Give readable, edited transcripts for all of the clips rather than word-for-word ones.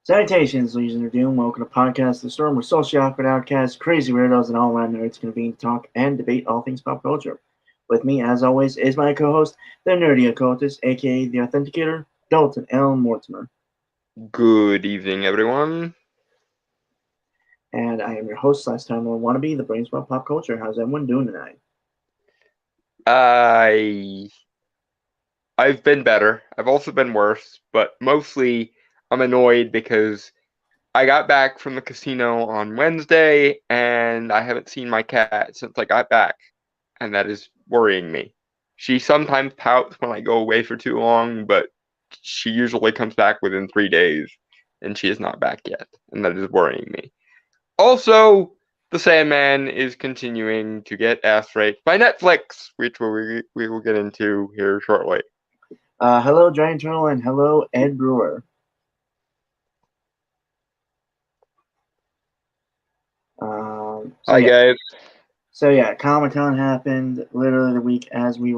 Salutations, Legion of Doom. Welcome to Podcast The Storm, where socially awkward outcasts, crazy weirdos, and all around nerds convene to talk and debate all things pop culture. With me, as always, is my co-host, the nerdy occultist, aka the Authenticator, Dalton L. Mortimer. Good evening, everyone. And I am your host, last time I wannabe, the brains about pop culture. How's everyone doing tonight? I I've been better. I've also been worse, but mostly I'm annoyed because I got back from the casino on Wednesday and I haven't seen my cat since I got back, and that is worrying me. She sometimes pouts when I go away for too long, but she usually comes back within 3 days, and she is not back yet, and that is worrying me. Also, The Sandman is continuing to get ass raped by Netflix, which we will get into here shortly. Hello, Giant Turtle, and hello, Ed Brewer. Hi, guys. So yeah, Comic-Con happened literally the week as we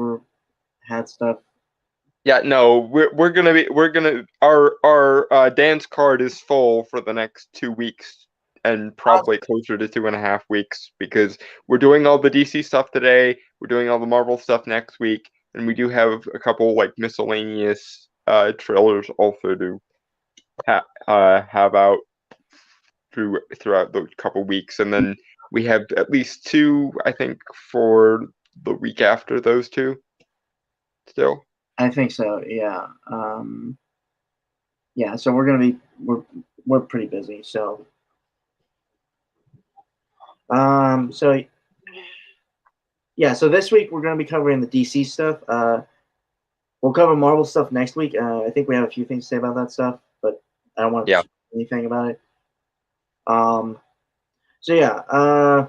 had stuff. Yeah, no, our dance card is full for the next 2 weeks and probably closer to 2.5 weeks because we're doing all the DC stuff today, we're doing all the Marvel stuff next week, and we do have a couple like miscellaneous trailers also to have out throughout the couple weeks, and then we have at least two, I think, for the week after those two. Still, I think so. Yeah. Yeah. So we're pretty busy. So so yeah. So this week we're going to be covering the DC stuff. We'll cover Marvel stuff next week. I think we have a few things to say about that stuff, but I don't want to say anything about it. So yeah. So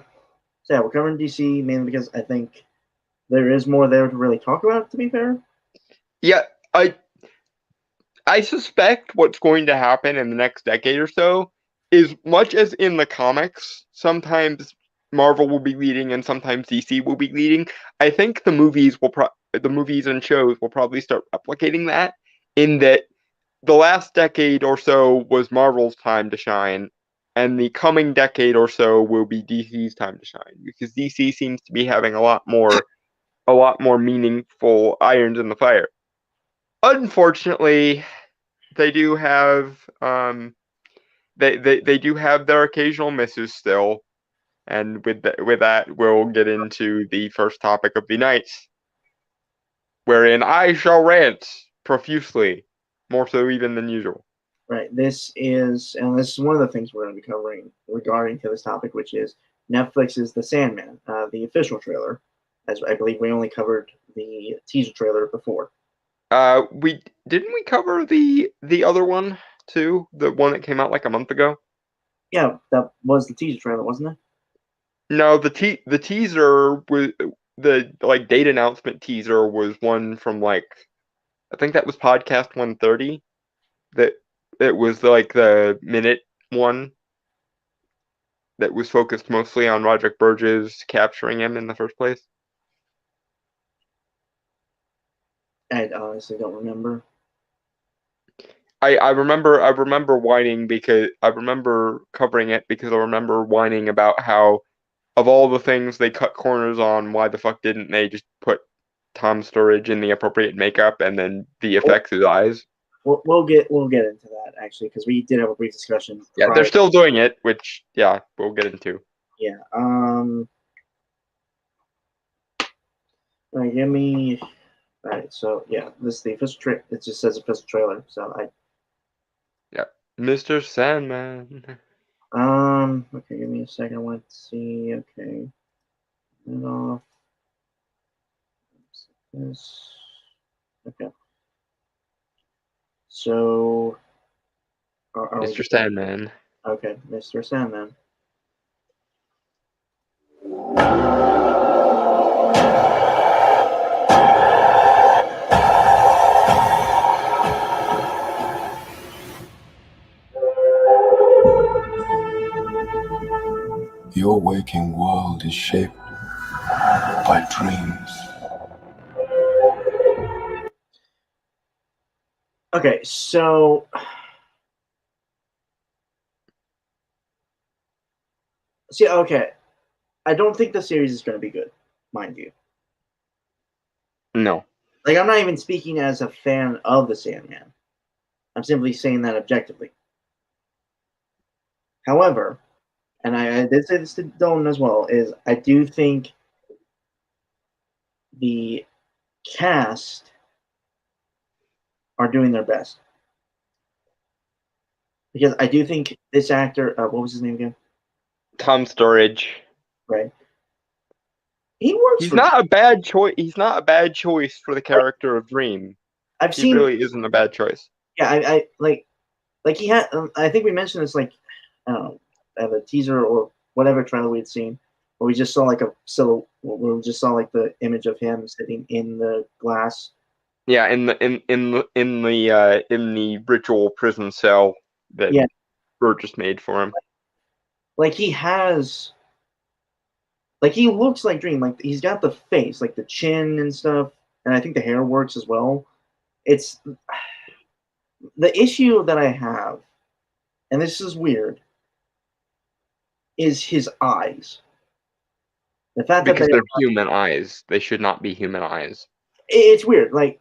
yeah, we're covering DC mainly because I think there is more there to really talk about. To be fair. yeah, I suspect what's going to happen in the next decade or so is much as in the comics, sometimes Marvel will be leading and sometimes DC will be leading. I think the movies and shows will probably start replicating that, in that the last decade or so was Marvel's time to shine, and the coming decade or so will be DC's time to shine because DC seems to be having a lot more meaningful irons in the fire. Unfortunately, they do have they do have their occasional misses still, and with that we'll get into the first topic of the night, wherein I shall rant profusely, more so even than usual. Right. This is one of the things we're going to be covering regarding to this topic, which is Netflix's The Sandman, the official trailer, as I believe we only covered the teaser trailer before. We didn't we cover the other one too, the one that came out like a month ago? Yeah, that was the teaser trailer, wasn't it? No, the teaser was the like date announcement teaser was one from like, I think that was podcast 130. That it was like the minute one that was focused mostly on Roderick Burgess capturing him in the first place. I honestly don't remember. I remember whining because I remember covering it because I remember whining about how, of all the things they cut corners on, why the fuck didn't they just put Tom Sturridge in the appropriate makeup and then VFX his eyes? We'll get into that actually because we did have a brief discussion. Yeah, they're still doing it, which yeah, we'll get into. Yeah. All right, give me. All right. So yeah, this is the official. It just says official trailer. So Yeah, Mr. Sandman. Okay, give me a second. Let's see. Okay. Turn off this. Okay. So, are we Mr. Sandman. okay, Mr. Sandman. Your waking world is shaped by dreams. Okay, so See, okay, I don't think the series is going to be good, mind you. No. Like, I'm not even speaking as a fan of the Sandman. I'm simply saying that objectively. However, and I did say this to Dylan as well, is I do think the cast are doing their best. Because I do think this actor, what was his name again? Tom Sturridge. Right. He works He's for. not a bad choice. He's not a bad choice for the character of Dream. I've He seen. really isn't a bad choice. Yeah, I like he had. I think we mentioned this like, I don't know, at a teaser or whatever trailer we had seen, where we just saw like a silhouette, where we just saw like the image of him sitting in the glass. Yeah, in the ritual prison cell that Yeah. Burgess made for him. Like he has. Like he looks like Dream. Like he's got the face, like the chin and stuff, and I think the hair works as well. It's the issue that I have, and this is weird, is his eyes. The fact Because that they're human eyes. They should not be human eyes. it's weird. Like,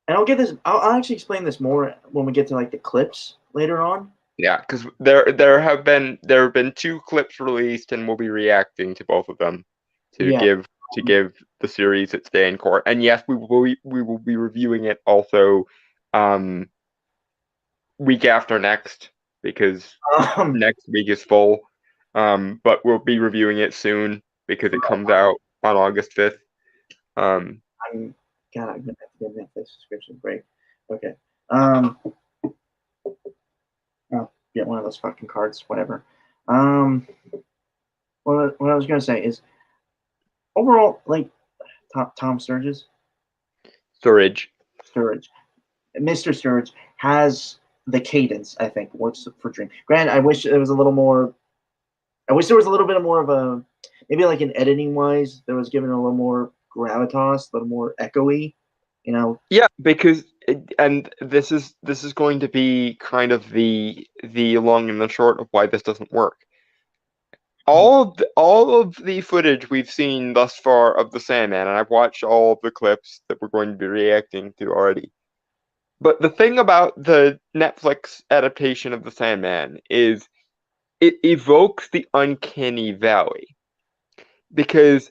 and I'll get this. I'll actually explain this more when we get to like the clips later on. Yeah, because there have been 2 clips released, and we'll be reacting to both of them to give the series its day in court. And yes, we will be reviewing it also week after next, because next week is full. But we'll be reviewing it soon because it comes out on August 5th. I'm I'm gonna have to get a Netflix subscription break. Okay. I'll get one of those fucking cards, whatever. What I was gonna say is overall, like Tom Sturridge, Sturridge. Mr. Sturridge has the cadence. I think works for Dream. Granted, I wish there was a little more. I wish there was a little bit more of a maybe like in editing wise, there was given a little more gravitas, a little more echoey. You know. Yeah, because and this is going to be kind of the long and the short of why this doesn't work. All of the footage we've seen thus far of the Sandman, and I've watched all of the clips that we're going to be reacting to already. But the thing about the Netflix adaptation of the Sandman is it evokes the uncanny valley, because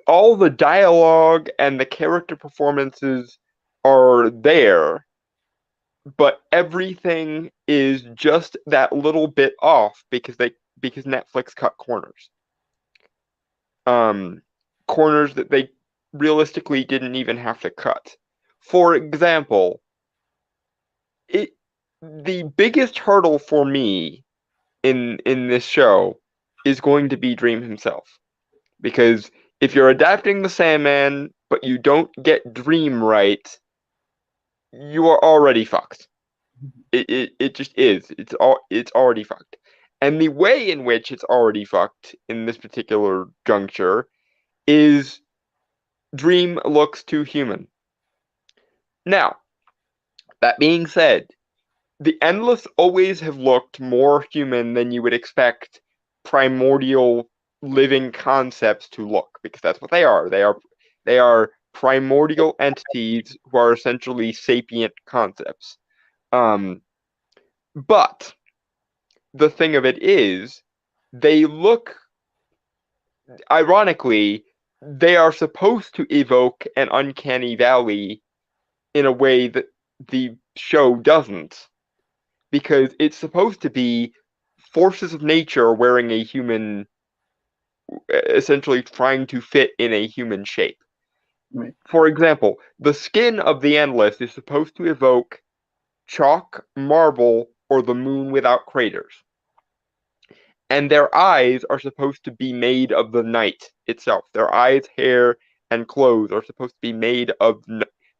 all the dialogue and the character performances are there, but everything is just that little bit off because Netflix cut corners. Corners that they realistically didn't even have to cut. For example, the biggest hurdle for me in this show is going to be Dream himself. Because if you're adapting the Sandman, but you don't get Dream right, you are already fucked. It just is. It's already fucked. And the way in which it's already fucked in this particular juncture is Dream looks too human. Now, that being said, the Endless always have looked more human than you would expect primordial living concepts to look, because that's what they are. They are primordial entities who are essentially sapient concepts. But the thing of it is, they look, ironically, they are supposed to evoke an uncanny valley in a way that the show doesn't, because it's supposed to be forces of nature wearing a human, essentially trying to fit in a human shape. Right. For example, the skin of the Endless is supposed to evoke chalk, marble, or the moon without craters. And their eyes are supposed to be made of the night itself. Their eyes, hair, and clothes are supposed to be made of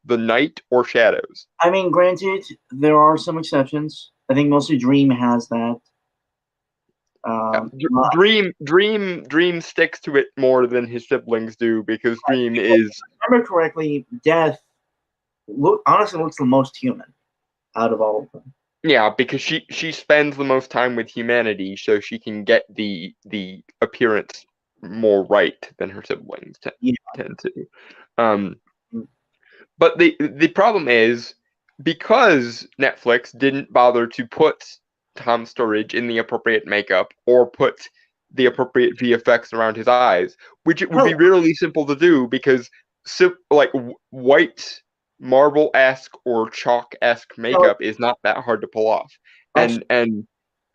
the night or shadows. I mean, granted, there are some exceptions. I think mostly Dream has that. Dream sticks to it more than his siblings do, because Dream is. If I remember correctly, Death honestly looks the most human out of all of them. Yeah, because she spends the most time with humanity, so she can get the appearance more right than her siblings Yeah. tend to. Um, but the problem is because Netflix didn't bother to put Tom Sturridge in the appropriate makeup or put the appropriate VFX around his eyes, which it would Oh, be really simple to do because white marble-esque or chalk-esque so makeup is not that hard to pull off. actually, And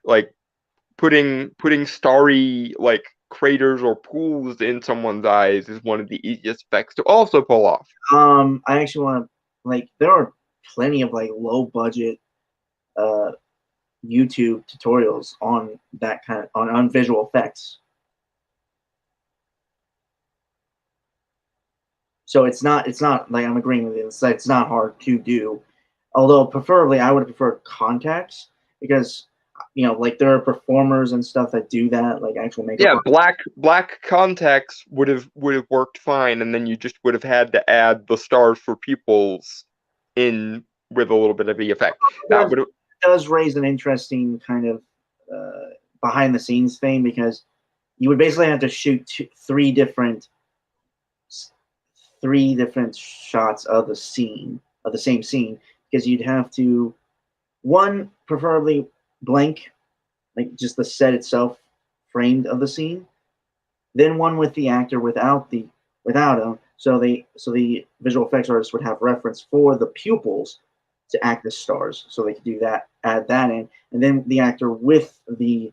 like putting starry like craters or pools in someone's eyes is one of the easiest effects to also pull off. I actually want to like there are plenty of like low budget uh YouTube tutorials on that kind of on visual effects. So it's not like I'm agreeing with you. It's not hard to do. Although preferably I would prefer contacts because like there are performers and stuff that do that, like actual makeup Yeah, artists. black contacts would have worked fine, and then you just would have had to add the stars for pupils in with a little bit of the effect. That Does would have does raise an interesting kind of behind the scenes thing because you would basically have to shoot three different shots of the scene of the same scene because you'd have to one preferably blank like just the set itself framed of the scene, then one with the actor without him, so the visual effects artist would have reference for the pupils to act as stars, so they could do that, add that in, and then the actor with the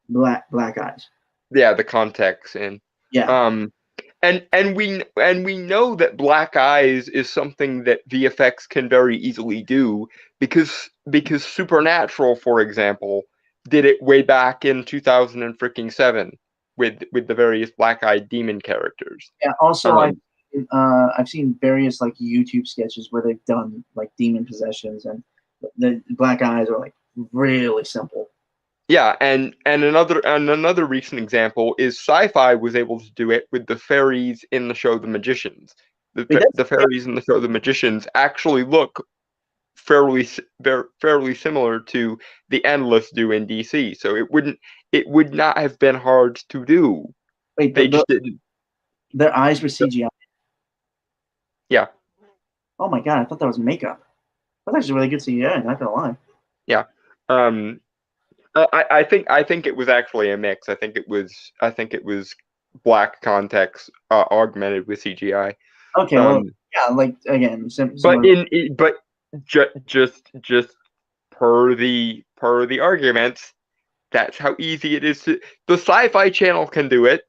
black eyes. yeah, the contacts in. Yeah, Um and we know that black eyes is something that VFX can very easily do because Supernatural, for example, did it way back in 2007 with the various black-eyed demon characters. yeah. Also, Um, I've seen various like YouTube sketches where they've done like demon possessions, and the black eyes are like really simple. yeah, and another recent example is Sci-Fi was able to do it with the fairies in the show The Magicians. Wait, that's The fairies in the show The Magicians actually look fairly similar to the Endless do in DC. So it would not have been hard to do. wait They just didn't. their eyes were CGI. Yeah, Oh my god, I thought that was makeup. That's actually really good CGI. Not gonna lie. yeah. Um, I think it was actually a mix. I think it was black context augmented with CGI. Okay, well, Um, yeah, like again, but similar. just per the arguments, that's how easy it is to. The Sci-Fi Channel can do it.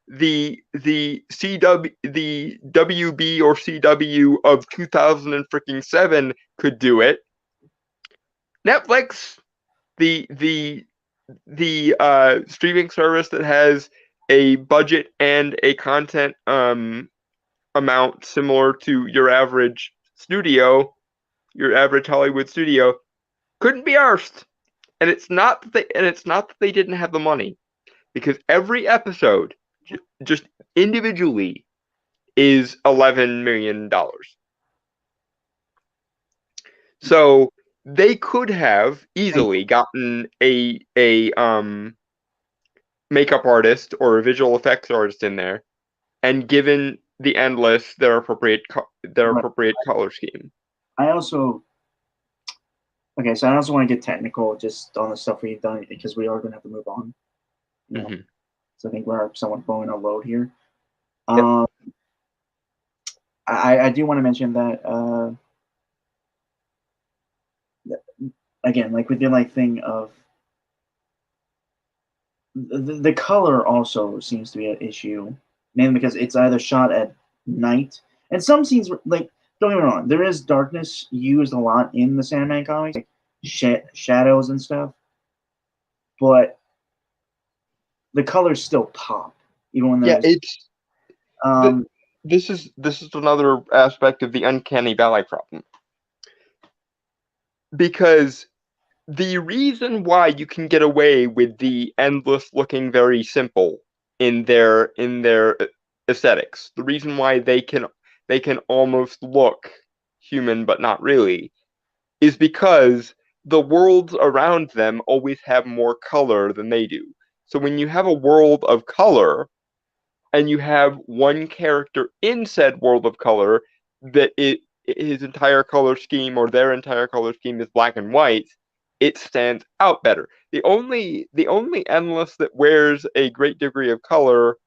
The CW the WB or CW of 2007 could do it. Netflix, the streaming service that has a budget and a content amount similar to your average studio, your average Hollywood studio, couldn't be arsed. And it's not that they didn't have the money, because every episode, just individually, is $11 million. So they could have easily gotten a makeup artist or a visual effects artist in there and given the Endless their appropriate color scheme. I also okay, so I also want to get technical just on the stuff we've done because we are going to have to move on. Mm-hmm. So I think we're somewhat blowing our load here. Yep. I do want to mention that again, like with the like thing of the color also seems to be an issue, mainly because it's either shot at night and some scenes like don't get me wrong, there is darkness used a lot in the Sandman comics, like shadows and stuff, but the colors still pop even when Yeah, there's it's um this is another aspect of the uncanny valley problem, because the reason why you can get away with the Endless looking very simple in their aesthetics, the reason why they can almost look human but not really, is because the worlds around them always have more color than they do. So when you have a world of color, and you have one character in said world of color that his entire color scheme or their entire color scheme is black and white, it stands out better. The only endless that wears a great degree of color,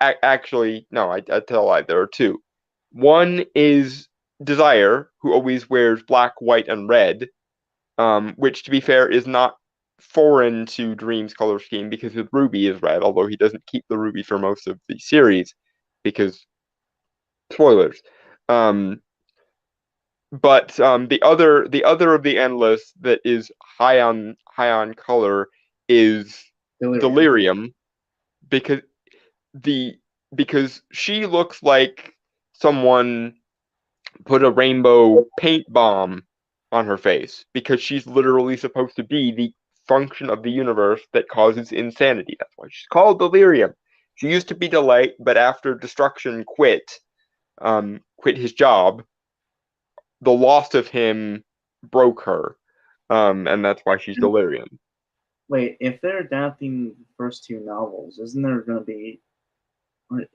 actually, no, I tell a lie. There are two. One is Desire, who always wears black, white, and red, which, to be fair, is not foreign to Dream's color scheme because his ruby is red, although he doesn't keep the ruby for most of the series because spoilers. But the other of the endless that is high on color is Delirium because she looks like someone put a rainbow paint bomb on her face because she's literally supposed to be the function of the universe that causes insanity. That's why she's called Delirium. She used to be Delight, but after Destruction quit his job, the loss of him broke her, and that's why she's Delirium. Wait, if they're adapting the first two novels, isn't there going to be?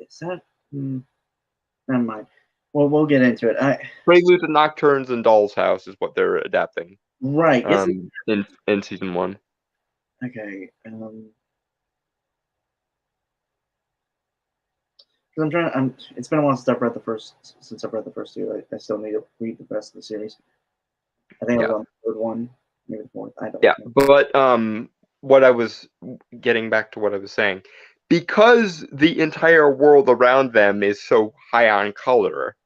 Is that? Never mind. Well, we'll get into it. Preludes and Nocturnes and Doll's House is what they're adapting. Right. In season 1. Okay. Because I'm trying. It's been a while since I've read the first two. I still need to read the rest of the series. I think I'm on the third one, maybe the fourth. I don't know. But what I was getting back to what I was saying, because the entire world around them is so high on color,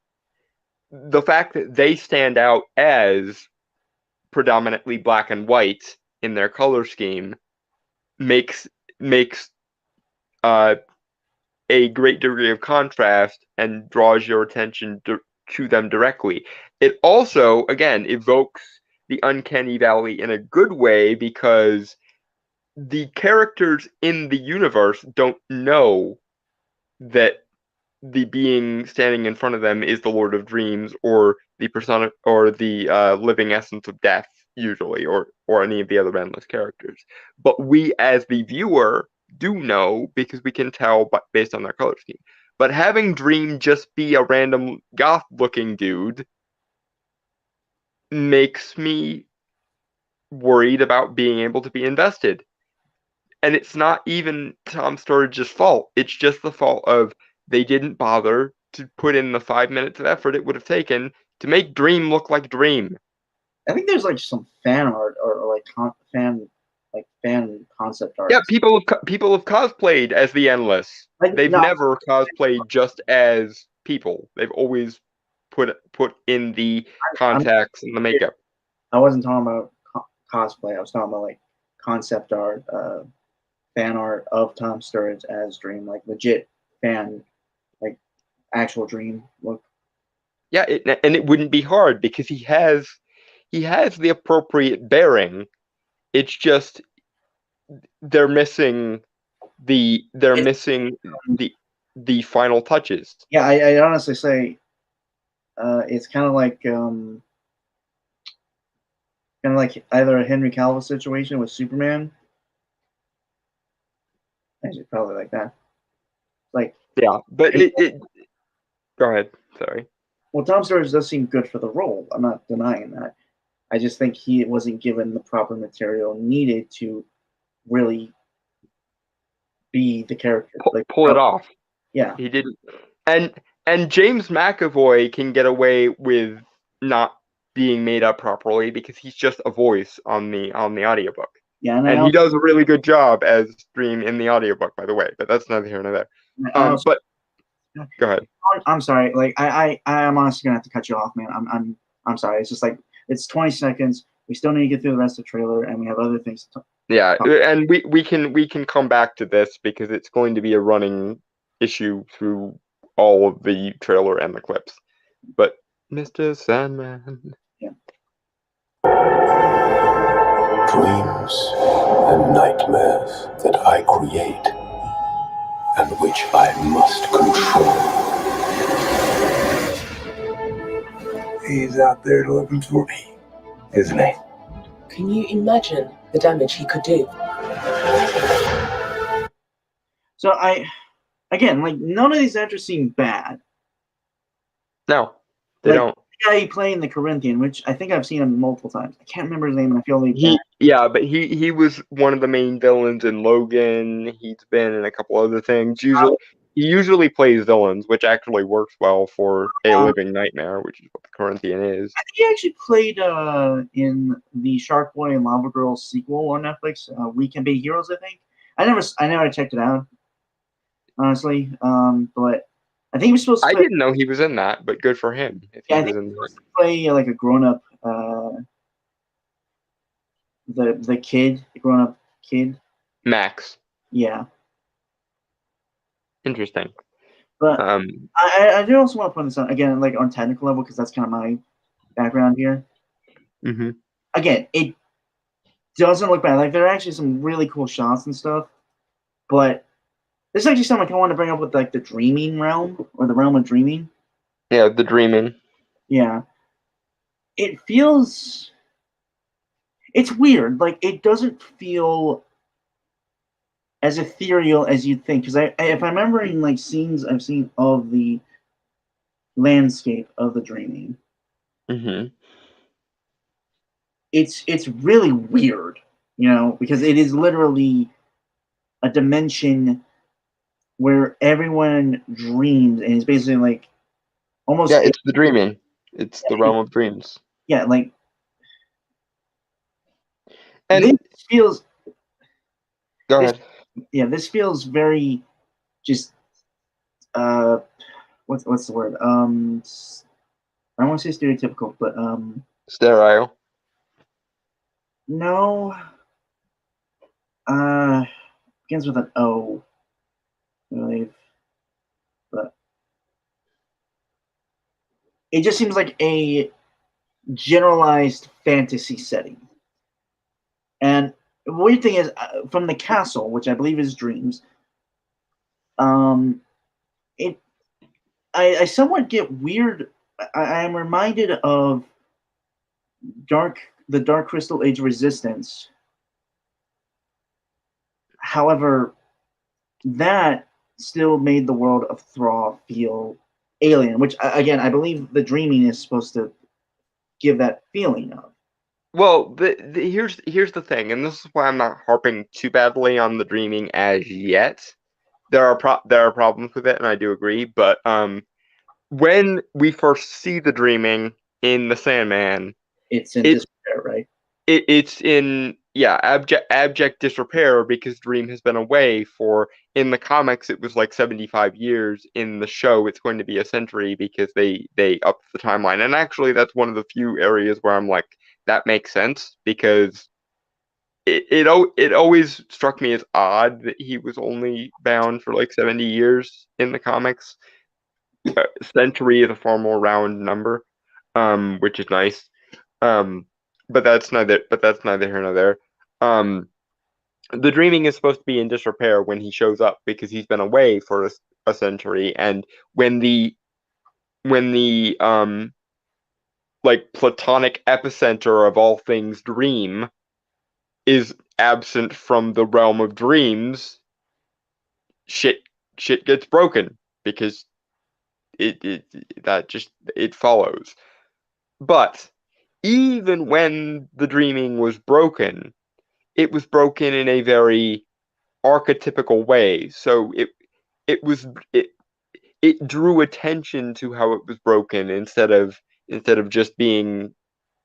the fact that they stand out as predominantly black and white in their color scheme makes a great degree of contrast and draws your attention to them directly. It also, again, evokes the uncanny valley in a good way because the characters in the universe don't know that the being standing in front of them is the Lord of Dreams or the persona or the living essence of death, usually, or any of the other endless characters. But we, as the viewer, do know because we can tell based on their color scheme. But having Dream just be a random goth-looking dude makes me worried about being able to be invested. And it's not even Tom Sturridge's fault. It's just the fault of they didn't bother to put in the 5 minutes of effort it would have taken to make Dream look like Dream. I think there's like some fan art or fan concept art. Yeah, people have cosplayed as the Endless. They've never cosplayed just as people. They've always put in the contacts and the makeup. I wasn't talking about cosplay. I was talking about like concept art, fan art of Tom Sturridge as Dream, like legit fan, like actual Dream look. Yeah, and it wouldn't be hard because he has the appropriate bearing. It's just they're missing the final touches. Yeah, I honestly say it's kind of like either a Henry Cavill situation with Superman. Actually, probably like that. Like yeah, but it go ahead. Sorry. Well, Tom Sturridge does seem good for the role. I'm not denying that. I just think he wasn't given the proper material needed to really be the character. Pull it off. Yeah. He didn't. And James McAvoy can get away with not being made up properly because he's just a voice on the audiobook. Yeah, and he does a really good job as Dream in the audiobook, by the way, but that's neither here nor there. But go ahead. I'm sorry. Like I'm honestly gonna have to cut you off, man. I'm sorry. It's just like it's 20 seconds. We still need to get through the rest of the trailer, and we have other things to talk. Yeah, and we can come back to this because it's going to be a running issue through all of the trailer and the clips. But Mr. Sandman. Yeah. Dreams and nightmares that I create and which I must control. He's out there looking for me, isn't he? Can you imagine the damage he could do? So again, like, none of these actors seem bad. No, they Like, don't. the guy playing the Corinthian, which I think I've seen him multiple times. I can't remember his name, and I feel like But he was one of the main villains in Logan. He's been in a couple other things. He usually plays villains, which actually works well for A Living Nightmare, which is what the Corinthian is. I think he actually played in the Shark Boy and Lava Girl sequel on Netflix. We Can Be Heroes, I think. I never checked it out, honestly. But I think he was supposed to I play, didn't know he was in that, but good for him if he I was think he in was that. supposed to play like a grown up, the kid, the grown up kid. Max. Yeah, Interesting. but I do also want to point this out again, like on technical level, because that's kind of my background here. Mhm. Again, it doesn't look bad. Like, there are actually some really cool shots and stuff, but this is actually something I want to bring up with like the dreaming realm or the realm of dreaming. Yeah, the dreaming. Yeah, it feels, it's weird. Like, it doesn't feel as ethereal as you'd think. Because if I'm remembering like scenes I've seen of the landscape of the dreaming, Mhm. it's really weird, because it is literally a dimension where everyone dreams, and it's basically like almost Yeah, it's the dreaming. It's the realm of dreams. yeah, like And this feels go this ahead. yeah, this feels very just what's the word? I don't want to say stereotypical, but Sterile. no, begins with an O, I believe, but it just seems like a generalized fantasy setting. And the weird thing is, from the castle, which I believe is Dreams, it I somewhat get weird. I am reminded of the Dark Crystal Age Resistance. However, that still made the world of Thraw feel alien, which again I believe the dreaming is supposed to give that feeling of. Well, here's the thing, and this is why I'm not harping too badly on the dreaming as yet. There are problems with it, and I do agree. But when we first see the dreaming in the Sandman, It's in it's despair, right? it's in abject disrepair because Dream has been away for, in the comics it was like 75 years. In the show it's going to be a century because they upped the timeline. And actually that's one of the few areas where I'm like, that makes sense, because it always struck me as odd that he was only bound for like 70 years in the comics. Century is a far more round number, which is nice. Um, but that's neither here nor there. The dreaming is supposed to be in disrepair when he shows up because he's been away for a century, and when the like platonic epicenter of all things dream is absent from the realm of dreams, shit gets broken because it follows. But even when the dreaming was broken, it was broken in a very archetypical way. So it was it drew attention to how it was broken instead of just being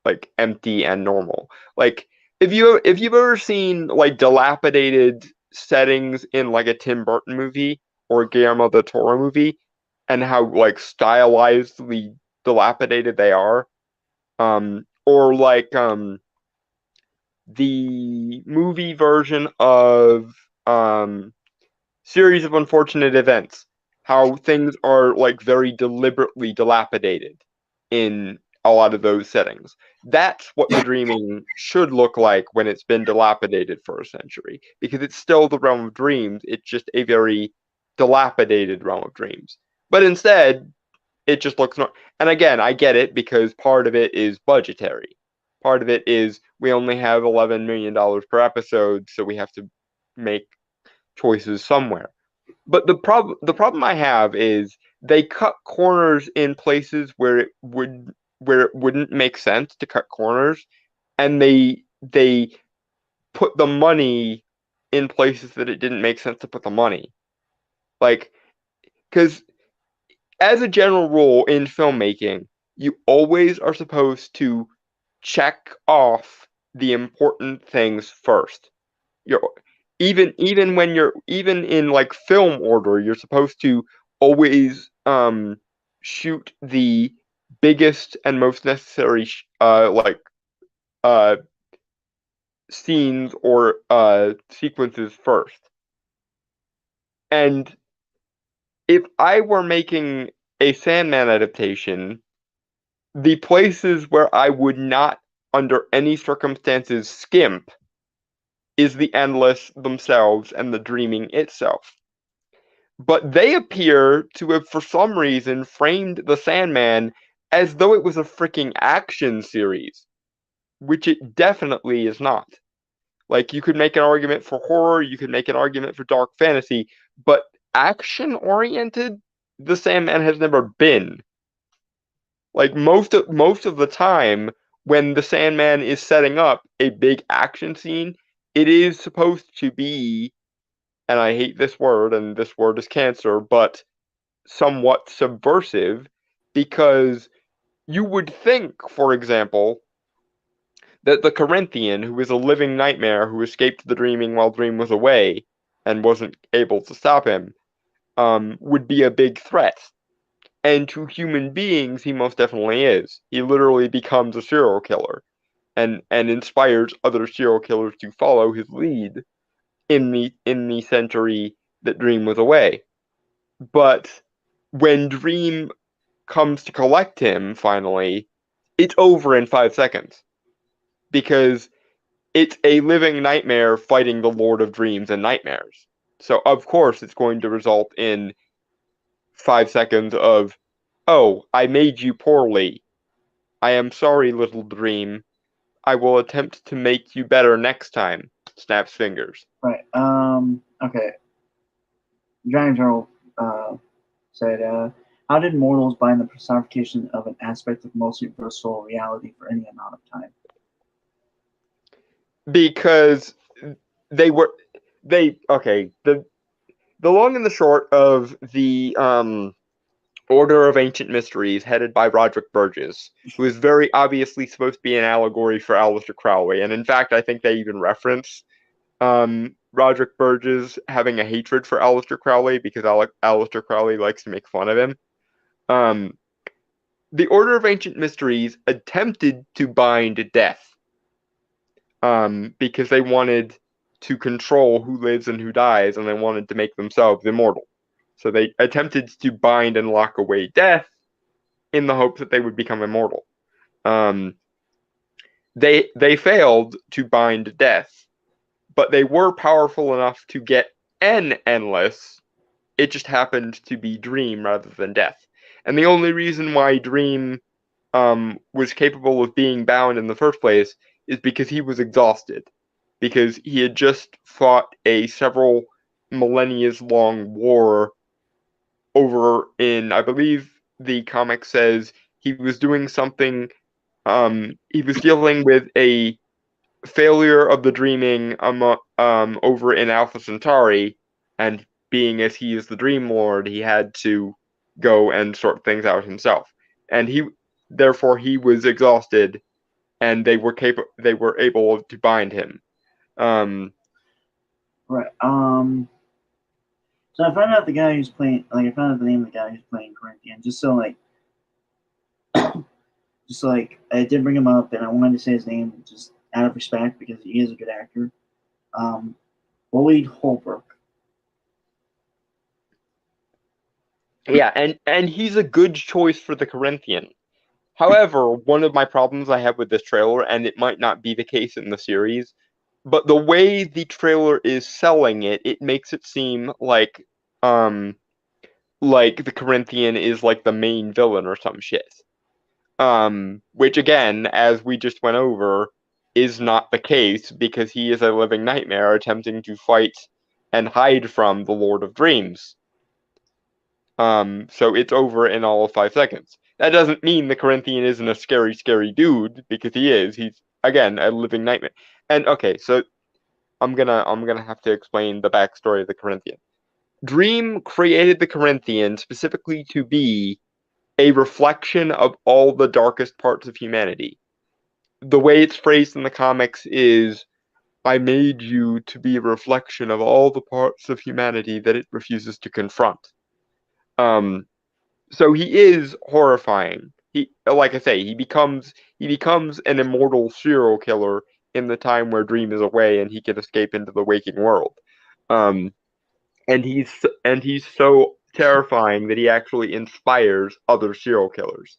like empty and normal. Like if you've ever seen like dilapidated settings in like a Tim Burton movie or a Guillermo del Toro movie, and how like stylizedly dilapidated they are, or like the movie version of Series of Unfortunate Events, how things are like very deliberately dilapidated in a lot of those settings. That's what the dreaming should look like when it's been dilapidated for a century, because it's still the realm of dreams. It's just a very dilapidated realm of dreams. But instead, it just looks not. And again, I get it because part of it is budgetary. part of it is we only have $11 million per episode, so we have to make choices somewhere. But the problem I have is they cut corners in places where it wouldn't make sense to cut corners, and they put the money in places that it didn't make sense to put the money. Like, because as a general rule in filmmaking, you always are supposed to check off the important things first. You're even when you're even in like film order, you're supposed to always shoot the biggest and most necessary uh scenes or sequences first. And if I were making a Sandman adaptation, the places where I would not under any circumstances skimp is the Endless themselves and the Dreaming itself. But they appear to have, for some reason, framed the Sandman as though it was a freaking action series, which it definitely is not. Like, you could make an argument for horror, you could make an argument for dark fantasy, but action-oriented, the Sandman has never been. Like, most of the time, when the Sandman is setting up a big action scene, it is supposed to be, and I hate this word, and this word is cancer, but somewhat subversive, because you would think, for example, that the Corinthian, who is a living nightmare who escaped the Dreaming while Dream was away and wasn't able to stop him, would be a big threat. And to human beings, he most definitely is. He literally becomes a serial killer and inspires other serial killers to follow his lead in the century that Dream was away. But when Dream comes to collect him, finally, it's over in 5 seconds. Because it's a living nightmare fighting the Lord of Dreams and Nightmares. So, of course, it's going to result in 5 seconds of, oh, I made you poorly. I am sorry, little Dream. I will attempt to make you better next time. Snaps fingers. Right. Okay. Giant Turtle said, how did mortals bind the personification of an aspect of multiversal reality for any amount of time? Because the long and the short of the Order of Ancient Mysteries, headed by Roderick Burgess, who is very obviously supposed to be an allegory for Aleister Crowley, and in fact, I think they even reference Roderick Burgess having a hatred for Aleister Crowley because Aleister Crowley likes to make fun of him. The Order of Ancient Mysteries attempted to bind death, because they wanted to control who lives and who dies, and they wanted to make themselves immortal. So they attempted to bind and lock away death in the hopes that they would become immortal. They failed to bind death, but they were powerful enough to get an Endless. It just happened to be Dream rather than Death. And the only reason why Dream was capable of being bound in the first place is because he was exhausted. Because he had just fought a several millennia long war over in, I believe the comic says, he was doing something, he was dealing with a failure of the Dreaming over in Alpha Centauri, and being as he is the Dream Lord, he had to go and sort things out himself. And therefore he was exhausted, and they were able to bind him. Right. So I found out the guy who's playing, I found out the name of the guy who's playing Corinthian, just so I did bring him up, and I wanted to say his name just out of respect because he is a good actor. Boyd Holbrook. Yeah, and he's a good choice for the Corinthian. However, one of my problems I have with this trailer, and it might not be the case in the series, but the way the trailer is selling it, it makes it seem like the Corinthian is like the main villain or some shit. Which again, as we just went over, is not the case because he is a living nightmare attempting to fight and hide from the Lord of Dreams. So it's over in all of 5 seconds. That doesn't mean the Corinthian isn't a scary, scary dude, because he is. He's, again, a living nightmare. And okay, so I'm gonna have to explain the backstory of the Corinthian. Dream created the Corinthian specifically to be a reflection of all the darkest parts of humanity. The way it's phrased in the comics is, I made you to be a reflection of all the parts of humanity that it refuses to confront. So he is horrifying. He, like I say, he becomes an immortal serial killer in the time where Dream is away and he can escape into the waking world. And he's so terrifying that he actually inspires other serial killers.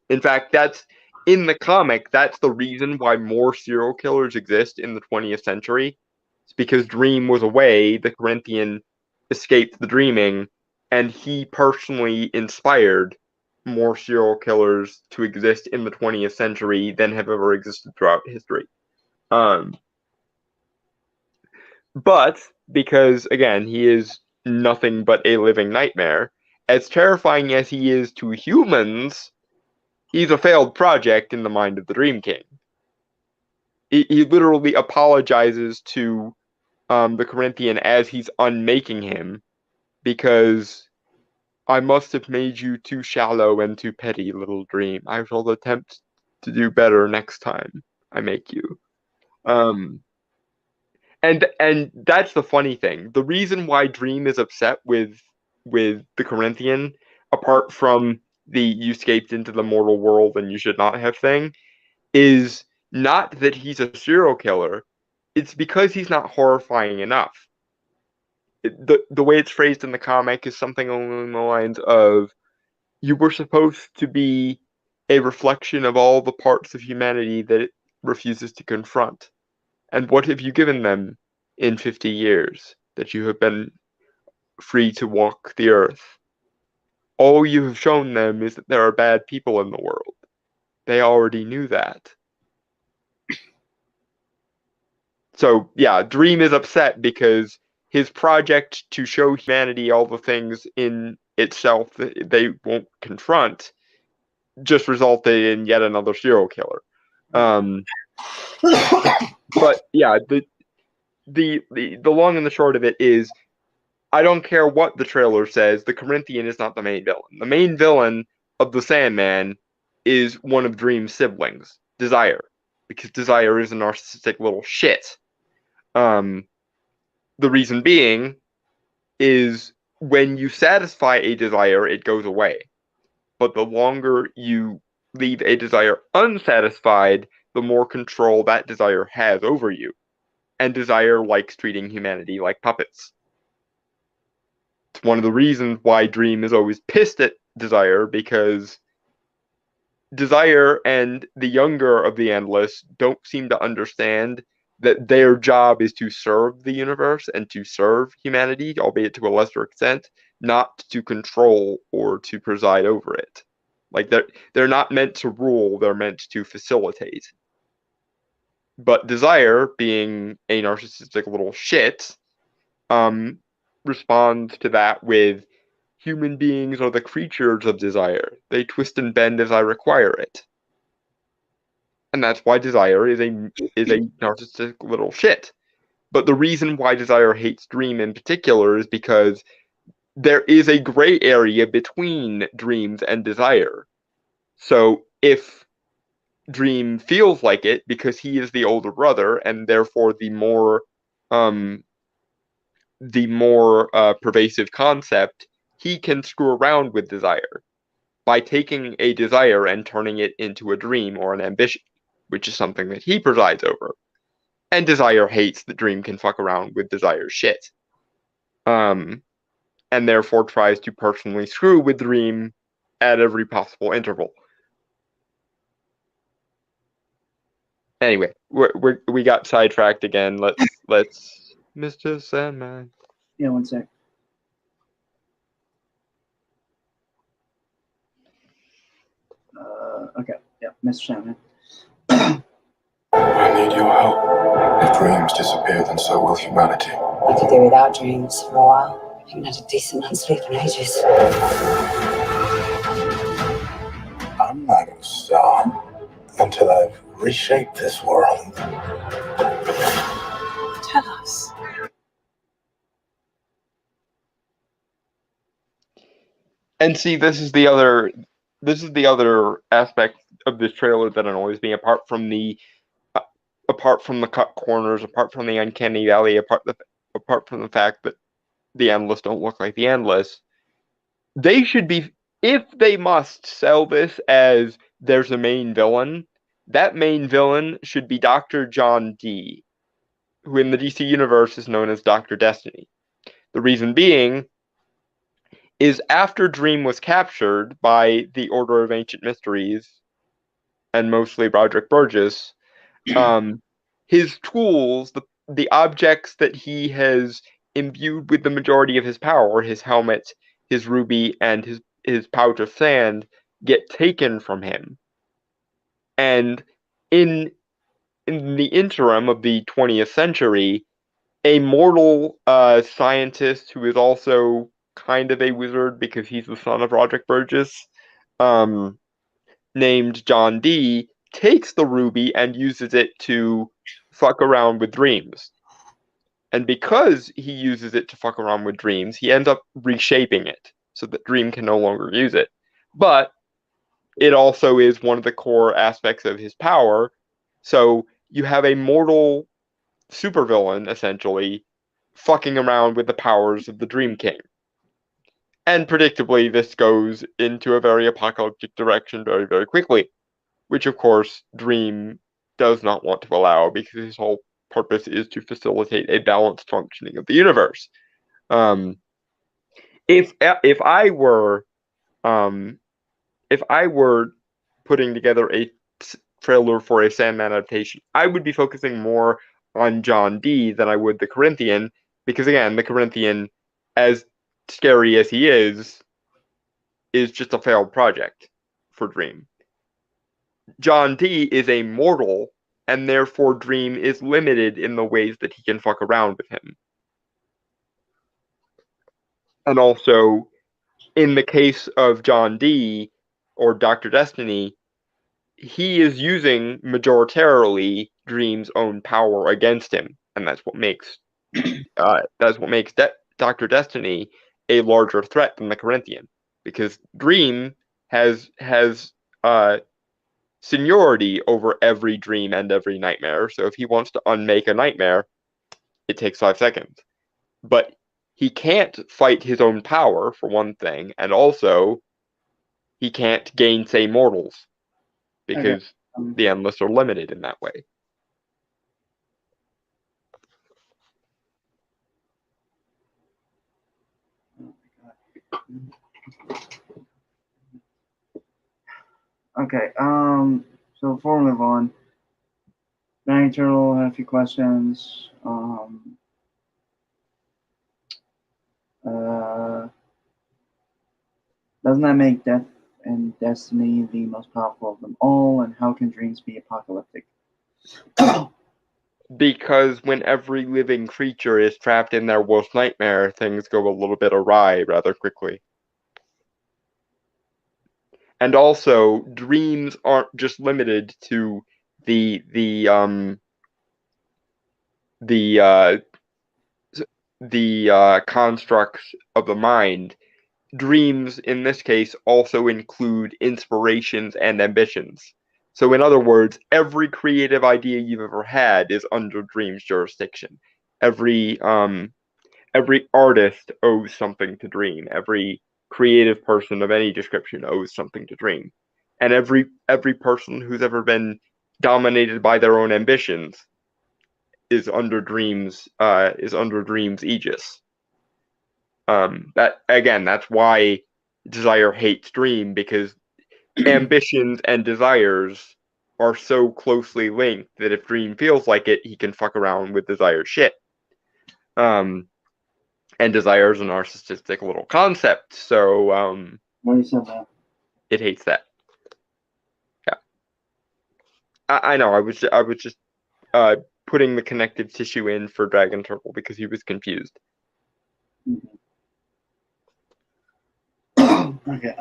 In fact, that's in the comic, that's the reason why more serial killers exist in the 20th century. It's because Dream was away, the Corinthian escaped the dreaming, and he personally inspired more serial killers to exist in the 20th century than have ever existed throughout history. But because, again, he is nothing but a living nightmare, as terrifying as he is to humans, he's a failed project in the mind of the Dream King. He literally apologizes to the Corinthian as he's unmaking him, because I must have made you too shallow and too petty, little Dream. I shall attempt to do better next time I make you. And that's the funny thing. The reason why Dream is upset with the Corinthian, apart from the you escaped into the mortal world and you should not have thing, is not that he's a serial killer. It's because he's not horrifying enough. The way it's phrased in the comic is something along the lines of, you were supposed to be a reflection of all the parts of humanity that it refuses to confront. And what have you given them in 50 years that you have been free to walk the earth? All you have shown them is that there are bad people in the world. They already knew that. So, yeah, Dream is upset because his project to show humanity all the things in itself that they won't confront just resulted in yet another serial killer. But yeah, the long and the short of it is, I don't care what the trailer says, the Corinthian is not the main villain. The main villain of the Sandman is one of Dream's siblings, Desire, because Desire is a narcissistic little shit. The reason being is, when you satisfy a desire, it goes away. But the longer you leave a desire unsatisfied, the more control that desire has over you. And Desire likes treating humanity like puppets. It's one of the reasons why Dream is always pissed at Desire, because Desire and the younger of the Endless don't seem to understand that their job is to serve the universe and to serve humanity, albeit to a lesser extent, not to control or to preside over it. Like, they're not meant to rule, they're meant to facilitate. But Desire, being a narcissistic little shit, responds to that with, human beings are the creatures of desire. They twist and bend as I require it. And that's why Desire is a narcissistic little shit. But the reason why Desire hates Dream in particular is because there is a gray area between Dreams and Desire. So if Dream feels like it, because he is the older brother and therefore the more pervasive concept, he can screw around with Desire by taking a desire and turning it into a dream or an ambition, which is something that he presides over. And Desire hates that Dream can fuck around with Desire's shit. And therefore tries to personally screw with Dream at every possible interval. Anyway, we got sidetracked again. Let's Mr. Sandman. Yeah, one sec. Okay, yeah, Mr. Sandman. I need your help. If dreams disappear, then so will humanity. I could do without dreams for a while. I haven't had a decent night's sleep in ages. I'm not going to stop until I've reshaped this world. Tell us. And see, this is the other aspect of this trailer that annoys me. Apart from the cut corners, apart from the uncanny valley, apart from the fact that the Endless don't look like the Endless, they should be, if they must sell this as there's a main villain, that main villain should be Dr. John Dee, who in the DC universe is known as Dr. Destiny. The reason being is after Dream was captured by the Order of Ancient Mysteries, and mostly Roderick Burgess, his tools, the objects that he has imbued with the majority of his power, his helmet, his ruby, and his pouch of sand, get taken from him. And in the interim of the 20th century, a mortal scientist who is also kind of a wizard because he's the son of Roderick Burgess, named John Dee, takes the ruby and uses it to fuck around with dreams. And because he uses it to fuck around with dreams, he ends up reshaping it so that Dream can no longer use it. But it also is one of the core aspects of his power. So you have a mortal supervillain, essentially, fucking around with the powers of the Dream King. And predictably, this goes into a very apocalyptic direction very, very quickly, which, of course, Dream does not want to allow because his whole purpose is to facilitate a balanced functioning of the universe. If I were putting together a trailer for a Sandman adaptation, I would be focusing more on John Dee than I would the Corinthian, because again, the Corinthian, as scary as he is just a failed project for Dream. John Dee is a mortal, and therefore Dream is limited in the ways that he can fuck around with him. And also, in the case of John Dee, or Dr. Destiny, he is using majoritarily Dream's own power against him, and that's what makes Dr. Destiny a larger threat than the Corinthian, because Dream has seniority over every dream and every nightmare. So if he wants to unmake a nightmare, it takes 5 seconds. But he can't fight his own power, for one thing, and also he can't gainsay mortals because the Endless are limited in that way. Okay, so before we move on, Nine Eternal had a few questions. Doesn't that make Death and Destiny the most powerful of them all? And how can dreams be apocalyptic? Because when every living creature is trapped in their worst nightmare, things go a little bit awry rather quickly. And also, dreams aren't just limited to the constructs of the mind. Dreams, in this case, also include inspirations and ambitions. So in other words, every creative idea you've ever had is under Dream's jurisdiction. Every artist owes something to Dream. Every creative person of any description owes something to Dream. And every person who's ever been dominated by their own ambitions is under Dream's aegis. That's why Desire hates Dream, because ambitions and desires are so closely linked that if Dream feels like it, he can fuck around with Desire's shit. And Desire is a narcissistic little concept, so When you said that. it hates that. I know. I was just putting the connective tissue in for Dragon Turtle because he was confused. Okay.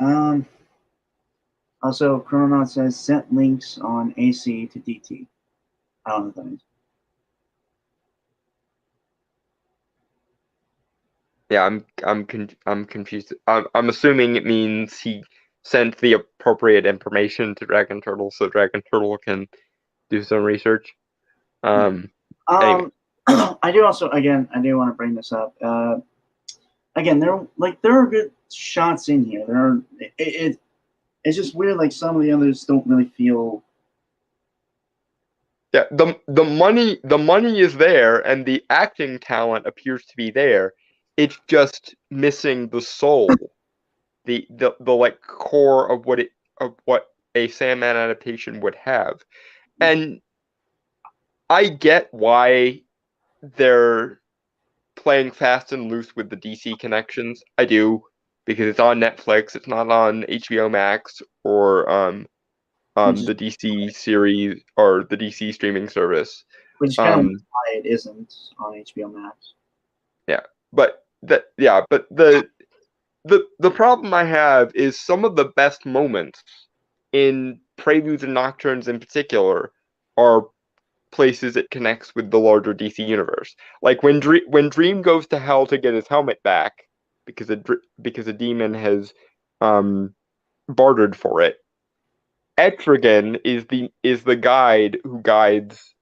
Also, Chrononaut says sent links on AC to DT. I don't know what that means. Yeah, I'm confused. I'm assuming it means he sent the appropriate information to Dragon Turtle so Dragon Turtle can do some research. Anyway. I do want to bring this up. Again, there are good shots in here. It's just weird. Like some of the others don't really feel. Yeah, the money is there and the acting talent appears to be there. It's just missing the soul, the like core of what a Sandman adaptation would have. And I get why they're playing fast and loose with the DC connections. I do, because it's on Netflix, it's not on HBO Max or the DC series or the DC streaming service. Which is kind of why it isn't on HBO Max. Yeah, but the problem I have is some of the best moments in Preludes and Nocturnes in particular are places it connects with the larger DC universe. Like when Dream goes to hell to get his helmet back because a demon has bartered for it. Etrigan is the guide who guides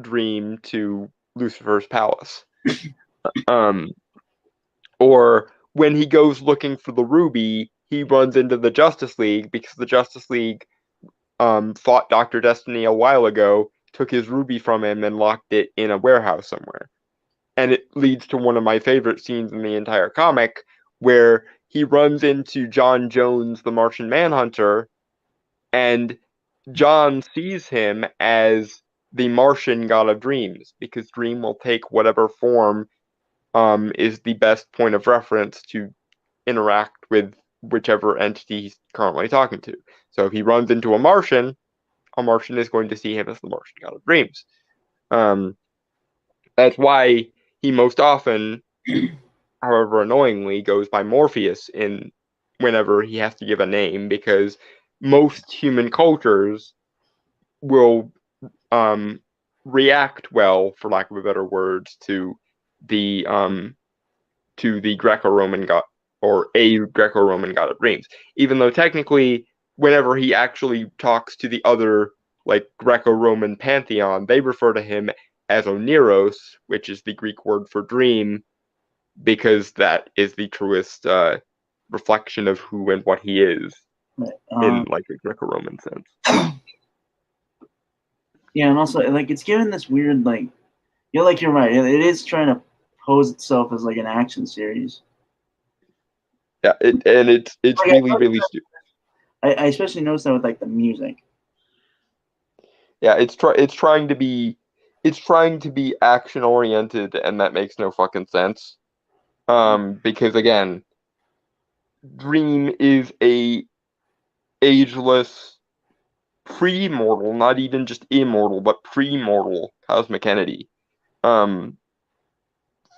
Dream to Lucifer's palace. Or when he goes looking for the ruby, he runs into the Justice League because the Justice League fought Dr. Destiny a while ago, took his ruby from him, and locked it in a warehouse somewhere. And it leads to one of my favorite scenes in the entire comic, where he runs into John Jones, the Martian Manhunter, and John sees him as the Martian god of dreams, because Dream will take whatever form is the best point of reference to interact with whichever entity he's currently talking to. So if he runs into a Martian is going to see him as the Martian god of dreams. That's why he most often, however annoyingly, goes by Morpheus in whenever he has to give a name, because most human cultures will react well, for lack of a better words, to the Greco-Roman god, or a Greco-Roman god of dreams. Even though technically, whenever he actually talks to the other like Greco-Roman pantheon, they refer to him as Oniros, which is the Greek word for dream, because that is the truest reflection of who and what he is in like a Greco-Roman sense. Yeah, and also like it's given this weird like you're right. It is trying to pose itself as like an action series. Yeah, it's like, really stupid. I especially noticed that with like the music. Yeah, it's trying to be action oriented, and that makes no fucking sense. Because again, Dream is a ageless, pre-mortal, not even just immortal, but pre-mortal cosmic entity.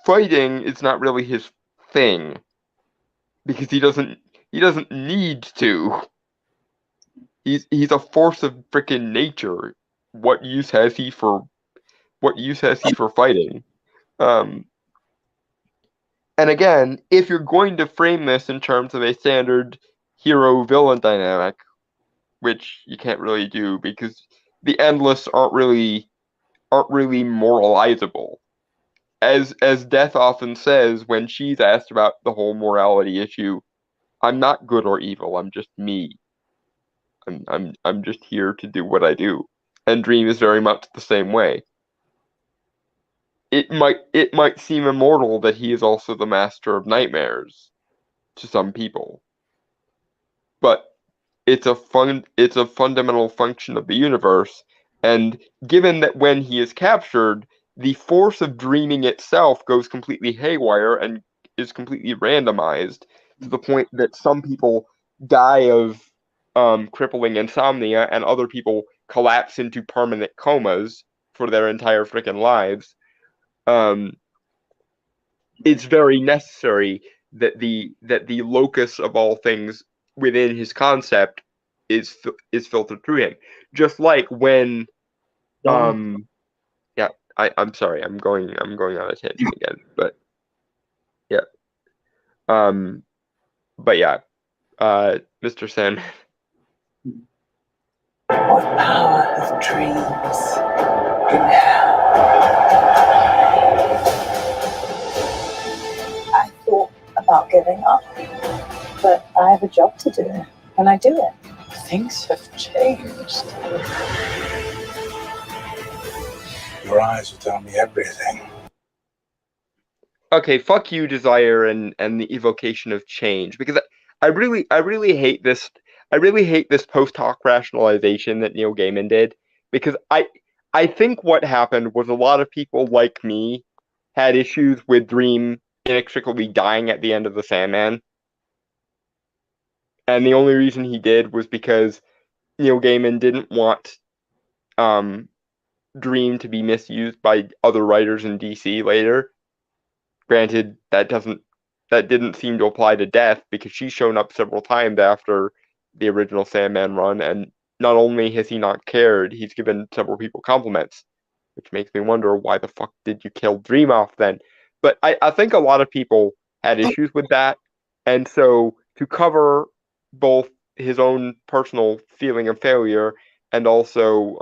Fighting is not really his thing, because he doesn't need to. He's a force of freaking nature. What use has he for fighting? And again, if you're going to frame this in terms of a standard hero-villain dynamic, which you can't really do because the Endless aren't really moralizable. As Death often says when she's asked about the whole morality issue, I'm not good or evil, I'm just me. I'm just here to do what I do. And Dream is very much the same way. It might seem immortal that he is also the master of nightmares to some people. But it's a fundamental function of the universe, and given that when he is captured, the force of dreaming itself goes completely haywire and is completely randomized to the point that some people die of crippling insomnia and other people collapse into permanent comas for their entire freaking lives, it's very necessary that the locus of all things within his concept is filtered through him. Just like when yeah, I'm sorry, I'm going on a tangent again, but yeah. But yeah, Mr. Sandman. What power of dreams you have? I thought about giving up, but I have a job to do, and I do it. Things have changed. Your eyes will tell me everything. Okay, fuck you, Desire, and the evocation of change, because I really hate this. I really hate this post hoc rationalization that Neil Gaiman did, because I think what happened was a lot of people like me had issues with Dream inextricably dying at the end of the Sandman, and the only reason he did was because Neil Gaiman didn't want Dream to be misused by other writers in DC later. Granted, that didn't seem to apply to Death, because she's shown up several times after the original Sandman run, and not only has he not cared, he's given several people compliments, which makes me wonder, why the fuck did you kill Dream off then? But I think a lot of people had issues with that, and so to cover both his own personal feeling of failure and also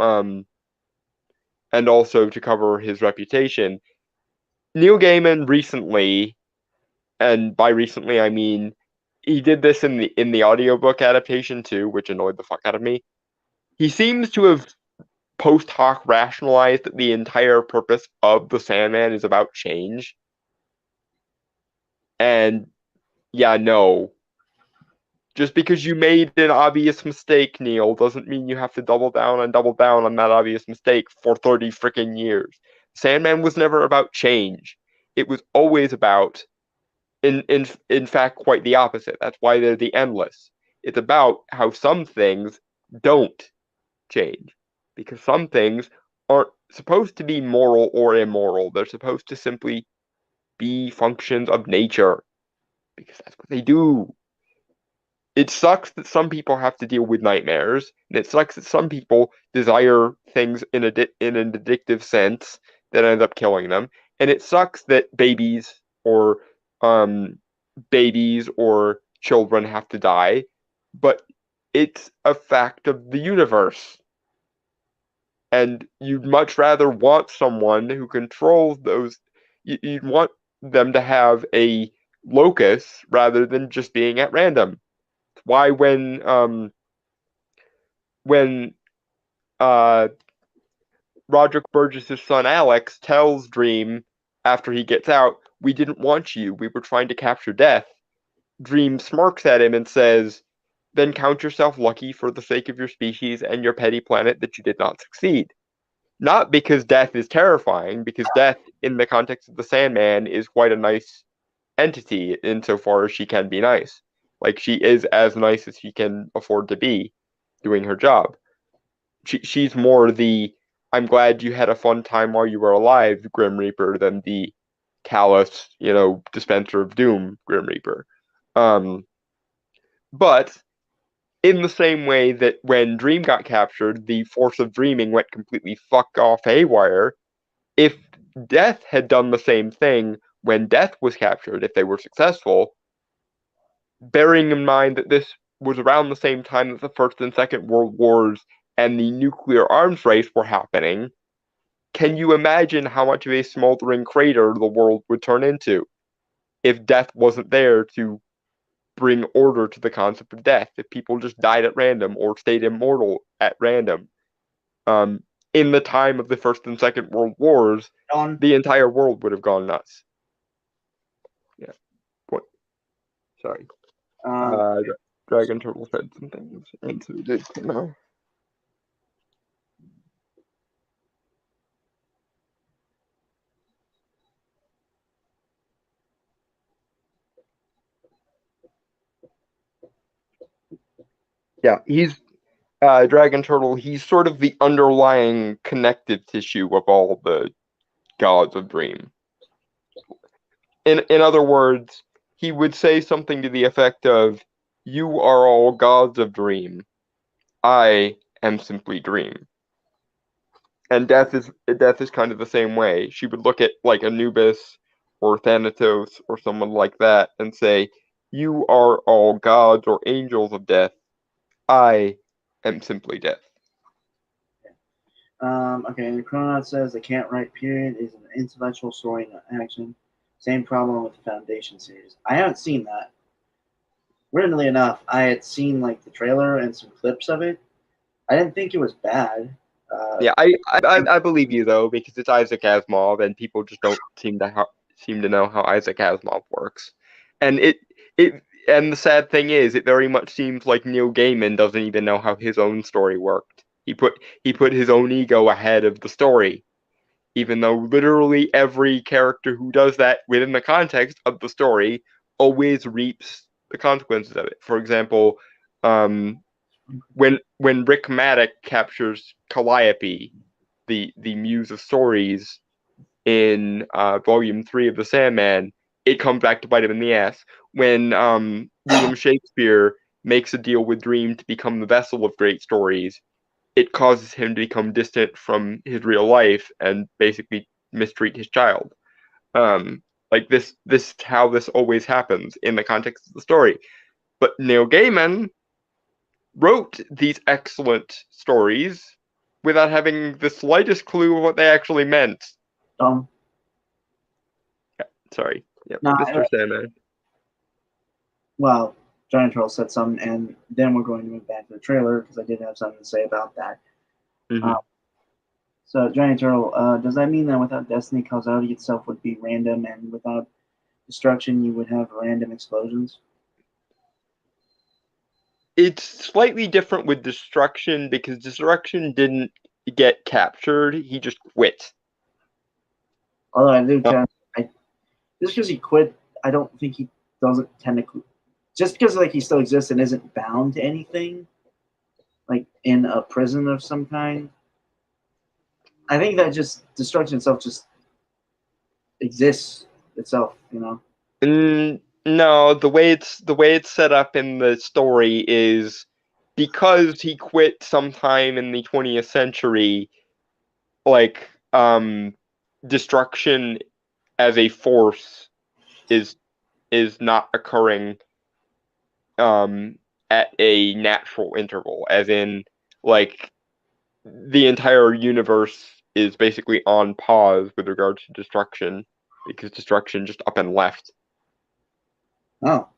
to cover his reputation, Neil Gaiman recently, and by recently I mean he did this in the audiobook adaptation too, which annoyed the fuck out of me. He seems to have post hoc rationalized that the entire purpose of the Sandman is about change. And yeah, no. Just because you made an obvious mistake, Neil, doesn't mean you have to double down on that obvious mistake for 30 freaking years. Sandman was never about change. It was always about, in fact, quite the opposite. That's why they're the endless. It's about how some things don't change, because some things aren't supposed to be moral or immoral. They're supposed to simply be functions of nature, because that's what they do. It sucks that some people have to deal with nightmares, and it sucks that some people desire things in an addictive sense that end up killing them, and it sucks that um, babies or children have to die, but it's a fact of the universe. And you'd much rather want someone who controls those. You'd want them to have a locus rather than just being at random. Why when Roderick Burgess's son Alex tells Dream after he gets out, "We didn't want you. We were trying to capture Death." Dream smirks at him and says, "Then count yourself lucky for the sake of your species and your petty planet that you did not succeed." Not because Death is terrifying, because Death, in the context of the Sandman, is quite a nice entity insofar as she can be nice. Like, she is as nice as she can afford to be, doing her job. She's more the, "I'm glad you had a fun time while you were alive" Grim Reaper than the callous, dispenser of doom Grim Reaper. But in the same way that when Dream got captured, the force of dreaming went completely fuck off haywire, if Death had done the same thing when Death was captured, if they were successful, bearing in mind that this was around the same time that the First and Second World Wars and the nuclear arms race were happening, can you imagine how much of a smoldering crater the world would turn into if Death wasn't there to bring order to the concept of death, if people just died at random or stayed immortal at random? In the time of the First and Second World Wars, the entire world would have gone nuts. Yeah. What? Sorry. Dragon Turtle said some things, and so did Kimo. Yeah, Dragon Turtle, he's sort of the underlying connective tissue of all the gods of Dream. In other words, he would say something to the effect of, "You are all gods of Dream. I am simply Dream." And Death is kind of the same way. She would look at like Anubis or Thanatos or someone like that and say, "You are all gods or angels of death. I am simply death." Okay, and Chrononaut says the Can't Write period is an intellectual story, not action. Same problem with the Foundation series. I haven't seen that. Weirdly enough, I had seen like the trailer and some clips of it. I didn't think it was bad. Yeah, I believe you though, because it's Isaac Asimov, and people just don't seem to know how Isaac Asimov works. And and the sad thing is, it very much seems like Neil Gaiman doesn't even know how his own story worked. He put his own ego ahead of the story, even though literally every character who does that within the context of the story always reaps the consequences of it. For example, when Rick Maddock captures Calliope, the muse of stories, in Volume 3 of The Sandman, it comes back to bite him in the ass. When William Shakespeare makes a deal with Dream to become the vessel of great stories, it causes him to become distant from his real life and basically mistreat his child. Like this is how this always happens in the context of the story. But Neil Gaiman wrote these excellent stories without having the slightest clue of what they actually meant. Sorry. Yep, No, Mr. Sandman. Well, Giant Troll said something, and then we're going to move back to the trailer because I did have something to say about that. Mm-hmm. So, Giant Turtle, does that mean that without Destiny, causality itself would be random, and without destruction, you would have random explosions? It's slightly different with Destruction because Destruction didn't get captured; he just quit. Although I do just because he quit, I don't think he doesn't technically. Just because like he still exists and isn't bound to anything, like in a prison of some kind. I think that just Destruction itself just exists itself, you know. No, the way it's set up in the story is because he quit sometime in the 20th century, like destruction as a force is not occurring at a natural interval, as in like the entire universe is basically on pause with regards to destruction because destruction just up and left. Oh,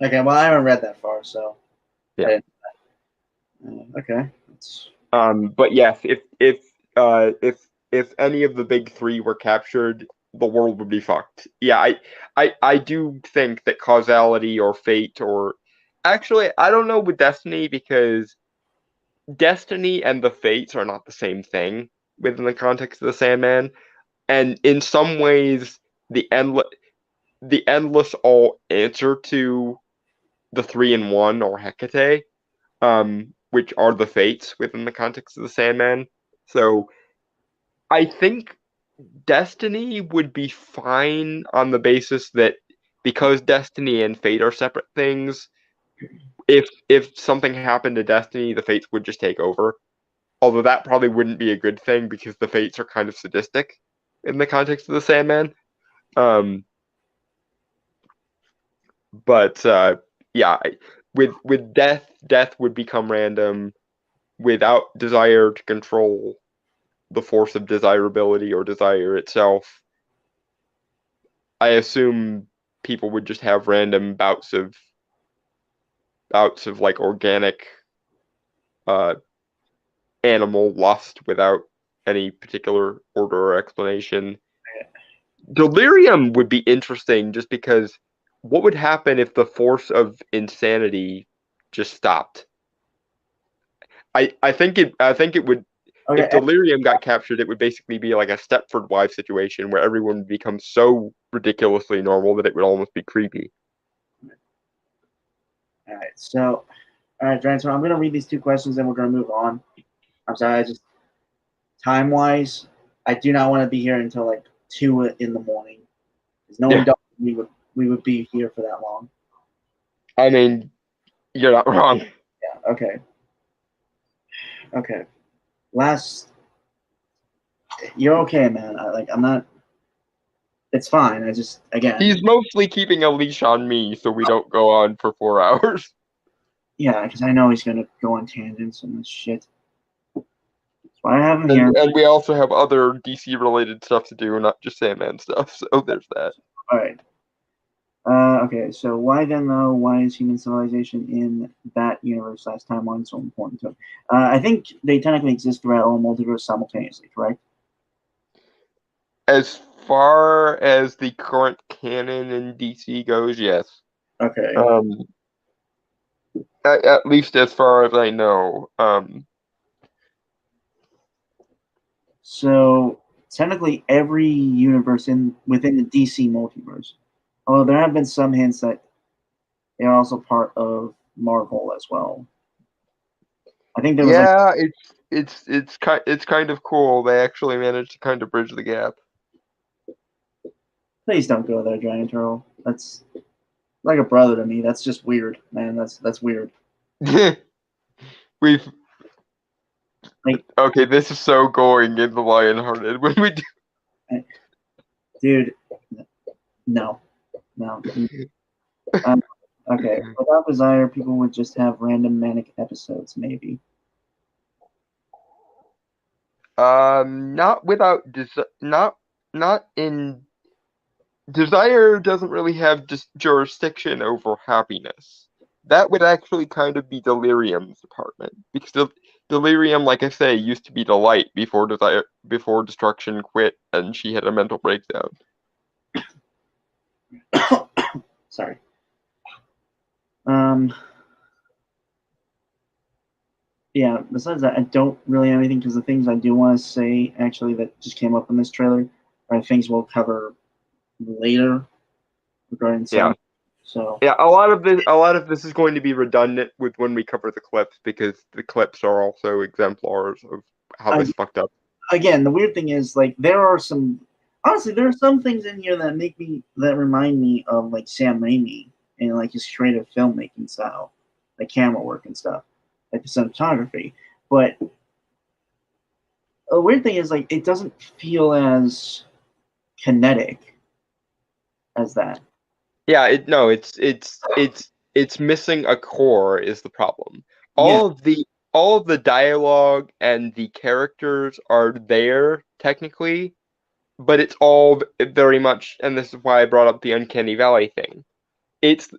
okay. Well, I haven't read that far, so Yeah. Okay. But yes, if any of the big three were captured, the world would be fucked. Yeah, I do think that causality or fate or actually I don't know with Destiny because Destiny and the Fates are not the same thing within the context of the Sandman, and in some ways the endless all answer to the 3-in-1 or Hecate, which are the Fates within the context of the Sandman. So I think Destiny would be fine on the basis that because Destiny and Fate are separate things, if something happened to Destiny, the Fates would just take over. Although that probably wouldn't be a good thing because the Fates are kind of sadistic in the context of the Sandman. But yeah, with death would become random without desire to control the force of desirability or desire itself. I assume people would just have random bouts of like organic animal lust without any particular order or explanation. Delirium would be interesting just because what would happen if the force of insanity just stopped? I think it would. Okay. If Delirium got captured, it would basically be like a Stepford Wives situation where everyone would become so ridiculously normal that it would almost be creepy. All right. So, All right, Giant. So I'm gonna read these 2 questions, and we're gonna move on. I'm sorry. I just time wise, I do not want to be here until like 2 in the morning. Because no one we would be here for that long. I mean, you're not wrong. Yeah. Okay. Okay. Last. You're okay, man. I'm not. It's fine. I just again. He's mostly keeping a leash on me so we don't go on for 4 hours. Yeah, because I know he's gonna go on tangents and this shit. That's why I have him here. And we also have other DC related stuff to do, not just Sandman stuff. So there's that. All right. Okay, so why then, though? Why is human civilization in that universe / timeline so important to it? I think they technically exist throughout all multiverse simultaneously, correct? As far as the current canon in DC goes, yes. Okay. At least as far as I know. So technically, every universe within the DC multiverse, although there have been some hints that they are also part of Marvel as well. I think there was it's kind of cool. They actually managed to kind of bridge the gap. Please don't go there, Giant Turtle. That's like a brother to me. That's just weird, man. That's weird. We've like, okay. This is so going in the Lionhearted when we do. Dude, no. Okay, without desire, people would just have random manic episodes, maybe. Not without not in desire doesn't really have jurisdiction over happiness. That would actually kind of be Delirium's department because Delirium, like I say, used to be Delight before Destruction quit and she had a mental breakdown. Sorry. Yeah, besides that, I don't really have anything because the things I do want to say actually that just came up in this trailer are things we'll cover later regarding some. Yeah. So yeah, a lot of this is going to be redundant with when we cover the clips because the clips are also exemplars of how this fucked up. Again, the weird thing is like there are some things in here that remind me of like Sam Raimi and like his creative filmmaking style, like camera work and stuff, like the cinematography. But the weird thing is like it doesn't feel as kinetic as that. Yeah, it's missing a core is the problem. All of the dialogue and the characters are there technically, but it's all very much, and this is why I brought up the Uncanny Valley thing. It's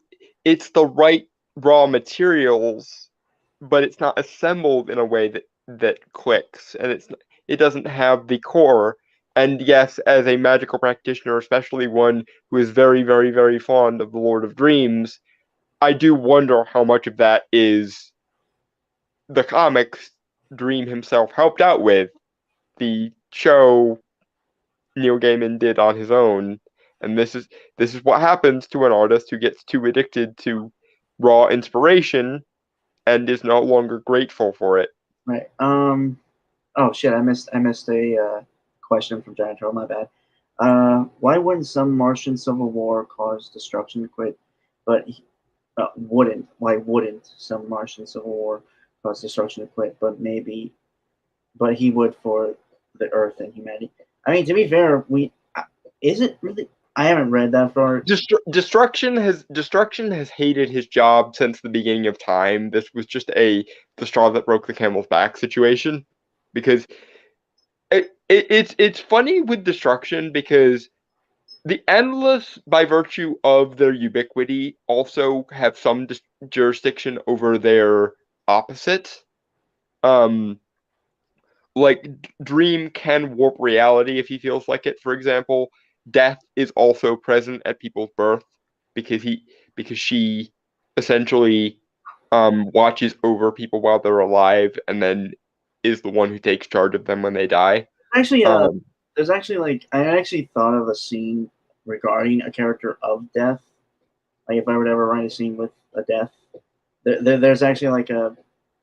the right raw materials, but it's not assembled in a way that clicks, and it doesn't have the core. And yes, as a magical practitioner, especially one who is very, very, very fond of the Lord of Dreams, I do wonder how much of that is the comics Dream himself helped out with. The show Neil Gaiman did on his own, and this is what happens to an artist who gets too addicted to raw inspiration and is no longer grateful for it. Right. Oh shit! I missed a question from Giant Turtle. My bad. Why wouldn't some Martian civil war cause Destruction to quit? But wouldn't? Why wouldn't some Martian civil war cause Destruction to quit? But he would for the Earth and humanity. I mean, to be fair, is it really? I haven't read that far. Destruction has hated his job since the beginning of time. This was just the straw that broke the camel's back situation, because it's funny with Destruction because the Endless, by virtue of their ubiquity, also have some jurisdiction over their opposite. Like Dream can warp reality if he feels like it. For example, Death is also present at people's birth because she essentially watches over people while they're alive and then is the one who takes charge of them when they die. Actually, there's actually like I actually thought of a scene regarding a character of Death. Like if I would ever write a scene with a Death, There's actually like a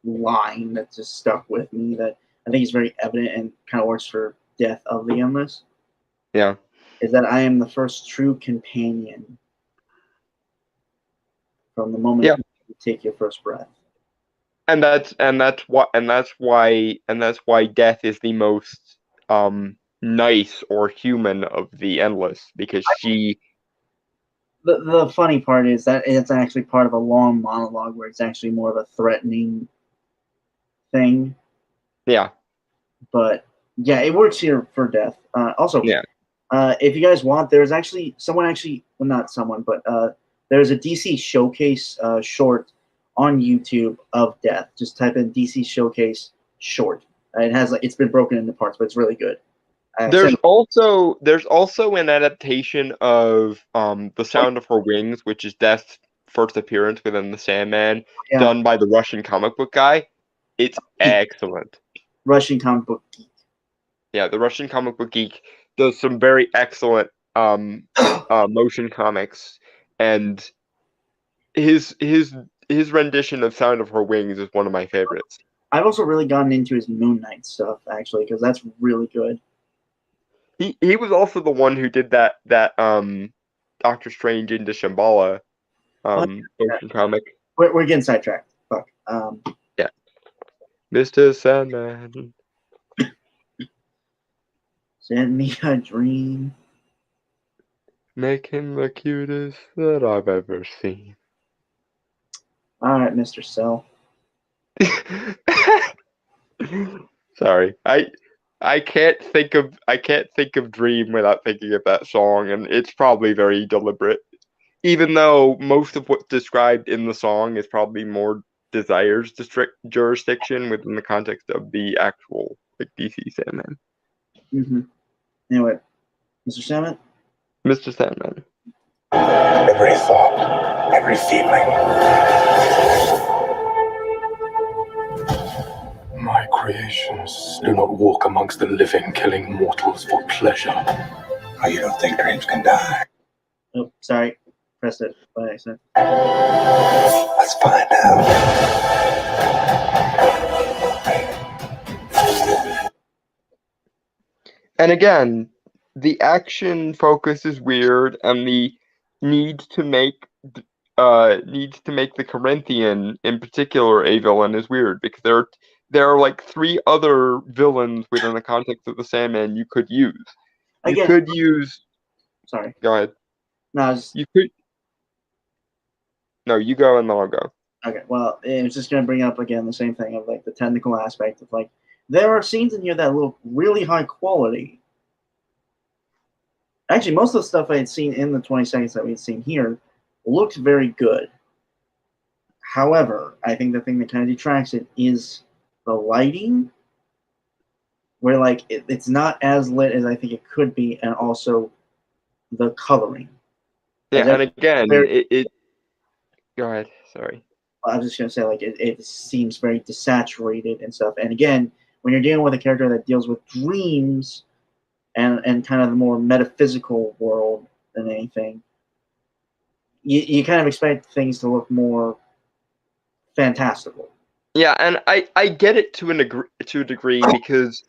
line that just stuck with me that I think is very evident and kind of works for Death of the Endless. Yeah. Is that I am the first true companion from the moment Yeah. you take your first breath. And that's why Death is the most nice or human of the Endless, because she The funny part is that it's actually part of a long monologue where it's actually more of a threatening thing. yeah. But yeah, it works here for Death. Also, Yeah. if you guys want, there's actually well, not someone, but there's a DC Showcase short on YouTube of Death. Just type in DC Showcase short. It has it's been broken into parts, but it's really good. There's also an adaptation of The Sound of Her Wings, which is Death's first appearance within the Sandman, done by the Russian comic book guy. It's excellent. Russian comic book geek. Yeah, the Russian comic book geek does some very excellent motion comics, and his rendition of Sound of Her Wings is one of my favorites. I've also really gotten into his Moon Knight stuff actually, because that's really good. He was also the one who did that Doctor Strange into Shambhala motion comic. We're getting sidetracked. Fuck. Yeah. Mr. Sandman. Send me a dream. Make him the cutest that I've ever seen. All right, Mr. Cell. Sorry. I can't think of Dream without thinking of that song, and it's probably very deliberate. Even though most of what's described in the song is probably more Desire's jurisdiction within the context of the actual DC Sandman. Mm-hmm. Anyway, Mr. Sandman? Mr. Sandman. Every thought, every feeling. My creations do not walk amongst the living, killing mortals for pleasure. Oh, you don't think dreams can die? Oh, sorry. Pressed it by accident. Let's find out. And again, the action focus is weird, and the need to make the Corinthian in particular a villain is weird, because there are like 3 other villains within the context of the Sandman you could use. You could use. Sorry. Go ahead. No, you could. No, you go and then I'll go. Okay. Well, it was just gonna bring up again the same thing of like the technical aspect of like there are scenes in here that look really high quality. Actually, most of the stuff I had seen in the 20 seconds that we had seen here looked very good. However, I think the thing that kind of detracts it is the lighting, where like it's not as lit as I think it could be, and also the coloring. Yeah, and again, it. Go ahead. Sorry. I was just gonna say like it seems very desaturated and stuff. And again, when you're dealing with a character that deals with dreams and kind of the more metaphysical world than anything, you kind of expect things to look more fantastical. Yeah, and I get it to a degree because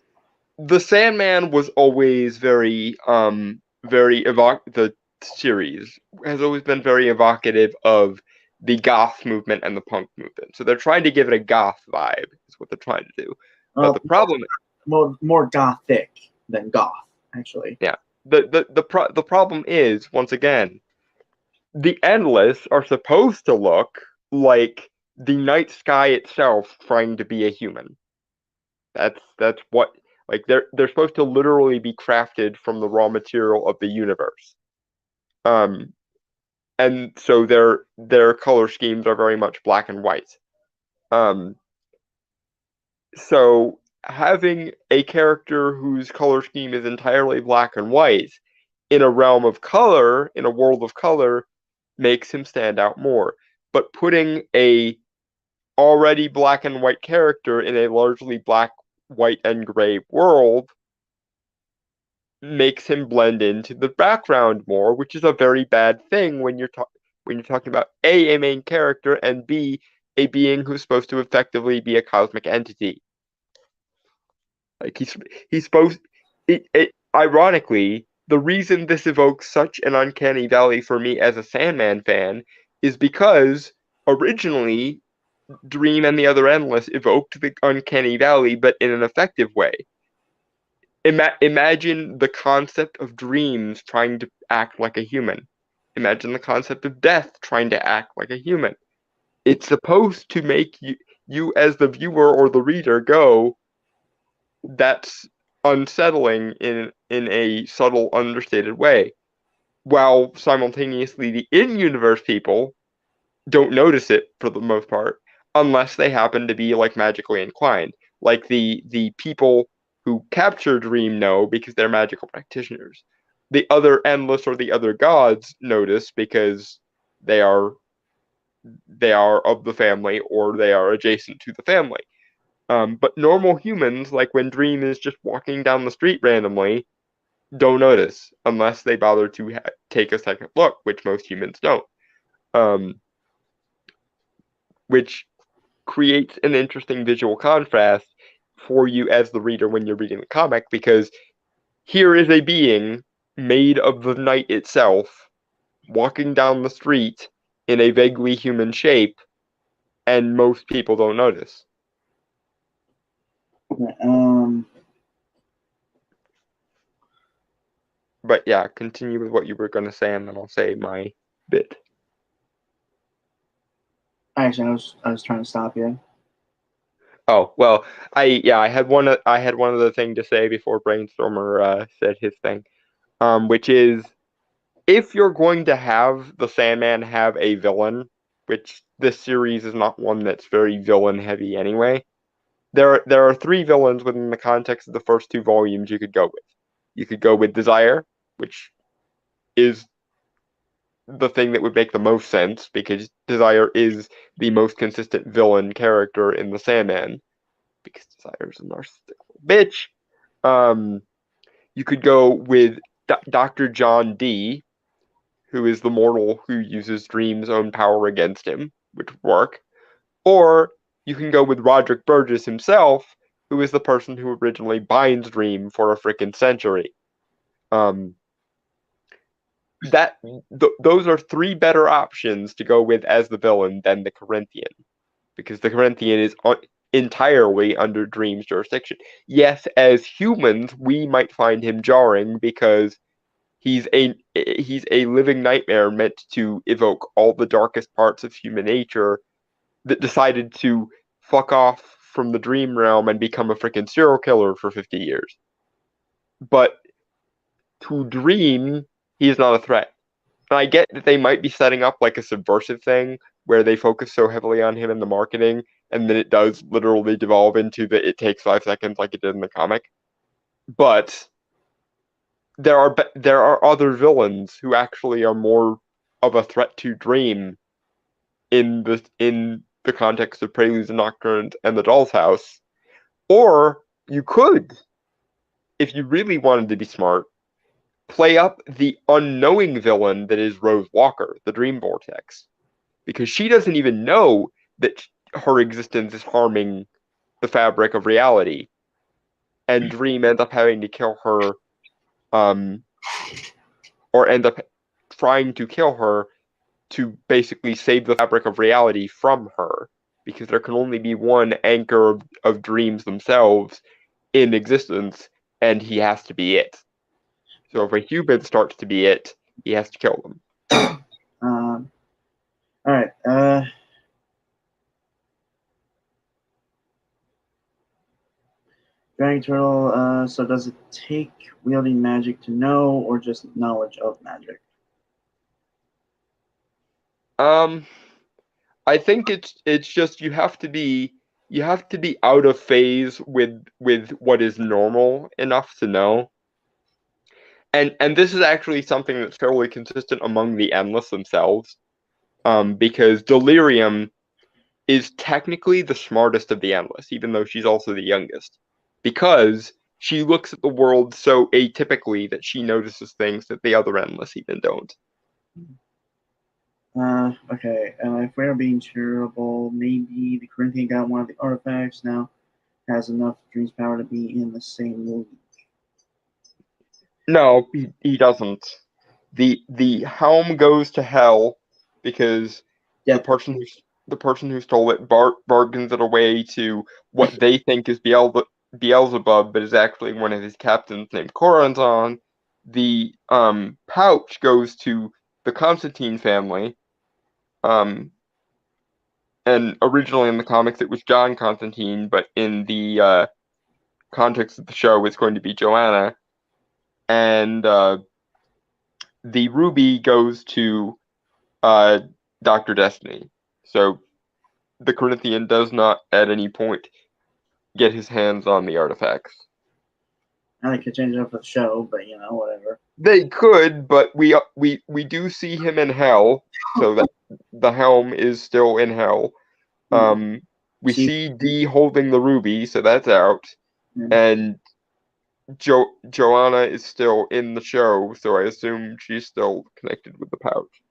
the Sandman was always very the series has always been very evocative of the goth movement and the punk movement. So they're trying to give it a goth vibe, is what they're trying to do. But the problem is more gothic than goth, actually. Yeah. The problem is, once again, the Endless are supposed to look like the night sky itself trying to be a human. That's what, like, they're supposed to literally be crafted from the raw material of the universe. And so their color schemes are very much black and white. So having a character whose color scheme is entirely black and white in a realm of color, in a world of color, makes him stand out more. But putting a already black and white character in a largely black, white, and gray world makes him blend into the background more, which is a very bad thing when you're talking about A main character, and B, a being who's supposed to effectively be a cosmic entity. Like he's supposed. Ironically, the reason this evokes such an uncanny valley for me as a Sandman fan is because originally Dream and the Other Endless evoked the uncanny valley, but in an effective way. Imagine the concept of dreams trying to act like a human. Imagine the concept of death trying to act like a human. It's supposed to make you as the viewer or the reader go, that's unsettling in a subtle, understated way, while simultaneously the in-universe people don't notice it for the most part, unless they happen to be like magically inclined. Like the people who capture Dream know because they're magical practitioners. The other Endless or the other gods notice because they are of the family or they are adjacent to the family. But normal humans, like when Dream is just walking down the street randomly, don't notice unless they bother to take a second look, which most humans don't. Which creates an interesting visual contrast for you as the reader when you're reading the comic, because here is a being made of the night itself, walking down the street in a vaguely human shape, and most people don't notice. But yeah, continue with what you were going to say, and then I'll say my bit. Actually, I was trying to stop you. Oh well, I had one other thing to say before Brainstormer said his thing, which is, if you're going to have the Sandman have a villain, which this series is not one that's very villain heavy anyway, there are three villains within the context of the first two volumes you could go with. You could go with Desire, which is the thing that would make the most sense, because Desire is the most consistent villain character in the Sandman, because Desire's a narcissistic bitch. You could go with Dr. John Dee, who is the mortal who uses Dream's own power against him, which would work. Or you can go with Roderick Burgess himself, who is the person who originally binds Dream for a frickin' century. Those are three better options to go with as the villain than the Corinthian, because the Corinthian is entirely under Dream's jurisdiction. Yes, as humans, we might find him jarring because he's a living nightmare meant to evoke all the darkest parts of human nature that decided to fuck off from the dream realm and become a freaking serial killer for 50 years. But to Dream, he is not a threat. And I get that they might be setting up like a subversive thing where they focus so heavily on him in the marketing, and then it does literally devolve into the it takes 5 seconds like it did in the comic. But there are other villains who actually are more of a threat to Dream in the context of Preludes and Nocturnes and The Doll's House. Or you could, if you really wanted to be smart, play up the unknowing villain that is Rose Walker, the Dream Vortex, because she doesn't even know that her existence is harming the fabric of reality, and Dream ends up having to kill her, or end up trying to kill her to basically save the fabric of reality from her, because there can only be one anchor of dreams themselves in existence, and he has to be it. So if a human starts to be it, he has to kill them. All right. Dragon Turtle. So does it take wielding magic to know, or just knowledge of magic? I think it's just you have to be out of phase with what is normal enough to know. And this is actually something that's fairly consistent among the Endless themselves, because Delirium is technically the smartest of the Endless, even though she's also the youngest, because she looks at the world so atypically that she notices things that the other Endless even don't. Okay. If we're being charitable, maybe the Corinthian got one of the artifacts now has enough dreams power to be in the same movie. No, he doesn't. The helm goes to hell because Yeah. the person who stole it bargains it away to what they think is Beelzebub, but is actually one of his captains named Corazon. The pouch goes to the Constantine family. And originally in the comics it was John Constantine, but in the context of the show it's going to be Joanna. And the ruby goes to Dr. Destiny. So the Corinthian does not at any point get his hands on the artifacts. I could change it up for the show, but whatever. They could, but we do see him in hell, so that the helm is still in hell. We see Dee holding the ruby, so that's out, and Joanna is still in the show, so I assume she's still connected with the pouch.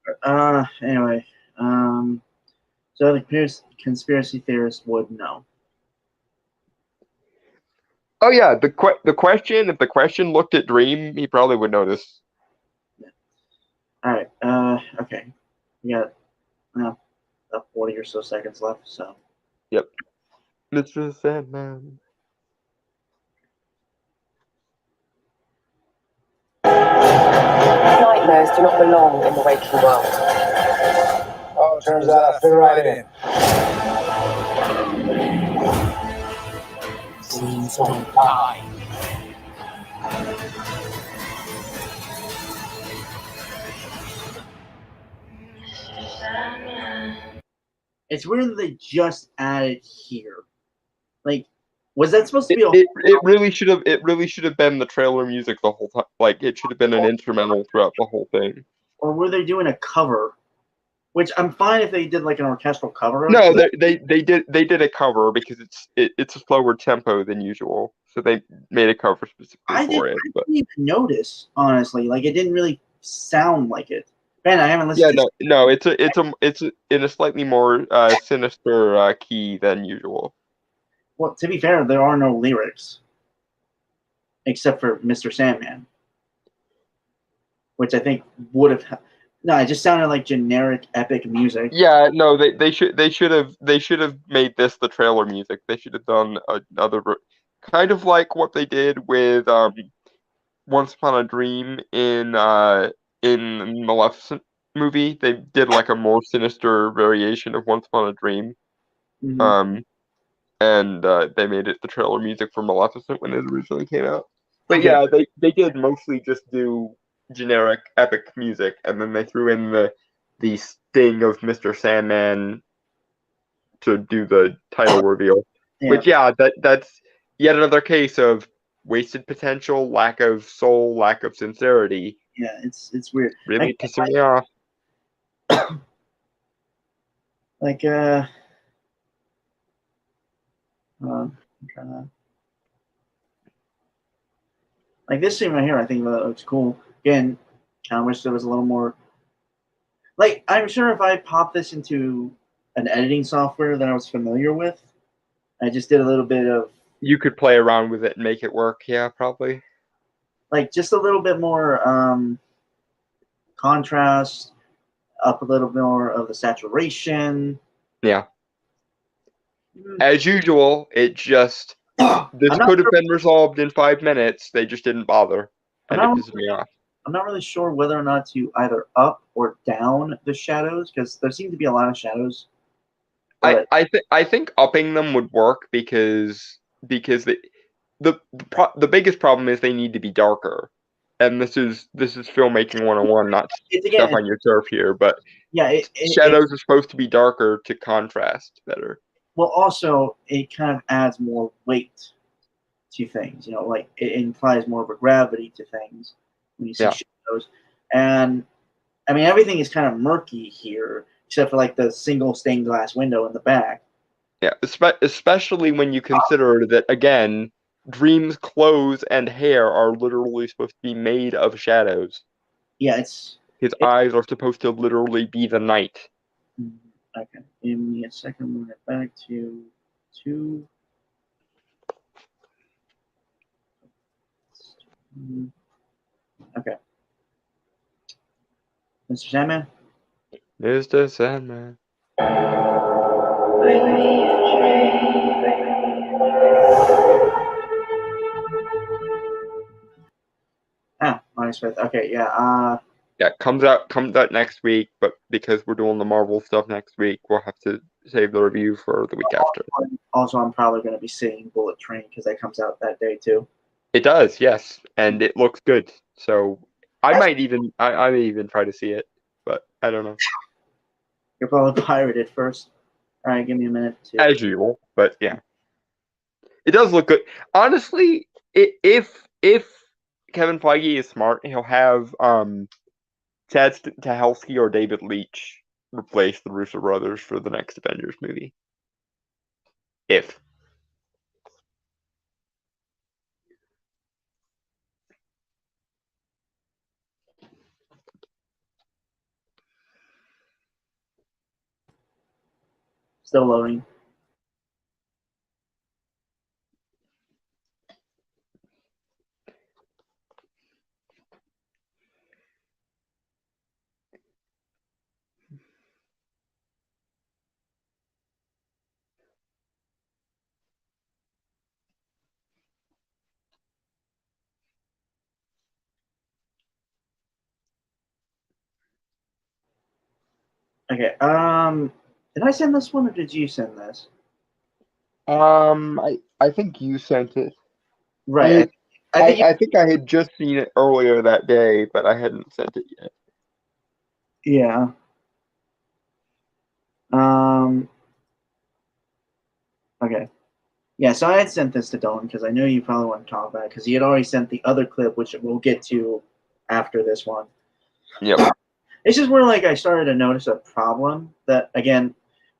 Anyway, so the conspiracy theorist would know. Oh yeah, the question. If the question looked at Dream, he probably would notice. Yeah. All right. Okay. We got about 40 or so seconds left. So. Yep. Mr. Sandman. Nightmares do not belong in the waking world. Oh, turns out I fit right in. Dreams don't die. It's weird that they just added here. Like, was that supposed to be? It really should have been the trailer music the whole time. Like, it should have been an instrumental throughout the whole thing. Or were they doing a cover? Which I'm fine if they did like an orchestral cover. No, they did a cover because it's a slower tempo than usual, so they made a cover specifically for it. I didn't even notice, honestly. Like, it didn't really sound like it. Man, I haven't listened. Yeah, no, it's in a slightly more sinister key than usual. Well, to be fair, there are no lyrics except for Mr. Sandman, which I think would have. No, it just sounded like generic epic music. Yeah, no, they should have made this the trailer music. They should have done another kind of like what they did with Once Upon a Dream in Maleficent movie. They did like a more sinister variation of Once Upon a Dream. Mm-hmm. And they made it the trailer music for Maleficent when it originally came out. But yeah, they did mostly just do generic epic music, and then they threw in the sting of Mr. Sandman to do the title reveal. Yeah. Which that's yet another case of wasted potential, lack of soul, lack of sincerity. Yeah, it's weird. Really pissing me off. Like I'm trying to... Like this scene right here, I think that looks cool. Again, kind of wish there was a little more. Like, I'm sure if I popped this into an editing software that I was familiar with, I just did a little bit of. You could play around with it and make it work. Yeah, probably. Like just a little bit more contrast, up a little bit more of the saturation. Yeah. As usual, it just this could have been resolved in 5 minutes. They just didn't bother, and it pisses me off. I'm not really sure whether or not to either up or down the shadows because there seem to be a lot of shadows. I think upping them would work because the biggest problem is they need to be darker, and this is filmmaking 101, not stuff on your turf here, but yeah, shadows are supposed to be darker to contrast better. Well, also, it kind of adds more weight to things. Like it implies more of a gravity to things when you see shadows. And, I mean, everything is kind of murky here, except for, like, the single stained glass window in the back. Yeah, especially when you consider that, again, Dream's clothes and hair are literally supposed to be made of shadows. Yeah, it's... His eyes are supposed to literally be the night. Okay, give me a second. We'll get back to 2. Okay. Mr. Sandman? Mr. Sandman. Marty Smith. Okay, yeah. Yeah, comes out next week, but because we're doing the Marvel stuff next week, we'll have to save the review for the week after. Also, I'm probably going to be seeing Bullet Train because that comes out that day too. It does, yes, and it looks good. So I may even try to see it, but I don't know. You're probably pirated first. All right, give me a minute. As usual, but yeah, it does look good. Honestly, if Kevin Feige is smart, he'll have Chad Stahelski or David Leitch replace the Russo brothers for the next Avengers movie. If. Still loading. Okay. Did I send this one or did you send this? I think you sent it. Right. I think I had just seen it earlier that day, but I hadn't sent it yet. Yeah. Okay. Yeah, so I had sent this to Dylan because I knew you probably want to talk about it because he had already sent the other clip, which we'll get to after this one. Yep. It's just where I started to notice a problem that again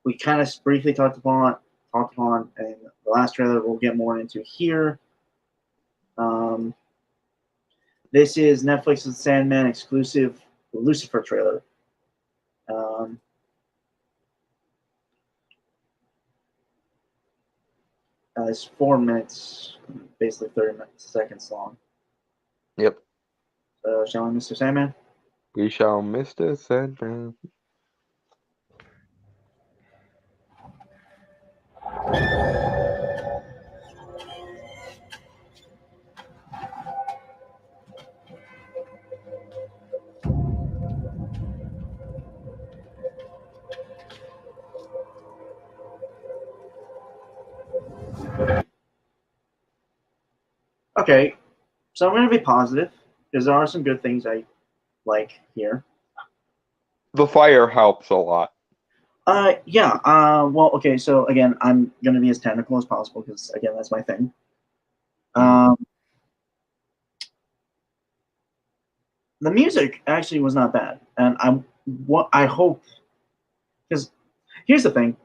we kind of briefly talked upon in the last trailer. We'll get more into here. This is Netflix's Sandman exclusive Lucifer trailer. It's 4 minutes, basically 30 seconds long. Yep. Shall we, Mr. Sandman? We shall Mr. Sandman. Okay, so I'm going to be positive because there are some good things I like here. The fire helps a lot. Yeah. Well, okay. So again, I'm going to be as technical as possible because again, that's my thing. The music actually was not bad, and I hope because here's the thing,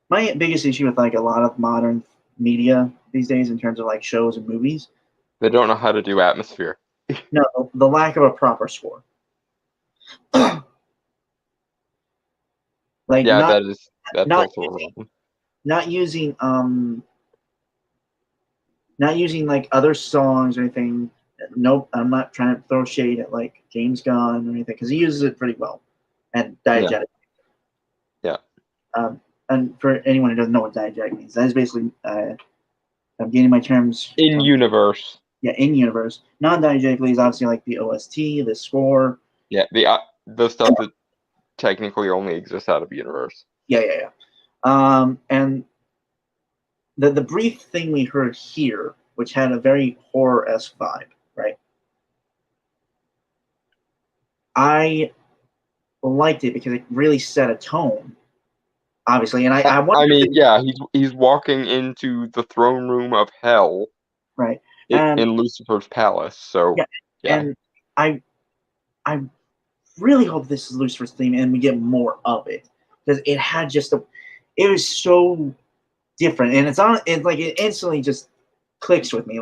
my biggest issue with a lot of modern media these days in terms of shows and movies. They don't know how to do atmosphere. No, the lack of a proper score. Yeah, that's also a problem. Not using other songs or anything. Nope, I'm not trying to throw shade at James Gunn or anything because he uses it pretty well and diegetic. Yeah. And for anyone who doesn't know what diegetic means, that is basically I'm getting my terms in universe. Yeah, in universe. Non-diegetically is obviously the OST, the score. Yeah, the stuff that technically only exists out of universe. Yeah. And the brief thing we heard here, which had a very horror-esque vibe, right? I liked it because it really set a tone, obviously. And I mean, yeah, he's walking into the throne room of hell, right? In Lucifer's palace. So yeah. And I really hope this is Lucifer's theme and we get more of it because it had it was so different and it instantly just clicks with me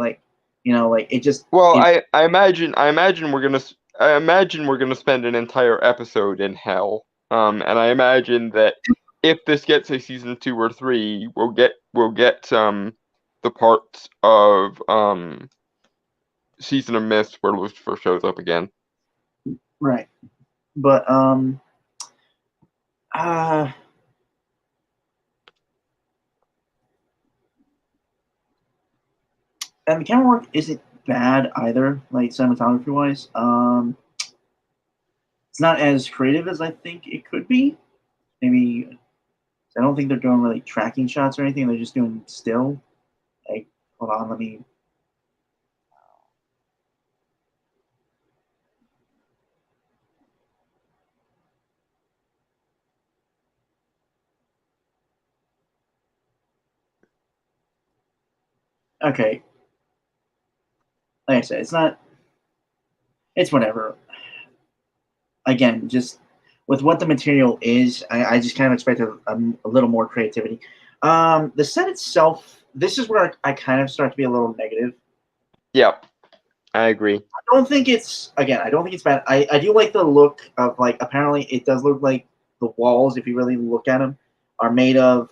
it just. Well, I imagine we're gonna imagine we're going to spend an entire episode in hell. And I imagine that if this gets a season 2 or 3, we'll get the parts of Season of Mist where Lucifer shows up again. Right. But and the camera work isn't bad either, like cinematography wise. It's not as creative as I think it could be. Maybe I don't think they're doing really tracking shots or anything. They're just doing still. Like, hold on, let me. Okay. Like I said, it's not. It's whatever. Again, just with what the material is, I just kind of expected a little more creativity. The set itself, this is where I kind of start to be a little negative. Yep, I agree. I don't think it's bad. I do like the look of, like, apparently it does look like the walls, if you really look at them, are made of,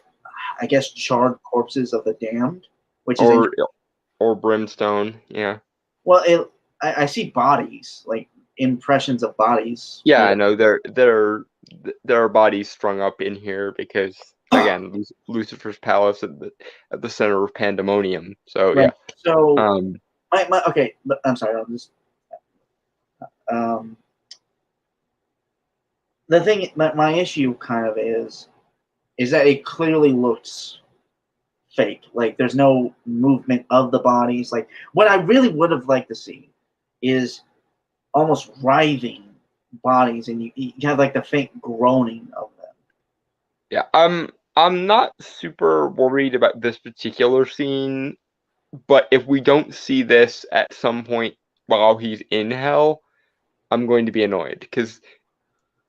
I guess, charred corpses of the damned, which is or brimstone. Yeah. Well, I see bodies, like impressions of bodies. Yeah, I know there are bodies strung up in here because, again, Lucifer's palace at the center of pandemonium. So right. Yeah. So okay, but I'm sorry. I'll just the thing. My issue kind of is that it clearly looks fake. Like, there's no movement of the bodies. Like, what I really would have liked to see is almost writhing bodies, and you have like the faint groaning of them. Yeah, I'm not super worried about this particular scene, but if we don't see this at some point while he's in hell, I'm going to be annoyed because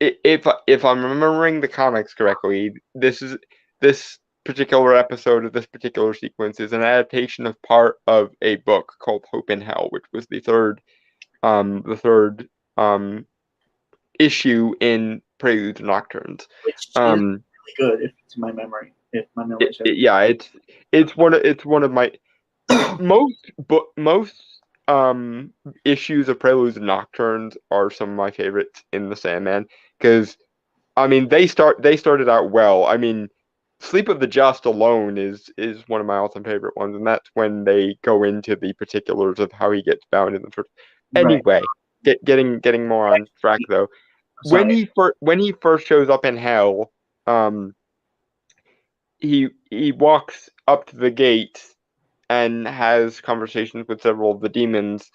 if I'm remembering the comics correctly, this particular episode of this particular sequence is an adaptation of part of a book called Hope in Hell, which was the third issue in Preludes and Nocturnes. Which is really good, if my memory yeah, it's one of my most issues of Preludes and Nocturnes are some of my favorites in the Sandman, because I mean they started out well. I mean, Sleep of the Just alone is one of my all-time favorite ones, and that's when they go into the particulars of how he gets bound in the first. Anyway, getting more on track though. When he first shows up in hell, he walks up to the gate and has conversations with several of the demons,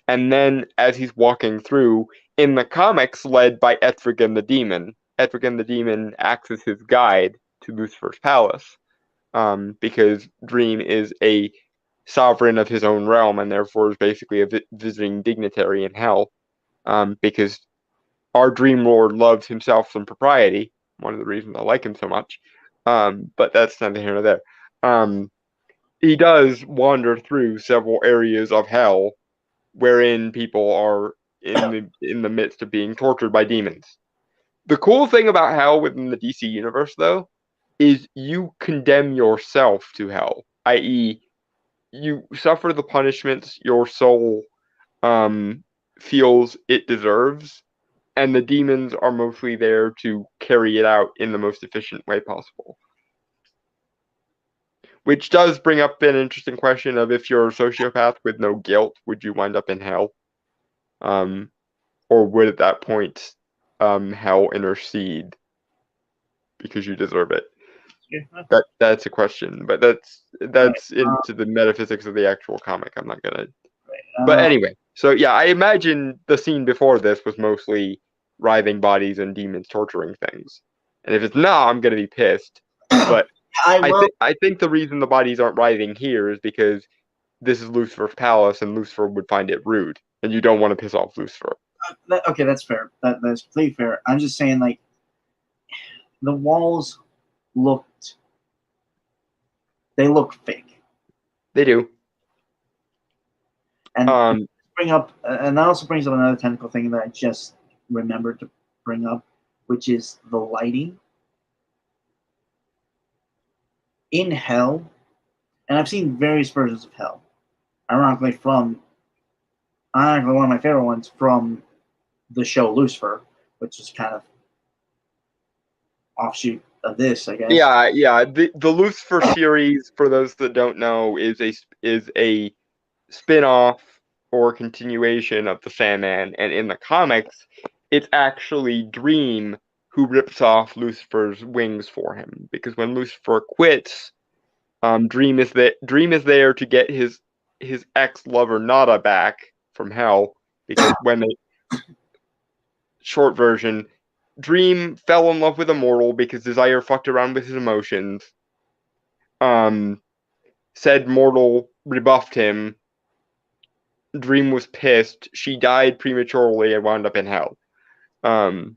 and then as he's walking through, in the comics led by Etrigan the Demon, Etrigan the Demon acts as his guide to Lucifer's palace, because Dream is a sovereign of his own realm and therefore is basically a visiting dignitary in hell, because our Dream Lord loves himself some propriety, one of the reasons I like him so much, but that's neither here nor there. He does wander through several areas of hell wherein people are in the midst of being tortured by demons. The cool thing about hell within the DC universe, though, is you condemn yourself to hell, i.e., you suffer the punishments your soul feels it deserves, and the demons are mostly there to carry it out in the most efficient way possible. Which does bring up an interesting question of, if you're a sociopath with no guilt, would you wind up in hell? Or would at that point hell intercede because you deserve it? Yeah. That's a question, but that's into the metaphysics of the actual comic. I'm not gonna. But anyway, so yeah, I imagine the scene before this was mostly writhing bodies and demons torturing things, and if it's not, I'm gonna be pissed. But I think the reason the bodies aren't writhing here is because this is Lucifer's palace, and Lucifer would find it rude, and you don't want to piss off Lucifer. Okay, that's fair. That's completely fair. I'm just saying, like, the walls look fake. They do. And bring up, and that also brings up another technical thing that I just remembered to bring up, which is the lighting in Hell. And I've seen various versions of Hell. Ironically, one of my favorite ones from the show Lucifer, which is kind of offshoot of this, I guess. Yeah. The Lucifer series, for those that don't know, is a spin-off or continuation of the Sandman, and in the comics, it's actually Dream who rips off Lucifer's wings for him, because when Lucifer quits, Dream is there to get his ex-lover Nada back from Hell, because when they short version, Dream fell in love with a mortal because Desire fucked around with his emotions. Said mortal rebuffed him. Dream was pissed. She died prematurely and wound up in Hell. And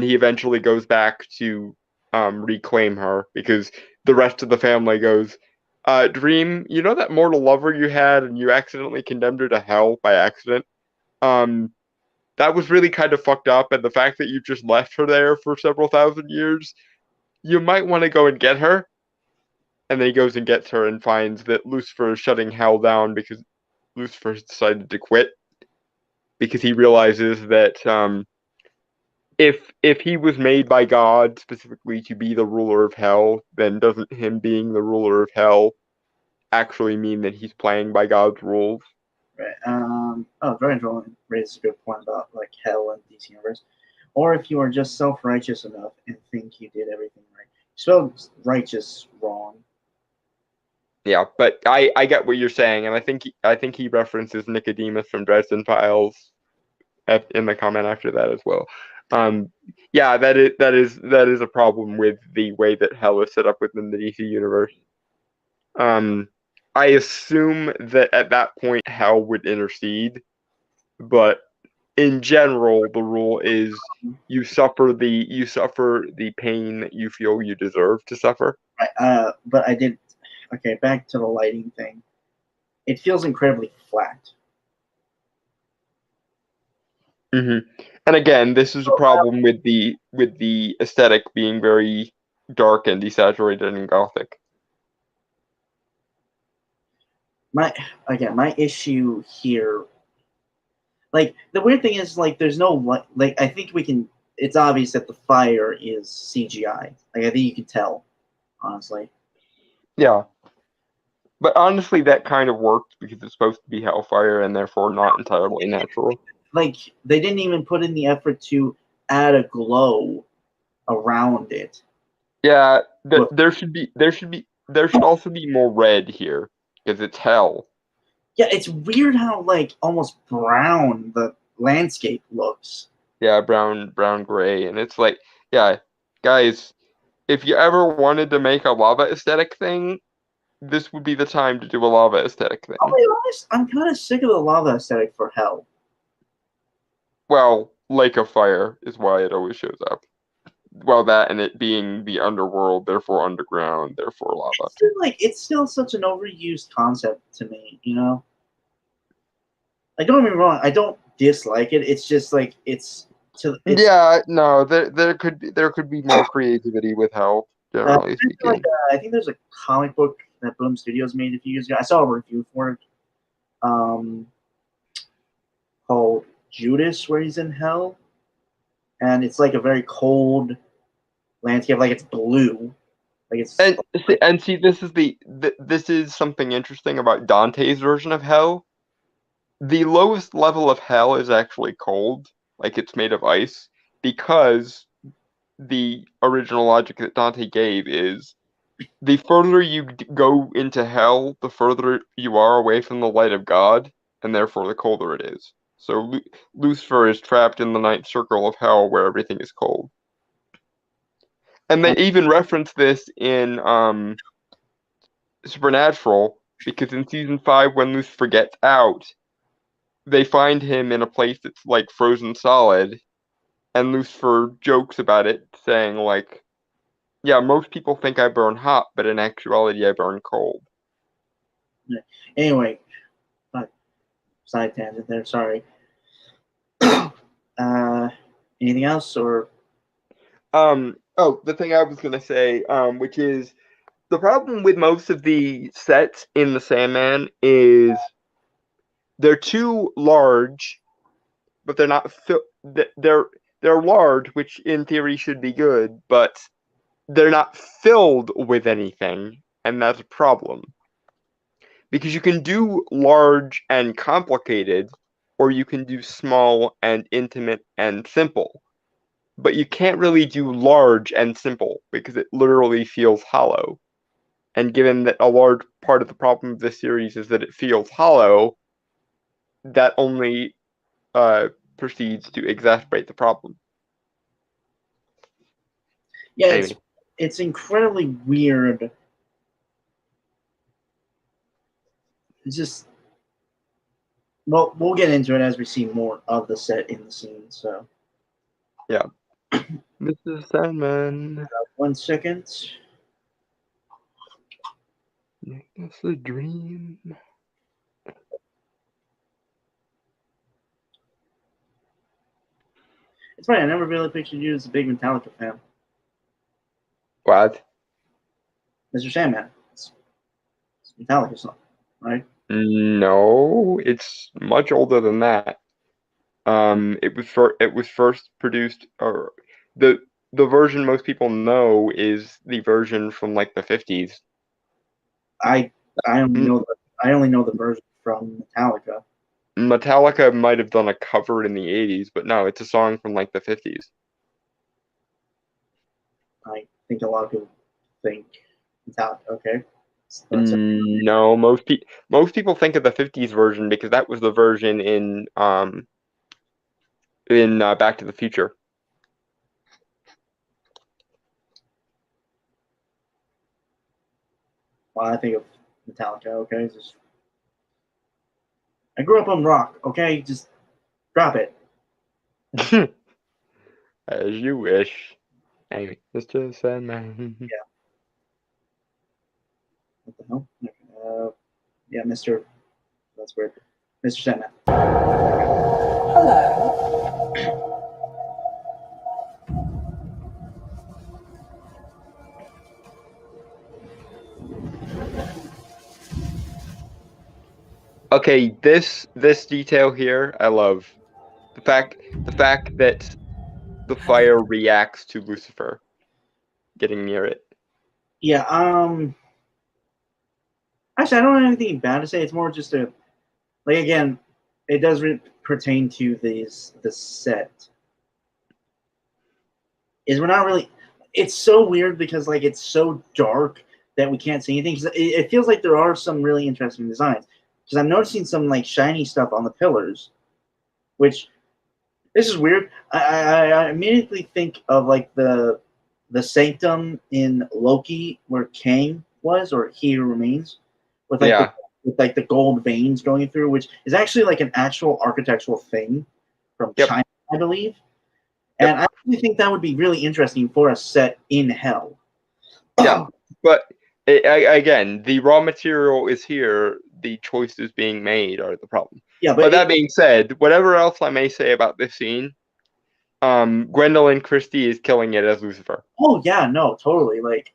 he eventually goes back to reclaim her, because the rest of the family goes, Dream, you know that mortal lover you had and you accidentally condemned her to Hell by accident? That was really kind of fucked up, and the fact that you just left her there for several thousand years, you might want to go and get her. And then he goes and gets her and finds that Lucifer is shutting Hell down because Lucifer has decided to quit, because he realizes that if he was made by God specifically to be the ruler of Hell, then doesn't him being the ruler of Hell actually mean that he's playing by God's rules? Right. Very interesting. Raises a good point about like Hell and DC Universe. Or if you are just self-righteous enough and think you did everything right. You spelled righteous wrong. Yeah, but I get what you're saying, and I think he references Nicodemus from Dresden Files in the comment after that as well. Yeah, that is a problem with the way that Hell is set up within the DC universe. I assume that at that point Hell would intercede, but in general the rule is you suffer the pain that you feel you deserve to suffer. Right. But I did. Okay, back to the lighting thing. It feels incredibly flat. Mm-hmm. And again, this is a problem with the aesthetic being very dark and desaturated and gothic. My issue here, like the weird thing is, like there's no like I think it's obvious that the fire is CGI. Like I think you can tell, honestly. Yeah. But honestly, that kind of worked because it's supposed to be Hellfire and therefore not entirely natural. Like they didn't even put in the effort to add a glow around it. Yeah, there should also be more red here because it's Hell. Yeah, it's weird how like almost brown the landscape looks. Yeah, brown gray, and it's like, yeah, guys, if you ever wanted to make a lava aesthetic thing, this would be the time to do a lava aesthetic thing. I'll be honest, I'm kind of sick of the lava aesthetic for Hell. Well, Lake of Fire is why it always shows up. Well, that and it being the underworld, therefore underground, therefore lava. It's still such an overused concept to me, you know? Like, don't get me wrong, I don't dislike it. It's just like yeah, no, there could be more creativity with Hell, generally speaking. I think there's a comic book that Boom Studios made a few years ago. I saw a review for it, called Judas, where he's in Hell, and it's like a very cold landscape, like it's blue, like it's. And see, this is something interesting about Dante's version of Hell. The lowest level of Hell is actually cold, like it's made of ice, because the original logic that Dante gave is the further you go into Hell, the further you are away from the light of God, and therefore the colder it is. So Lucifer is trapped in the ninth circle of Hell where everything is cold. And they even reference this in Supernatural, because in season 5, when Lucifer gets out, they find him in a place that's like frozen solid, and Lucifer jokes about it, saying like, yeah, most people think I burn hot, but in actuality I burn cold. Anyway, side tangent there. Sorry. Anything else or? Oh, the thing I was gonna say, which is the problem with most of the sets in the Sandman is they're too large, but they're not they're large, which in theory should be good, but they're not filled with anything, and that's a problem. Because you can do large and complicated, or you can do small and intimate and simple. But you can't really do large and simple because it literally feels hollow. And given that a large part of the problem of this series is that it feels hollow, that only proceeds to exacerbate the problem. Yeah, Anyway. it's incredibly weird. It's just, well, we'll get into it as we see more of the set in the scene. So, yeah, Mr. Sandman. 1 second. It's a dream. It's funny. I never really pictured you as a big Metallica fan, What? Mr. Sandman. It's Metallica song, right? No, it's much older than that. It was first produced, or the version most people know is the version from like the 50s. I only know the version from Metallica. Metallica might have done a cover in the 80s, but no, it's a song from like the 50s. I think a lot of people think Metallica. Okay. No, most people think of the 50s version because that was the version in Back to the Future. Well, I think of Metallica. Okay, I grew up on rock. Okay, just drop it. As you wish. Anyway, Mr. Sandman. Yeah. What the hell? Yeah, Mr. That's weird. Mr. Sandman. Hello. Okay, this detail here, I love. The fact that the fire reacts to Lucifer getting near it. Yeah, actually I don't have anything bad to say. It's more just again, it does pertain to the set. Is we're not really, it's so weird because like it's so dark that we can't see anything. It feels like there are some really interesting designs. Because I'm noticing some like shiny stuff on the pillars, which this is weird. I immediately think of like the sanctum in Loki where Kang was, or He Who Remains, with like the gold veins going through, which is actually like an actual architectural thing from China, I believe. And I actually think that would be really interesting for a set in hell. Yeah, but again, the raw material is here. The choices being made are the problem. Yeah, but that being said, whatever else I may say about this scene, Gwendolyn Christie is killing it as Lucifer. Oh yeah, no, totally. Like,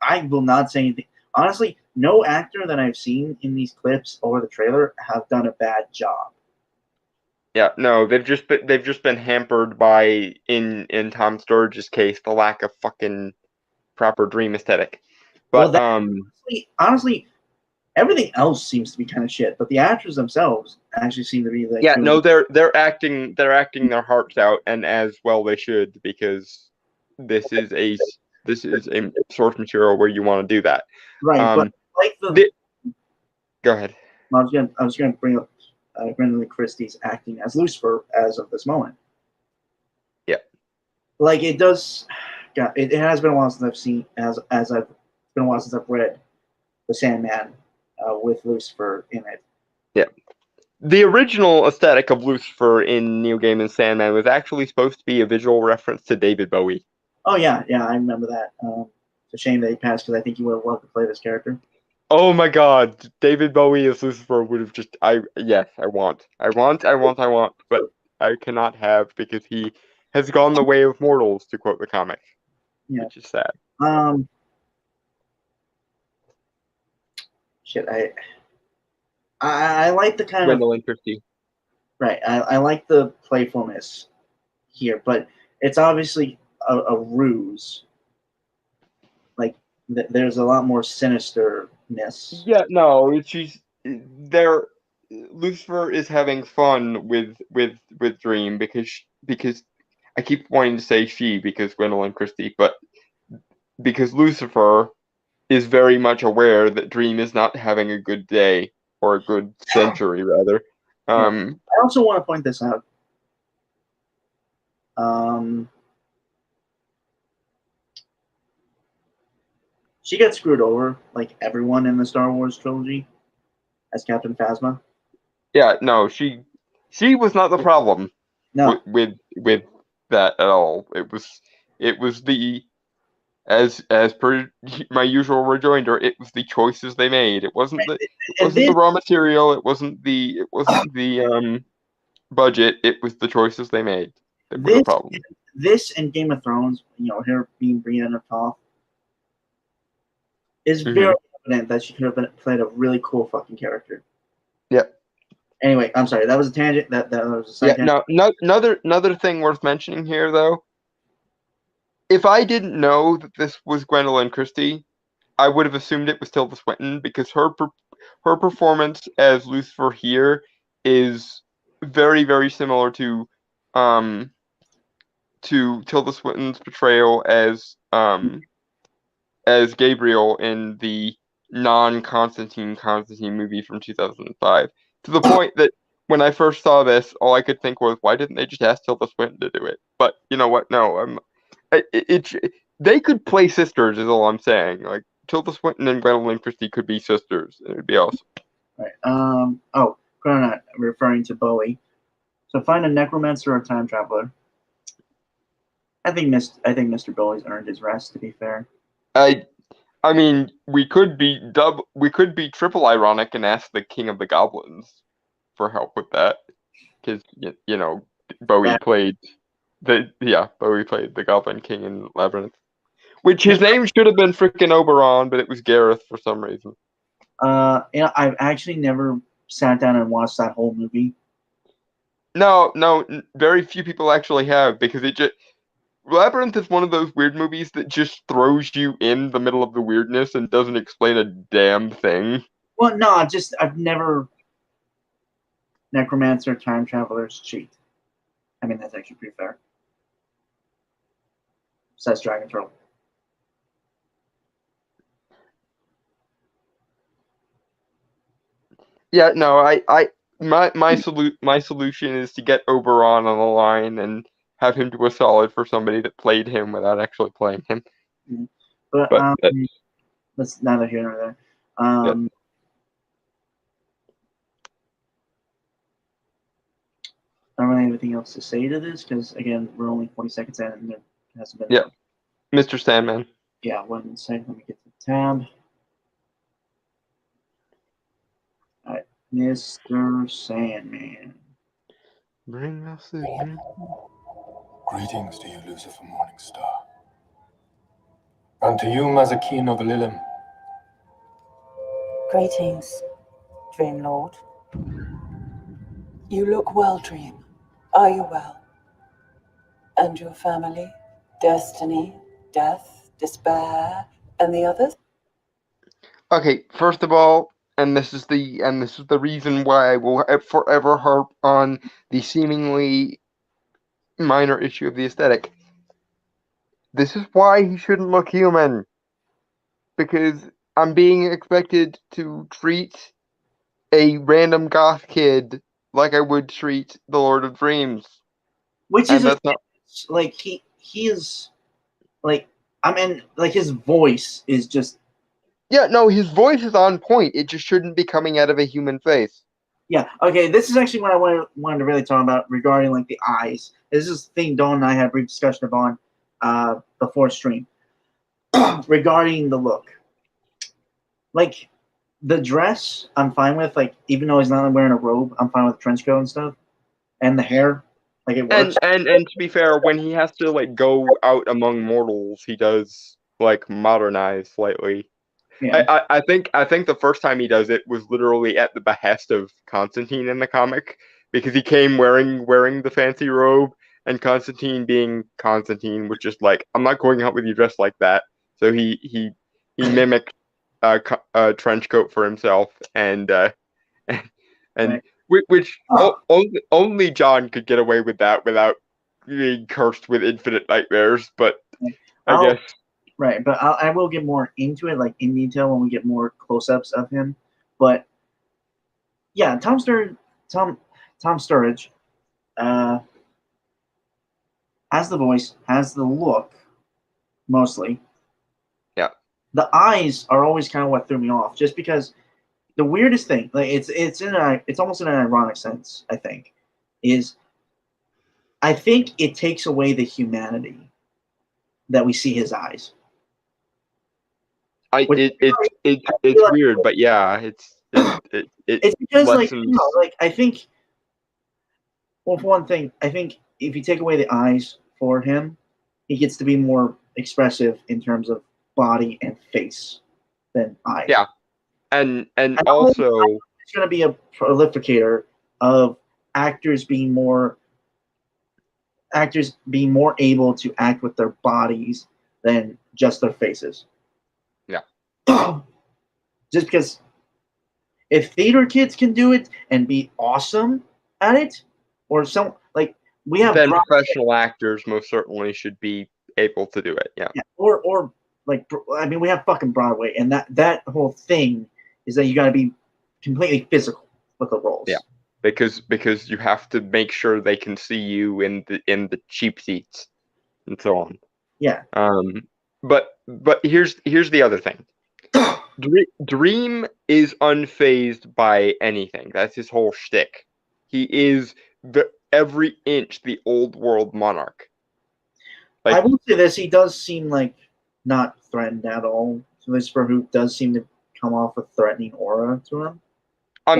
I will not say anything. Honestly, no actor that I've seen in these clips or the trailer have done a bad job. Yeah, no, they've just been hampered by, in Tom Sturridge's case, the lack of fucking proper dream aesthetic. But honestly, everything else seems to be kind of shit. But the actors themselves actually seem to be like, yeah, no, they're acting their hearts out, and as well they should, because this is a source material where you want to do that. Right, but like go ahead. I was gonna bring up Gwendolyn Christie's acting as Lucifer as of this moment. Yeah, like it does. God, it has been a while since I've seen it's been a while since I've read The Sandman with Lucifer in it. Yeah, the original aesthetic of Lucifer in Neil Gaiman's Sandman was actually supposed to be a visual reference to David Bowie. Oh yeah, I remember that. It's a shame that he passed because I think he would have loved to play this character. Oh my God, David Bowie as Lucifer would have just yes, I want, but I cannot have because he has gone the way of mortals, to quote the comic, Yeah. which is sad. Shit. I like the kind of Gwendolyn Christie. right. I like the playfulness here, but it's obviously a ruse. Like there's a lot more sinisterness. Yeah, no, she's there. Lucifer is having fun with Dream because I keep wanting to say she because Gwendolyn Christie, but because Lucifer is very much aware that Dream is not having a good day or a good century rather. I also want to point this out. She gets screwed over like everyone in the Star Wars trilogy as Captain Phasma. Yeah, no, she was not the problem No, with that at all. It was the as per my usual rejoinder, it was the choices they made. It wasn't the raw material. It wasn't the budget. It was the choices they made that were the problem. This and Game of Thrones, her being Brienne of Tarth, is very evident that she could have played a really cool fucking character. Yep. Anyway, I'm sorry. That was a tangent. That was a side tangent. No, another thing worth mentioning here, though. If I didn't know that this was Gwendolyn Christie, I would have assumed it was Tilda Swinton because her performance as Lucifer here is very, very similar to Tilda Swinton's portrayal as Gabriel in the non-Constantine movie from 2005. To the point that when I first saw this, all I could think was, why didn't they just ask Tilda Swinton to do it? But you know what? No, they could play sisters, is all I'm saying. Like Tilda Swinton and Gwendolyn Christie could be sisters. It would be awesome. Right. Chrononaut referring to Bowie. So find a necromancer or time traveler. I think Mr. Bowie's earned his rest. To be fair. I mean, we could be triple ironic and ask the King of the Goblins for help with that, because Bowie played the Goblin King in Labyrinth, which his name should have been frickin' Oberon, but it was Gareth for some reason. I've actually never sat down and watched that whole movie. No, very few people actually have, because Labyrinth is one of those weird movies that just throws you in the middle of the weirdness and doesn't explain a damn thing. Well, no, I've never. Necromancer, time travelers cheat. I mean, that's actually pretty fair. Says Dragon Turtle. Yeah, no, my solution is to get Oberon on the line and have him do a solid for somebody that played him without actually playing him. But that's neither here nor there. I don't really have anything else to say to this because, again, we're only 40 seconds in and there hasn't been. Yeah, Mr. Sandman. Yeah, 1 second. Let me get the tab. All right, Mr. Sandman. Bring us the Greetings to you, Lucifer Morningstar. And to you, Mazakeen of Lilim. Greetings, Dream Lord. You look well, Dream. Are you well? And your family? Destiny, death, despair, and the others? Okay, first of all, and this is the reason why I will forever harp on the seemingly minor issue of the aesthetic. This is why he shouldn't look human. Because I'm being expected to treat a random goth kid like I would treat the Lord of Dreams. Which is like he is like, I mean, like his voice is just. Yeah, no, his voice is on point. It just shouldn't be coming out of a human face. Yeah, okay, this is actually what I wanted to really talk about regarding like the eyes. This is the thing Dawn and I had a brief discussion of on before stream regarding the look. Like, the dress I'm fine with. Like even though he's not wearing a robe, I'm fine with the trench coat and stuff, and the hair. Like it works. And to be fair, when he has to like go out among mortals, he does like modernize slightly. Yeah. I think the first time he does it was literally at the behest of Constantine in the comic because he came wearing the fancy robe, and Constantine, being Constantine, was just like, I'm not going out with you dressed like that. So he mimicked a trench coat for himself, and Right. which only John could get away with that without being cursed with infinite nightmares. But I I'll- guess. Right, but I will get more into it, like in detail, when we get more close-ups of him. But yeah, Tom Sturridge, has the voice, has the look, mostly. Yeah. The eyes are always kind of what threw me off, just because the weirdest thing, like it's almost in an ironic sense, I think, is I think it takes away the humanity that we see his eyes. It's weird, but yeah, It's because lessens. like I think, well, for one thing, I think if you take away the eyes for him, he gets to be more expressive in terms of body and face than eyes. Yeah, and And also it's going to be a prolificator of actors being more able to act with their bodies than just their faces. Yeah. Just because if theater kids can do it and be awesome at it, or some like we have then Broadway, professional actors most certainly should be able to do it. Yeah. or like I mean we have fucking Broadway, and that whole thing is that you got to be completely physical with the roles. Yeah. Because you have to make sure they can see you in the cheap seats and so on. Yeah. But here's the other thing. Dream is unfazed by anything. That's his whole shtick. He is every inch the old world monarch. Like, I will say this: he does seem like not threatened at all. Lucifer, who does seem to come off a threatening aura to him. I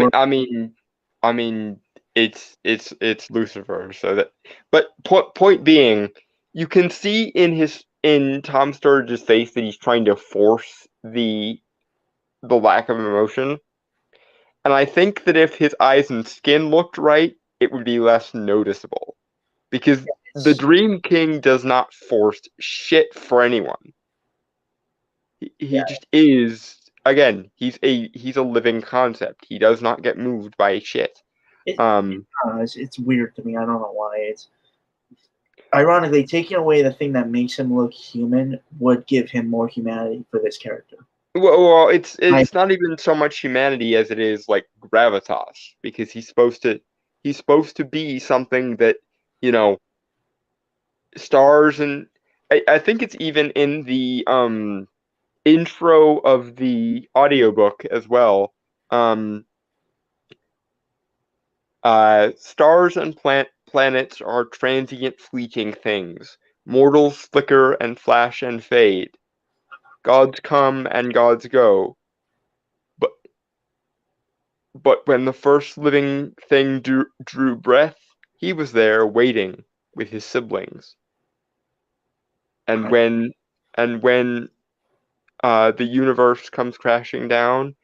mean, it's Lucifer. So that, but point being, you can see in Tom Sturridge's face that he's trying to force the lack of emotion. And I think that if his eyes and skin looked right, it would be less noticeable. Because the Dream King does not force shit for anyone. He just is. Again, he's a living concept. He does not get moved by shit. It's weird to me. I don't know why. It's ironically taking away the thing that makes him look human would give him more humanity for this character. Well, it's not even so much humanity as it is like gravitas, because he's supposed to be something that, you know, stars, and I think it's even in the intro of the audiobook as well. Stars and planets are transient, fleeting things. Mortals flicker and flash and fade. Gods come and gods go. But when the first living thing drew breath, he was there waiting with his siblings. And when the universe comes crashing down,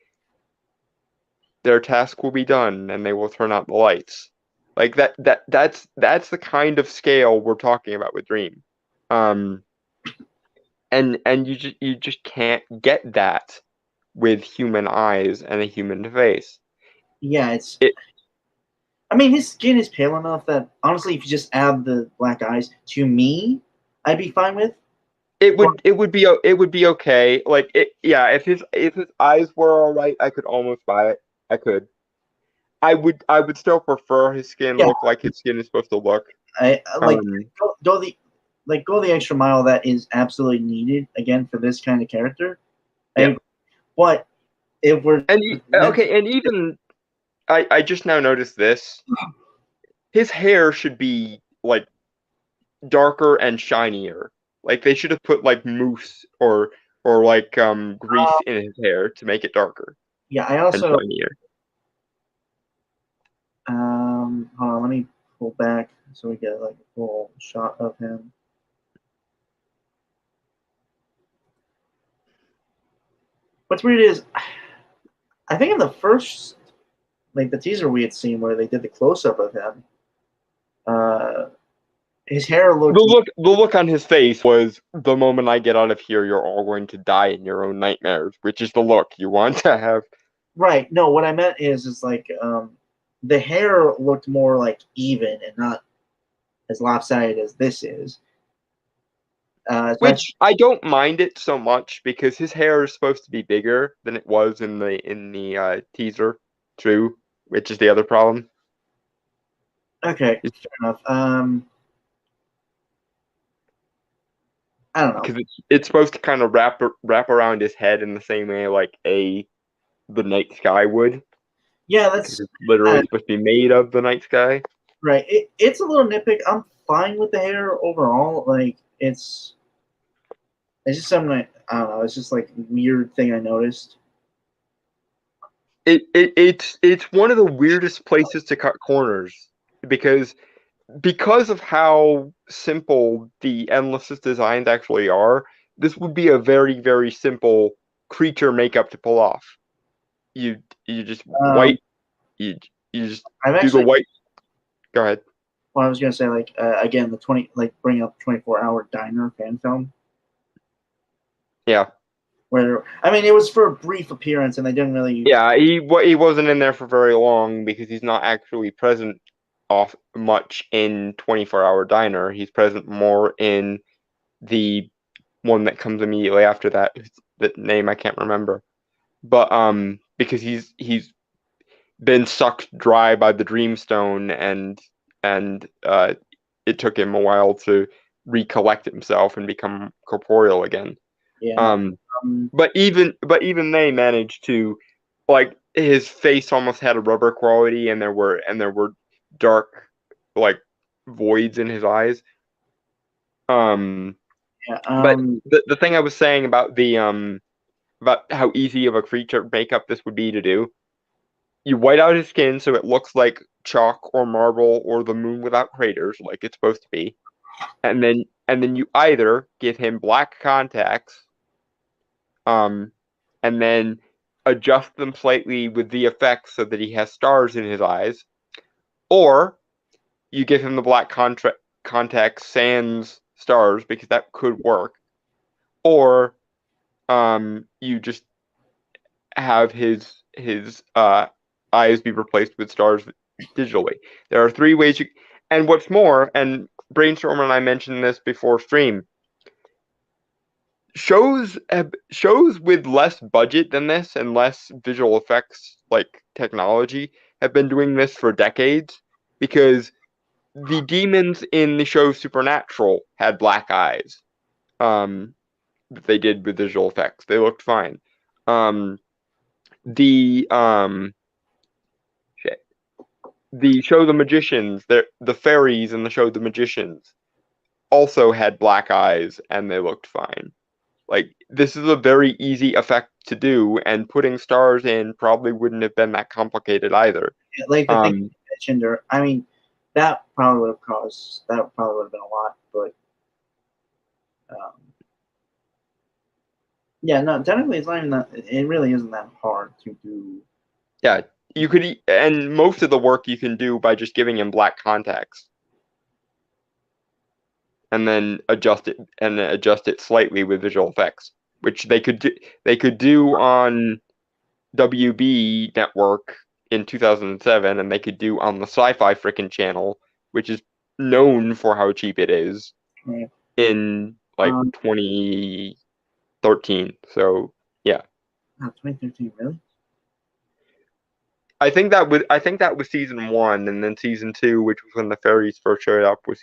their task will be done and they will turn out the lights. Like that's the kind of scale we're talking about with Dream. And you just can't get that with human eyes and a human face. Yeah, I mean, his skin is pale enough that honestly, if you just add the black eyes, to me, I'd be fine with. It would be okay. Like if his eyes were all right, I could almost buy it. I could. I would still prefer his skin look like his skin is supposed to look. I like go the extra mile that is absolutely needed again for this kind of character. Yeah. But if we're and even I just now noticed this. His hair should be like darker and shinier. Like they should have put like mousse or like grease in his hair to make it darker. Yeah, I and also shinier. hold on, let me pull back so we get like a full shot of him. What's weird is, I think in the first, like the teaser we had seen where they did the close up of him, his hair looked The look on his face was, the moment I get out of here, you're all going to die in your own nightmares, which is the look you want to have. right. No, what I meant is like the hair looked more like even and not as lopsided as this is. Which I don't mind it so much because his hair is supposed to be bigger than it was in the teaser, too, which is the other problem. Okay, fair enough. I don't know. Because it's supposed to kind of wrap around his head in the same way like the night sky would. Yeah, Because that's it's literally supposed to be made of the night sky. right. It's a little nitpick. I'm fine with the hair overall. Like it's just something I don't know. It's just like a weird thing I noticed. It's one of the weirdest places to cut corners because of how simple the Endless's designs actually are. This would be a very, very simple creature makeup to pull off. You just white. You just I've do the actually. white. Go ahead. Well, I was gonna say like again the 20 like bring up 24-hour diner fan film. Yeah. Where I mean it was for a brief appearance and they didn't really. Yeah, he wasn't in there for very long because he's not actually present off much in 24-hour diner. He's present more in the one that comes immediately after that. The name I can't remember, but because he's been sucked dry by the Dreamstone and it took him a while to recollect himself and become corporeal again. Yeah. But even they managed to, like, his face almost had a rubber quality, and there were dark like voids in his eyes. Yeah. But the thing I was saying about about how easy of a creature makeup this would be to do, you white out his skin so it looks like chalk or marble or the moon without craters, like it's supposed to be, and then you either give him black contacts, and then adjust them slightly with the effects so that he has stars in his eyes, or you give him the black contacts sans stars because that could work, or you just have his eyes be replaced with stars digitally. There are three ways you. And what's more, and Brainstorm and I mentioned this before stream, shows with less budget than this and less visual effects like technology have been doing this for decades, because the demons in the show Supernatural had black eyes. That they did with visual effects. They looked fine. The show The Magicians, the fairies in the show The Magicians also had black eyes and they looked fine. Like, this is a very easy effect to do, and putting stars in probably wouldn't have been that complicated either. Like the thing you mentioned, or I mean, that probably would have been a lot, but yeah, no, technically it's not even that. It really isn't that hard to do. Yeah, you could, and most of the work you can do by just giving him black contacts, and then adjust it slightly with visual effects, which they could do on WB Network in 2007, and they could do on the Sci-Fi frickin' channel, which is known for how cheap it is, Right. in like 2013. So yeah. 2013, really? I think that was season 1, and then season 2, which was when the fairies first showed up, was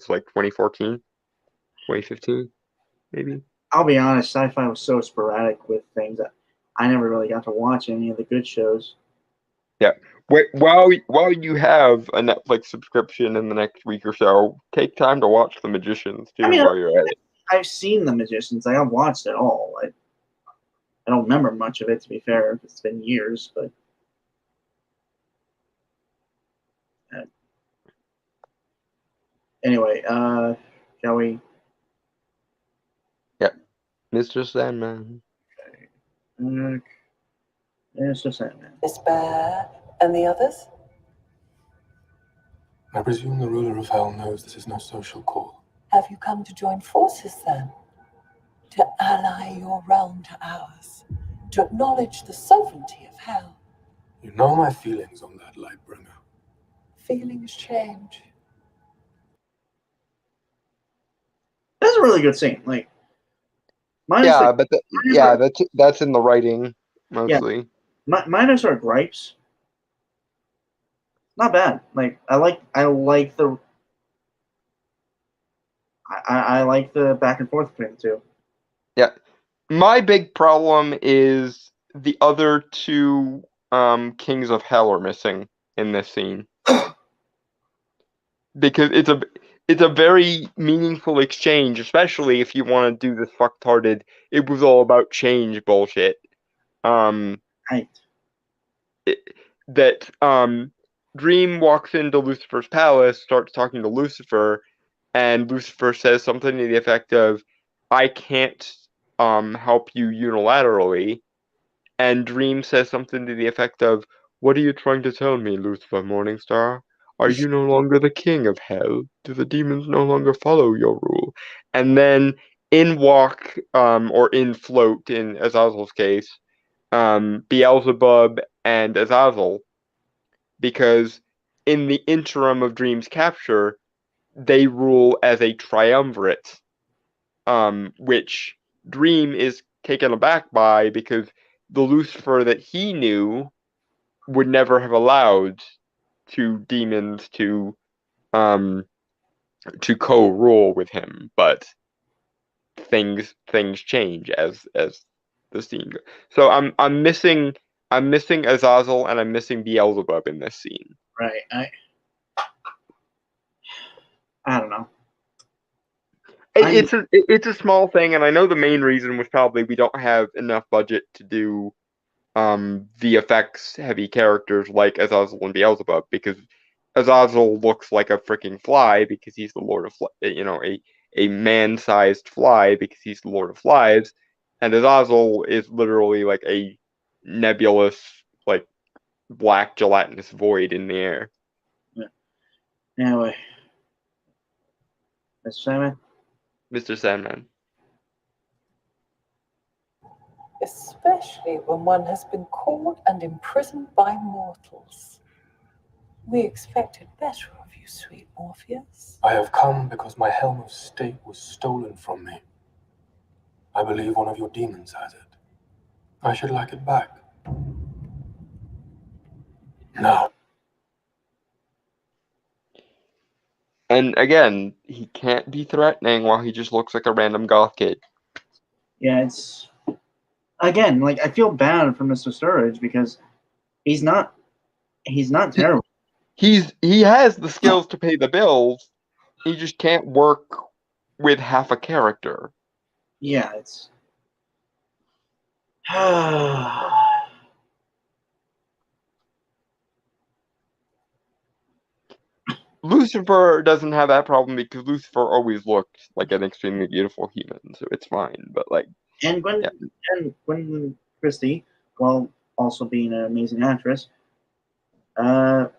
like 2014, 2015, maybe. I'll be honest, Sci-Fi was so sporadic with things that I never really got to watch any of the good shows. Yeah. While you have a Netflix subscription in the next week or so, take time to watch The Magicians too, while you're at it. I've seen The Magicians. I've watched it all. I don't remember much of it, to be fair. It's been years, but anyway, shall we? Yeah, Mr. Sandman. It's just Sandman. Despair, and the others? I presume the ruler of hell knows this is no social call. Have you come to join forces then? To ally your realm to ours? To acknowledge the sovereignty of hell? You know my feelings on that, Lightbringer. Feelings change. That's a really good scene. Like, minus Yeah, the, but minus our- that's in the writing mostly. minus our gripes. Not bad. Like, I like the I like the back and forth between the two. Yeah. My big problem is the other two Kings of Hell are missing in this scene. Because it's a very meaningful exchange, especially if you want to do this fucktarded it was all about change bullshit. Right. Dream walks into Lucifer's palace, starts talking to Lucifer, and Lucifer says something to the effect of, I can't help you unilaterally. And Dream says something to the effect of, what are you trying to tell me, Lucifer Morningstar? Are you no longer the king of hell? Do the demons no longer follow your rule? And then in walk, or in float, in Azazel's case, Beelzebub and Azazel, because in the interim of Dream's capture, they rule as a triumvirate, which Dream is taken aback by because the Lucifer that he knew would never have allowed two demons to co-rule with him, but things change as the scene goes. So I'm missing Azazel and I'm missing Beelzebub in this scene. Right. I don't know. It's a small thing, and I know the main reason was probably we don't have enough budget to do VFX heavy characters like Azazel and Beelzebub, because Azazel looks like a freaking fly because he's the Lord of a man-sized fly because he's the Lord of Flies, and Azazel is literally like a nebulous, like, black gelatinous void in the air. Yeah. Anyway, Mr. Sandman. Mr. Sandman. Especially when one has been caught and imprisoned by mortals. We expected better of you, sweet Morpheus. I have come because my helm of state was stolen from me. I believe one of your demons has it. I should like it back. Now. And again, he can't be threatening while he just looks like a random goth kid. Yeah, it's again, like, I feel bad for Mr. Sturridge because he's not terrible. He has the skills to pay the bills. He just can't work with half a character. Yeah, it's Lucifer doesn't have that problem because Lucifer always looked like an extremely beautiful human, so it's fine. But like, and Gwen Christie, while also being an amazing actress, although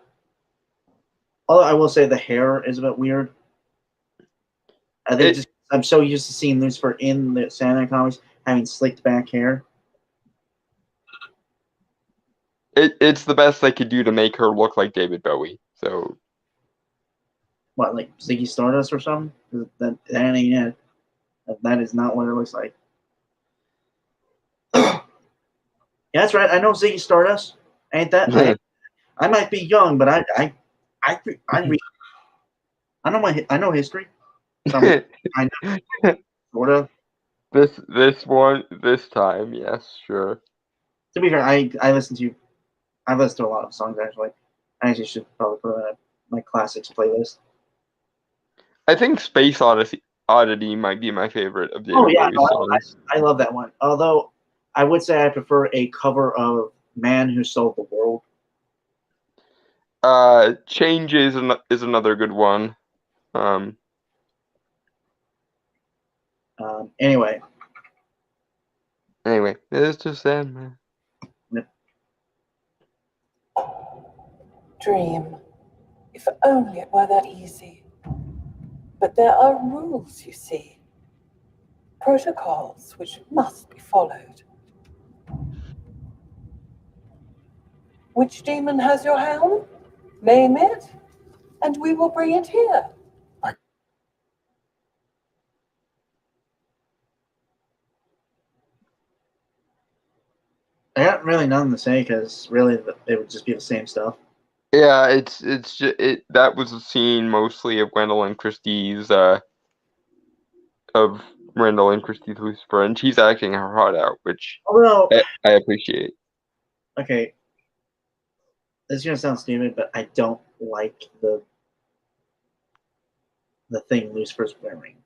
I will say the hair is a bit weird. I'm so used to seeing Lucifer in the Sandman comics having slicked back hair. it's the best they could do to make her look like David Bowie. So What, like Ziggy Stardust or something? That ain't it. That is not what it looks like. Yeah, that's right. I know Ziggy Stardust. Ain't that? I might be young, but I know history. I know, sort of. This time, yes, sure. To be fair, I listen to a lot of songs actually. I actually should probably put on my classics playlist. I think Space Oddity might be my favorite of the Oh yeah, songs. I love that one. Although I would say I prefer a cover of Man Who Sold the World. Change is another good one. Anyway, it's just Sandman. Dream. If only it were that easy. But there are rules, you see. Protocols which must be followed. Which demon has your helm? Name it, and we will bring it here. I got really nothing to say because really it would just be the same stuff. Yeah, it's just that was a scene mostly of Gwendolyn Christie's Lucifer, and she's acting her heart out, which Although, I appreciate. okay, this is gonna sound stupid, but I don't like the thing Lucifer's wearing.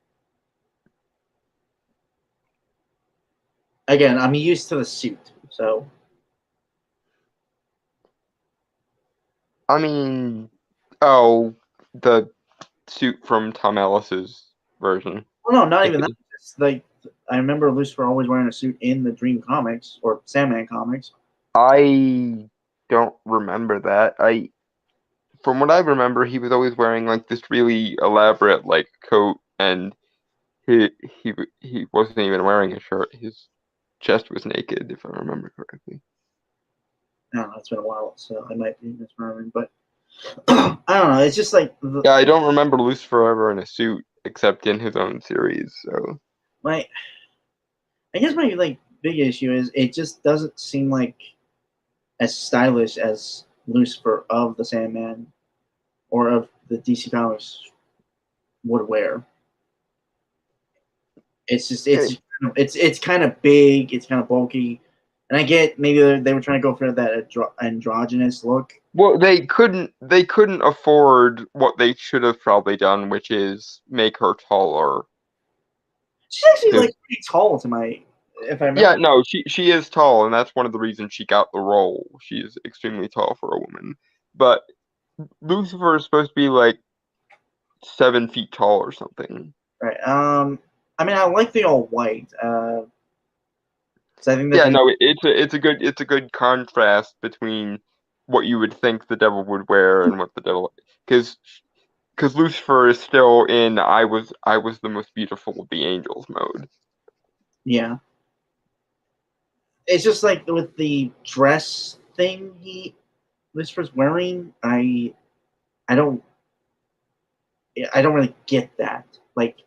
Again, I'm used to the suit, so. I mean, oh, the suit from Tom Ellis's version. Well, no, not even that. It's like I remember Lucifer always wearing a suit in the Dream comics or Sandman comics. I don't remember that. From what I remember, he was always wearing like this really elaborate like coat, and he wasn't even wearing a shirt. His chest was naked, if I remember correctly. I don't know, it's been a while, so I might be misremembering, but I don't know. It's just like yeah, I don't remember Lucifer ever in a suit except in his own series. So I guess my like big issue is it just doesn't seem like as stylish as Lucifer of the Sandman or of the DC Comics would wear. It's just it's kind of big, it's kind of bulky, and I get maybe they were trying to go for that androgynous look. Well, they couldn't afford what they should have probably done, which is make her taller. She's actually like pretty tall to my, if I remember. Yeah, no, she is tall, and that's one of the reasons she got the role. She is extremely tall for a woman, but Lucifer is supposed to be like 7 feet tall or something. Right. I mean, I like the all white. I think it's a good contrast between what you would think the devil would wear and what the devil, because Lucifer is still in I was the most beautiful of the angels mode. Yeah. It's just like with the dress thing Lucifer's wearing, I don't really get that. Like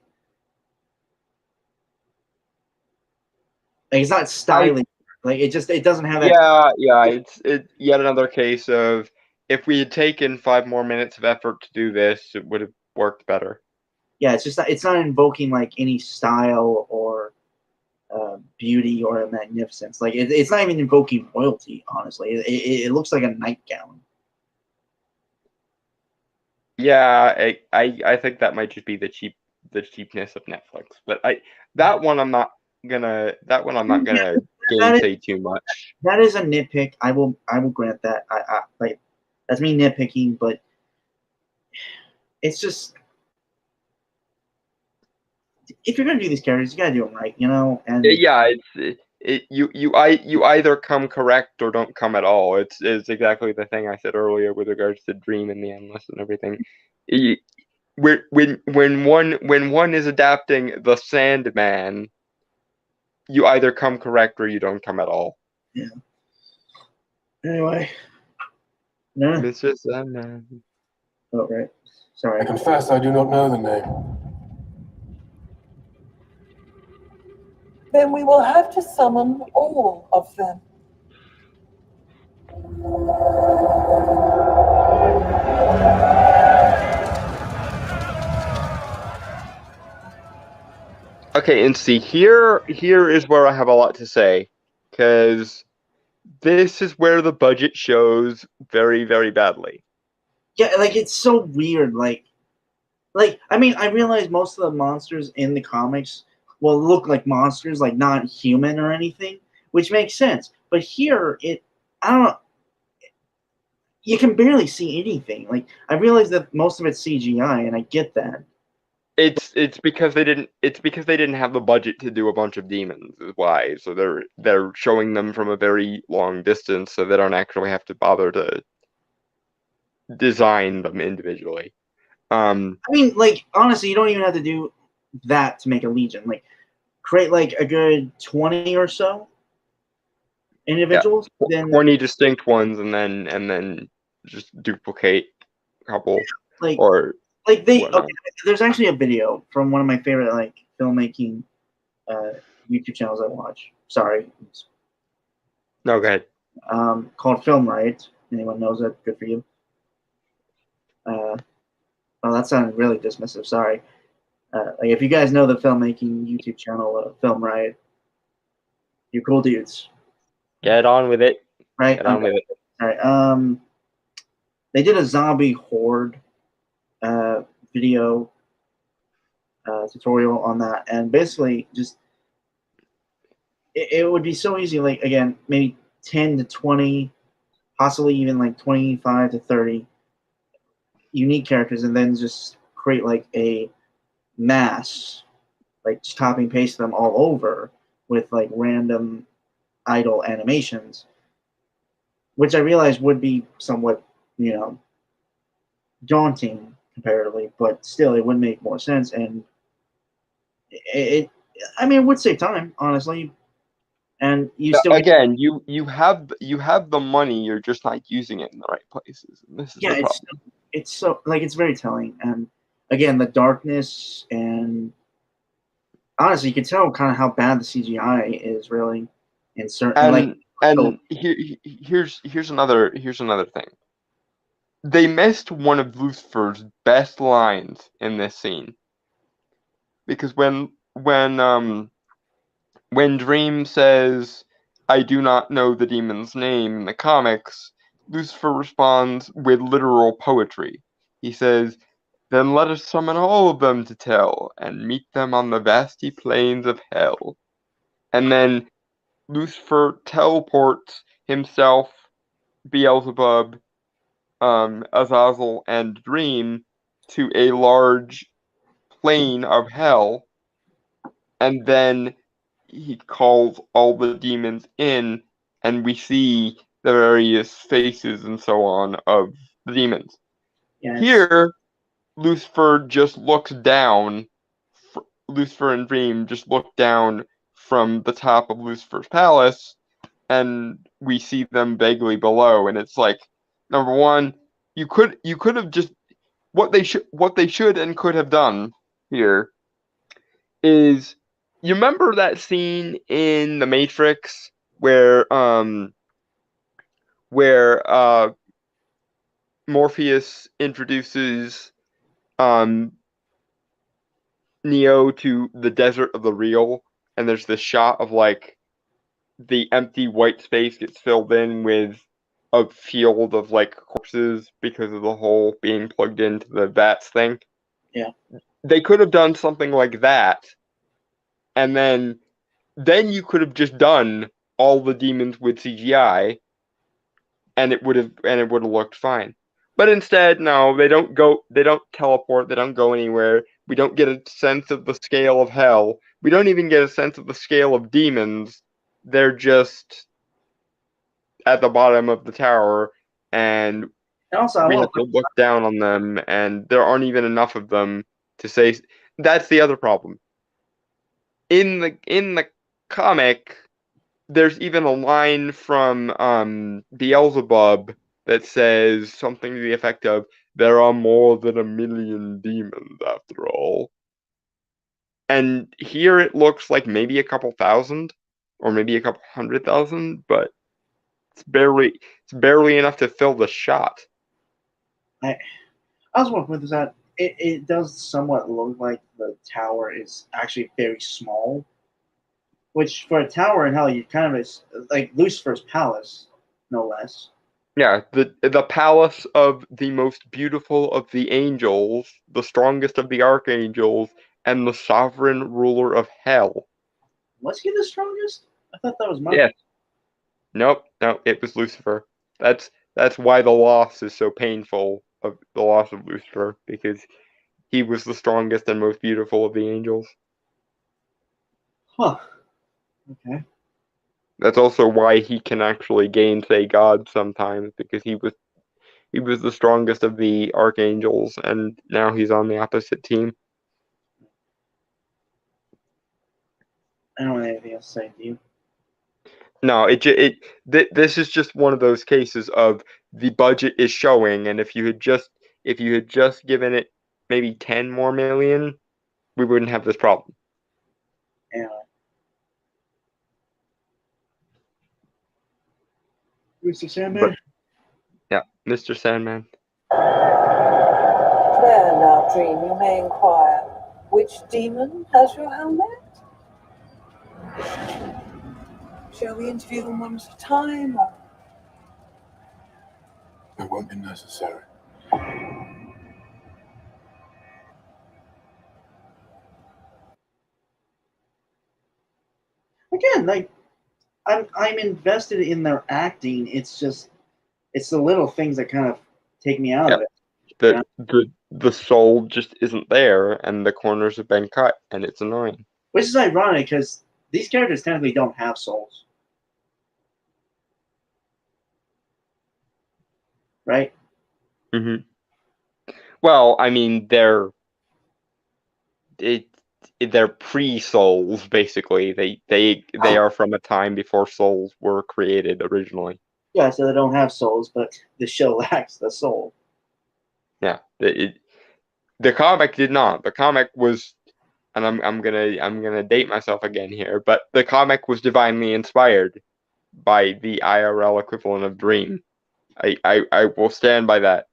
it's not stylish. It doesn't have that. Yeah. It's yet another case of if we had taken 5 more minutes of effort to do this, it would have worked better. Yeah, it's not invoking like any style or beauty or a magnificence. Like it's not even invoking royalty. Honestly, it looks like a nightgown. Yeah, I think that might just be the cheapness of Netflix. But that one I'm not gonna gainsay too much. That is a nitpick. I will grant that. I like that's me nitpicking, but it's just if you're gonna do these characters, you gotta do them right, you know. And yeah, you either come correct or don't come at all. It's exactly the thing I said earlier with regards to Dream and the Endless and everything. When one is adapting the Sandman, you either come correct or you don't come at all. Yeah. Anyway. No. Mr. Sandman. Oh, right. Sorry. I confess I do not know the name. Then we will have to summon all of them. Okay, and see, here is where I have a lot to say, because this is where the budget shows very, very badly. Yeah, like it's so weird. Like I mean, I realize most of the monsters in the comics will look like monsters, like not human or anything. which makes sense. But here, I don't know. You can barely see anything. Like, I realize that most of it's CGI, and I get that. It's because they didn't have the budget to do a bunch of demons, is why. So they're showing them from a very long distance, so they don't actually have to bother to design them individually. I mean, like, honestly, you don't even have to do that to make a legion. Like, create like a good 20 or so individuals, then 20 distinct ones, and then just duplicate a couple, like or they whatnot. okay. There's actually a video from one of my favorite like filmmaking YouTube channels I watch. Sorry, No, go ahead. called Film Riot. Anyone knows it? Good for you. Oh, that sounded really dismissive. Sorry. Like if you guys know the filmmaking YouTube channel, Film Riot, you're cool dudes, Get on with it. right? Get on with it. All right. They did a zombie horde video tutorial on that, and basically just it would be so easy. Like again, maybe 10 to 20, possibly even like 25 to 30 unique characters, and then just create like a mass, like just copy and paste them all over with like random idle animations, which I realize would be somewhat, daunting comparatively, but still it would make more sense, and it would save time, honestly, and you still Again, you have the money, you're just not using it in the right places. And this is the problem. it's so like it's very telling, and again the darkness, and honestly you can tell kind of how bad the CGI is really in certain here's another thing. They missed one of Lucifer's best lines in this scene, because when Dream says, "I do not know the demon's name" in the comics, Lucifer responds with literal poetry. He says, "Then let us summon all of them to tell, and meet them on the vasty plains of hell." And then Lucifer teleports himself, Beelzebub, Azazel, and Dream to a large plain of hell, and then he calls all the demons in, and we see the various faces and so on of the demons. Here, Lucifer just looks down. Lucifer and Dream just look down from the top of Lucifer's palace, and we see them vaguely below. And it's like, number one, you could have just what they should and could have done here is, you remember that scene in The Matrix where Morpheus introduces Neo to the desert of the real, and there's this shot of like the empty white space gets filled in with a field of like corpses because of the hole being plugged into the VATS thing. Yeah. They could have done something like that, and then you could have just done all the demons with CGI, and it would have looked fine. But instead, no, they don't teleport, they don't go anywhere. We don't get a sense of the scale of hell. We don't even get a sense of the scale of demons. They're just at the bottom of the tower, and also, we have to look down on them, and there aren't even enough of them to say. That's the other problem. In the comic, there's even a line from Beelzebub that says something to the effect of, "There are more than 1,000,000 demons after all." And here it looks like maybe a couple thousand, or maybe a couple 100,000, but it's barely enough to fill the shot. I also want to point this out. It does somewhat look like the tower is actually very small, which for a tower in hell, you kind of is like Lucifer's palace, no less. Yeah, the palace of the most beautiful of the angels, the strongest of the archangels, and the sovereign ruler of hell. Was he the strongest? I thought that was Michael. Yeah. Nope, it was Lucifer. That's why the loss is so painful of the loss of Lucifer, because he was the strongest and most beautiful of the angels. Huh. Okay. That's also why he can actually gainsay God sometimes, because he was the strongest of the archangels, and now he's on the opposite team. I don't have anything else to say. Do you? No, this is just one of those cases of the budget is showing, and if you had just given it maybe 10 more million, we wouldn't have this problem. Anyway. Mr. Sandman? Yeah, Mr. Sandman. There now, Dream, you may inquire, which demon has your helmet? Shall we interview them one at a time, or? It won't be necessary. Again, like I'm invested in their acting. It's just it's the little things that kind of take me out of it. The soul just isn't there, and the corners have been cut, and it's annoying. Which is ironic because these characters technically don't have souls, right? Mm-hmm. Well, I mean, they're pre-souls, basically. They are from a time before souls were created originally. Yeah, so they don't have souls, but the show lacks the soul. Yeah, the comic did not. The comic was, and I'm gonna date myself again here, but the comic was divinely inspired by the IRL equivalent of Dream. I will stand by that.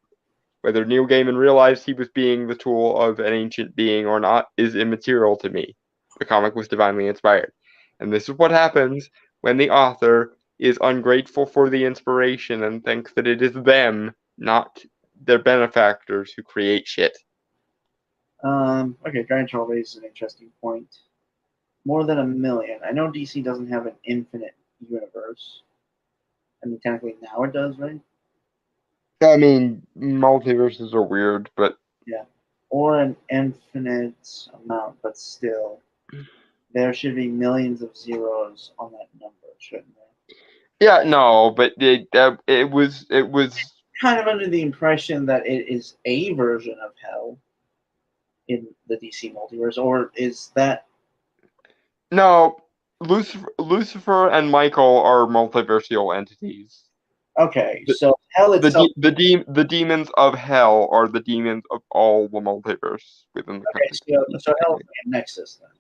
Whether Neil Gaiman realized he was being the tool of an ancient being or not is immaterial to me. The comic was divinely inspired. And this is what happens when the author is ungrateful for the inspiration and thinks that it is them, not their benefactors, who create shit. Okay, Dragon Troll raises an interesting point. More than 1 million. I know DC doesn't have an infinite universe. I mean, technically now it does, right? I mean, multiverses are weird, but yeah, or an infinite amount, but still, there should be millions of zeros on that number, shouldn't there? Yeah, no, but it was kind of under the impression that it is a version of hell in the DC multiverse, or is that? No, Lucifer and Michael are multiversial entities. Okay, so hell itself. The demons of hell are the demons of all the multiverse within the country. So hell is a nexus then.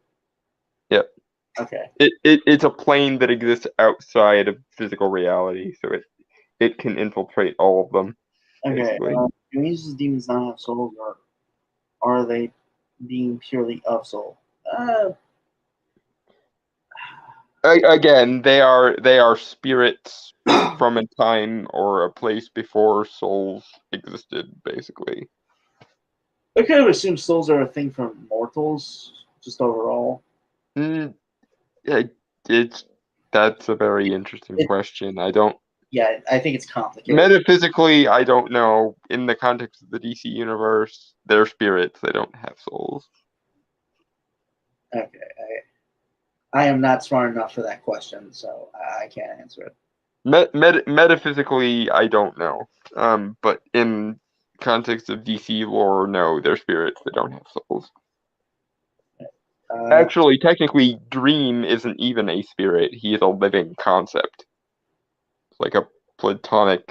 Yep. Okay. It's a plane that exists outside of physical reality, so it can infiltrate all of them. Okay. Do these demons not have souls, or are they being purely of soul? Again, they are spirits from a time or a place before souls existed, basically. I kind of assume souls are a thing from mortals, just overall. That's a very interesting question. I don't. Yeah, I think it's complicated. Metaphysically, I don't know. In the context of the DC universe, they're spirits. They don't have souls. Okay. I am not smart enough for that question, so I can't answer it. Metaphysically, I don't know. But in context of DC lore, no, they're spirits. They don't have souls. Actually, technically, Dream isn't even a spirit. He is a living concept. It's like a platonic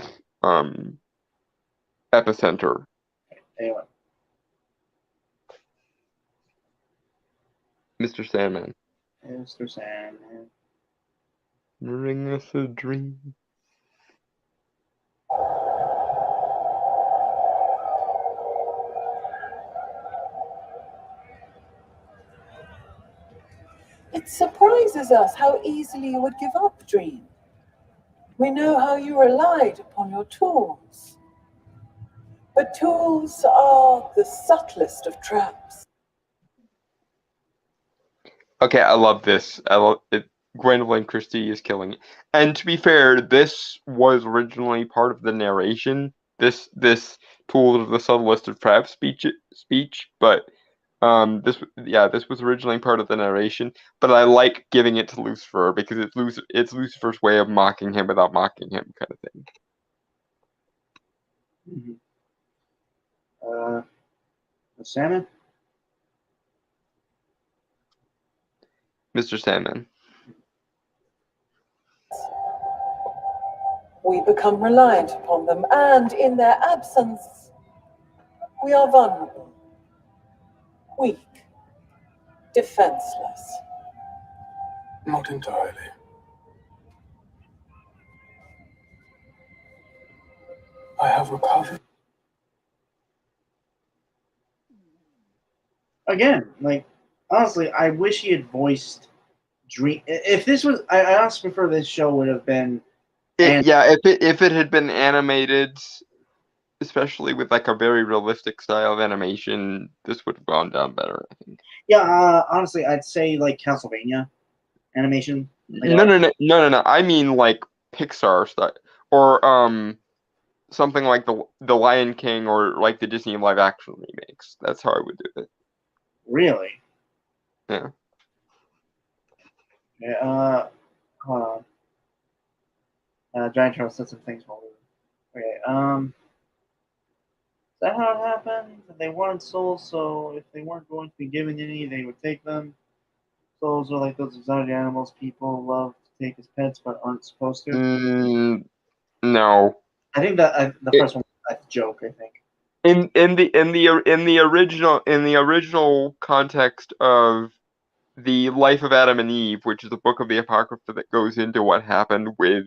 epicenter. Anyway. Mr. Sandman. Mr. Sandman. Bring us a dream. It surprises us how easily you would give up, Dream. We know how you relied upon your tools. But tools are the subtlest of traps. Okay, I love this. I love it. Gwendolyn Christie is killing it. And to be fair, this was originally part of the narration. This tool of the subtlest of traps speech, but this was originally part of the narration. But I like giving it to Lucifer because it's Lucifer's way of mocking him without mocking him, kind of thing. Salmon? Mr. Sandman. We become reliant upon them, and in their absence, we are vulnerable, weak, defenseless. Not entirely. I have recovered. Again, like, honestly, I wish he had voiced Dream. If this was, I honestly prefer this show would have been. If it had been animated, especially with like a very realistic style of animation, this would have gone down better, I think. Yeah, honestly, I'd say like Castlevania animation. Like, No. I mean like Pixar style, or something like the Lion King, or like the Disney live action remakes. That's how I would do it. Really? Yeah. Yeah. Hold on. Giant Charles said some things while we were. Okay. Is that how it happened? They wanted souls, so if they weren't going to be given any, they would take them. Souls are like those exotic animals people love to take as pets, but aren't supposed to. No. I think that the first one was a joke. I think. In the original context of the Life of Adam and Eve, which is a book of the Apocrypha that goes into what happened with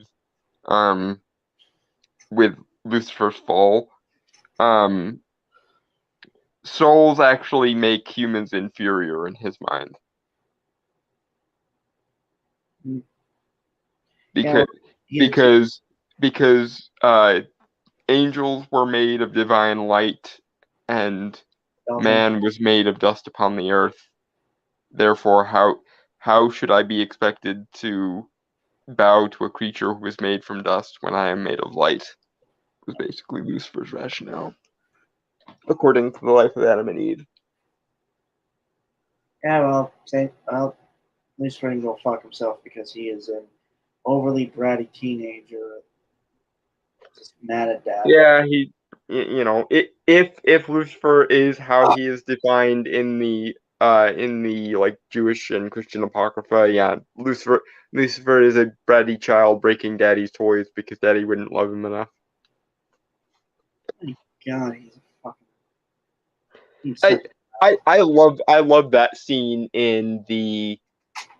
Lucifer's fall, souls actually make humans inferior in his mind. Because angels were made of divine light, and man was made of dust upon the earth. Therefore, how should I be expected to bow to a creature who is made from dust when I am made of light? Was basically Lucifer's rationale, according to the Life of Adam and Eve. Yeah, Lucifer can go fuck himself because he is an overly bratty teenager, just mad at dad. Yeah, if Lucifer is how he is defined in the like Jewish and Christian Apocrypha, yeah, Lucifer is a bratty child breaking daddy's toys because daddy wouldn't love him enough. God, he's I love that scene in the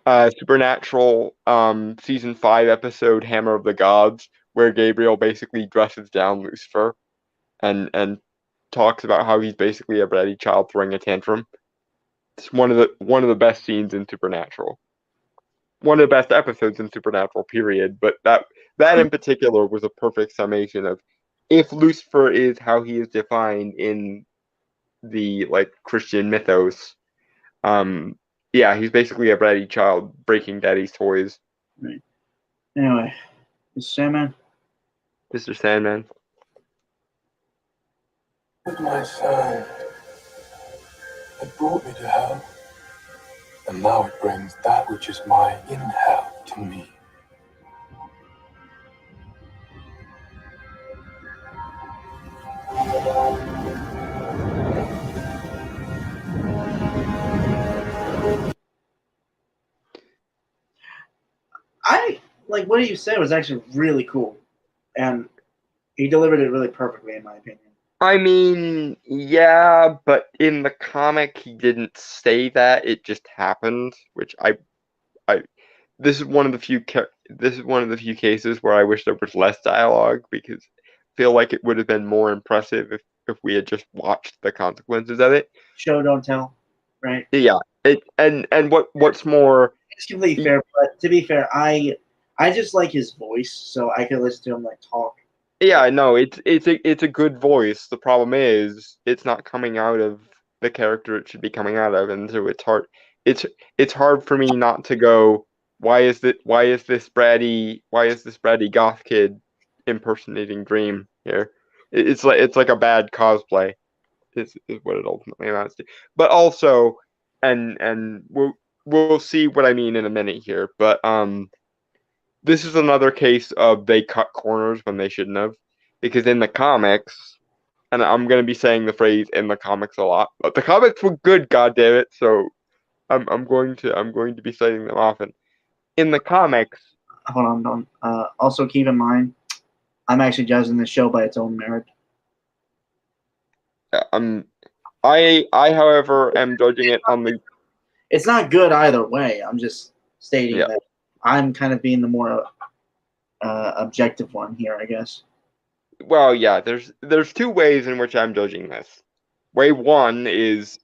Supernatural season 5 episode Hammer of the Gods, where Gabriel basically dresses down Lucifer and talks about how he's basically a bratty child throwing a tantrum. It's one of the best scenes in Supernatural. One of the best episodes in Supernatural, period. But that in particular was a perfect summation of if Lucifer is how he is defined in the like Christian mythos, yeah, he's basically a bratty child breaking daddy's toys. Right. Anyway, Mr. Sandman. Mr. Sandman. With my sound, it brought me to hell, and now it brings that which is mine in hell to me. Like what you said was actually really cool, and he delivered it really perfectly, in my opinion. I mean, yeah, but in the comic he didn't say that. It just happened, which this is one of the few cases where I wish there was less dialogue, because I feel like it would have been more impressive if we had just watched the consequences of it. Show don't tell, right? Yeah. What's more, it's completely fair, but to be fair, I just like his voice, so I could listen to him like talk. Yeah, no, it's a good voice. The problem is it's not coming out of the character it should be coming out of, and so it's hard. It's hard for me not to go, why is this bratty goth kid impersonating Dream here? It's like a bad cosplay. Is what it ultimately amounts to. But also, and we'll see what I mean in a minute here. But this is another case of they cut corners when they shouldn't have, because in the comics, and I'm gonna be saying the phrase "in the comics" a lot, but the comics were good, goddammit. So I'm going to be citing them often. In the comics, Hold on. Also, keep in mind, I'm actually judging the show by its own merit. I however am judging it on the. It's not good either way. I'm just stating Yeah. that I'm kind of being the more objective one here, I guess. Well, yeah. There's two ways in which I'm judging this. Way one is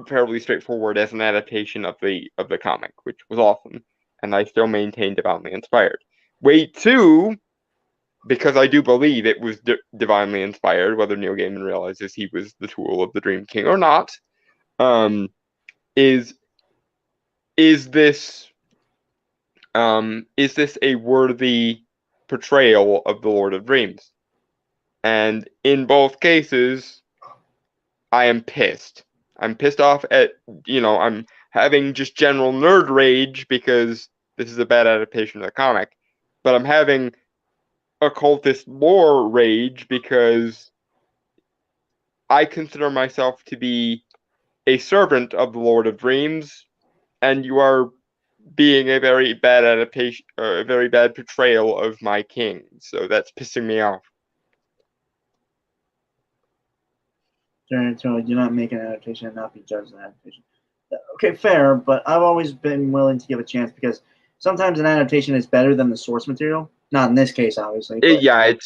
fairly straightforward as an adaptation of the comic, which was awesome, and I still maintain divinely inspired. Way two, because I do believe it was divinely inspired, whether Neil Gaiman realizes he was the tool of the Dream King or not, is this a worthy portrayal of the Lord of Dreams? And in both cases, I am pissed. I'm pissed off at, I'm having just general nerd rage because this is a bad adaptation of the comic, but I'm having occultist lore rage because I consider myself to be a servant of the Lord of Dreams, and you are being a very bad adaptation, a very bad portrayal of my king. So that's pissing me off. So do not make an adaptation and not be judged an adaptation. Okay, fair, but I've always been willing to give a chance because sometimes an adaptation is better than the source material. Not in this case, obviously. But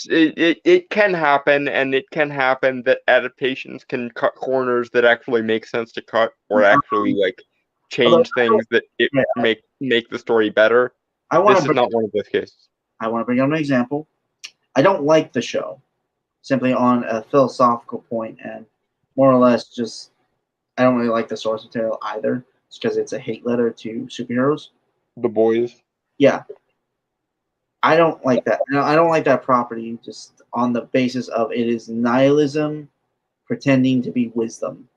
It can happen, and it can happen that adaptations can cut corners that actually make sense to cut, or actually like change things that make the story better. This is not one of those cases. I want to bring up an example. I don't like the show, simply on a philosophical point, and more or less just I don't really like the source material either. It's because it's a hate letter to superheroes. The Boys. Yeah. I don't like that. No, I don't like that property just on the basis of it is nihilism pretending to be wisdom.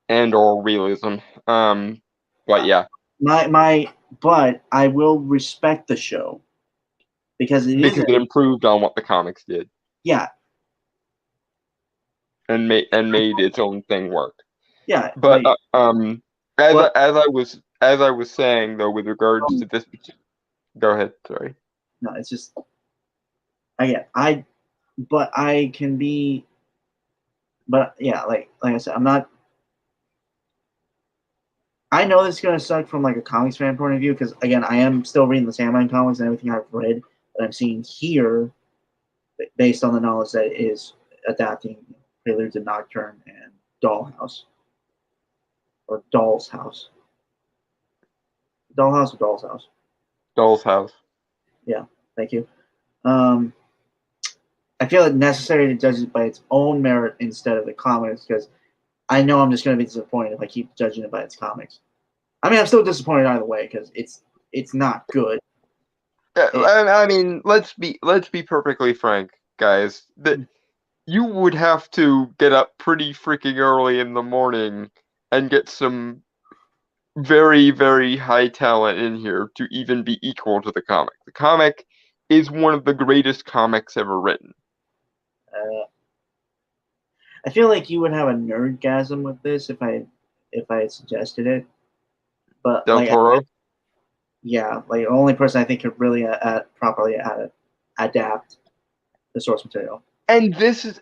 And or realism. But yeah. But I will respect the show because it improved on what the comics did. Yeah. And made its own thing work. Yeah. But as I was saying though, with regards to this, go ahead. Sorry. No, it's just but I can be. But yeah, like I said, I'm not. I know this is gonna suck from like a comics fan point of view because again, I am still reading the Sandman comics and everything I've read that I'm seeing here, based on the knowledge that it is adapting Prelude to Nocturne and Dollhouse or Doll's House. Dollhouse or Doll's House? Doll's House. Yeah, thank you. I feel it necessary to judge it by its own merit instead of the comics because I know I'm just going to be disappointed if I keep judging it by its comics. I mean, I'm still disappointed either way because it's not good. I mean, let's be perfectly frank, guys. That you would have to get up pretty freaking early in the morning and get some very, very high talent in here to even be equal to the comic. The comic is one of the greatest comics ever written. I feel like you would have a nerdgasm with this if I had suggested it. But Del Toro? Yeah, like the only person I think could really properly adapt the source material. And this is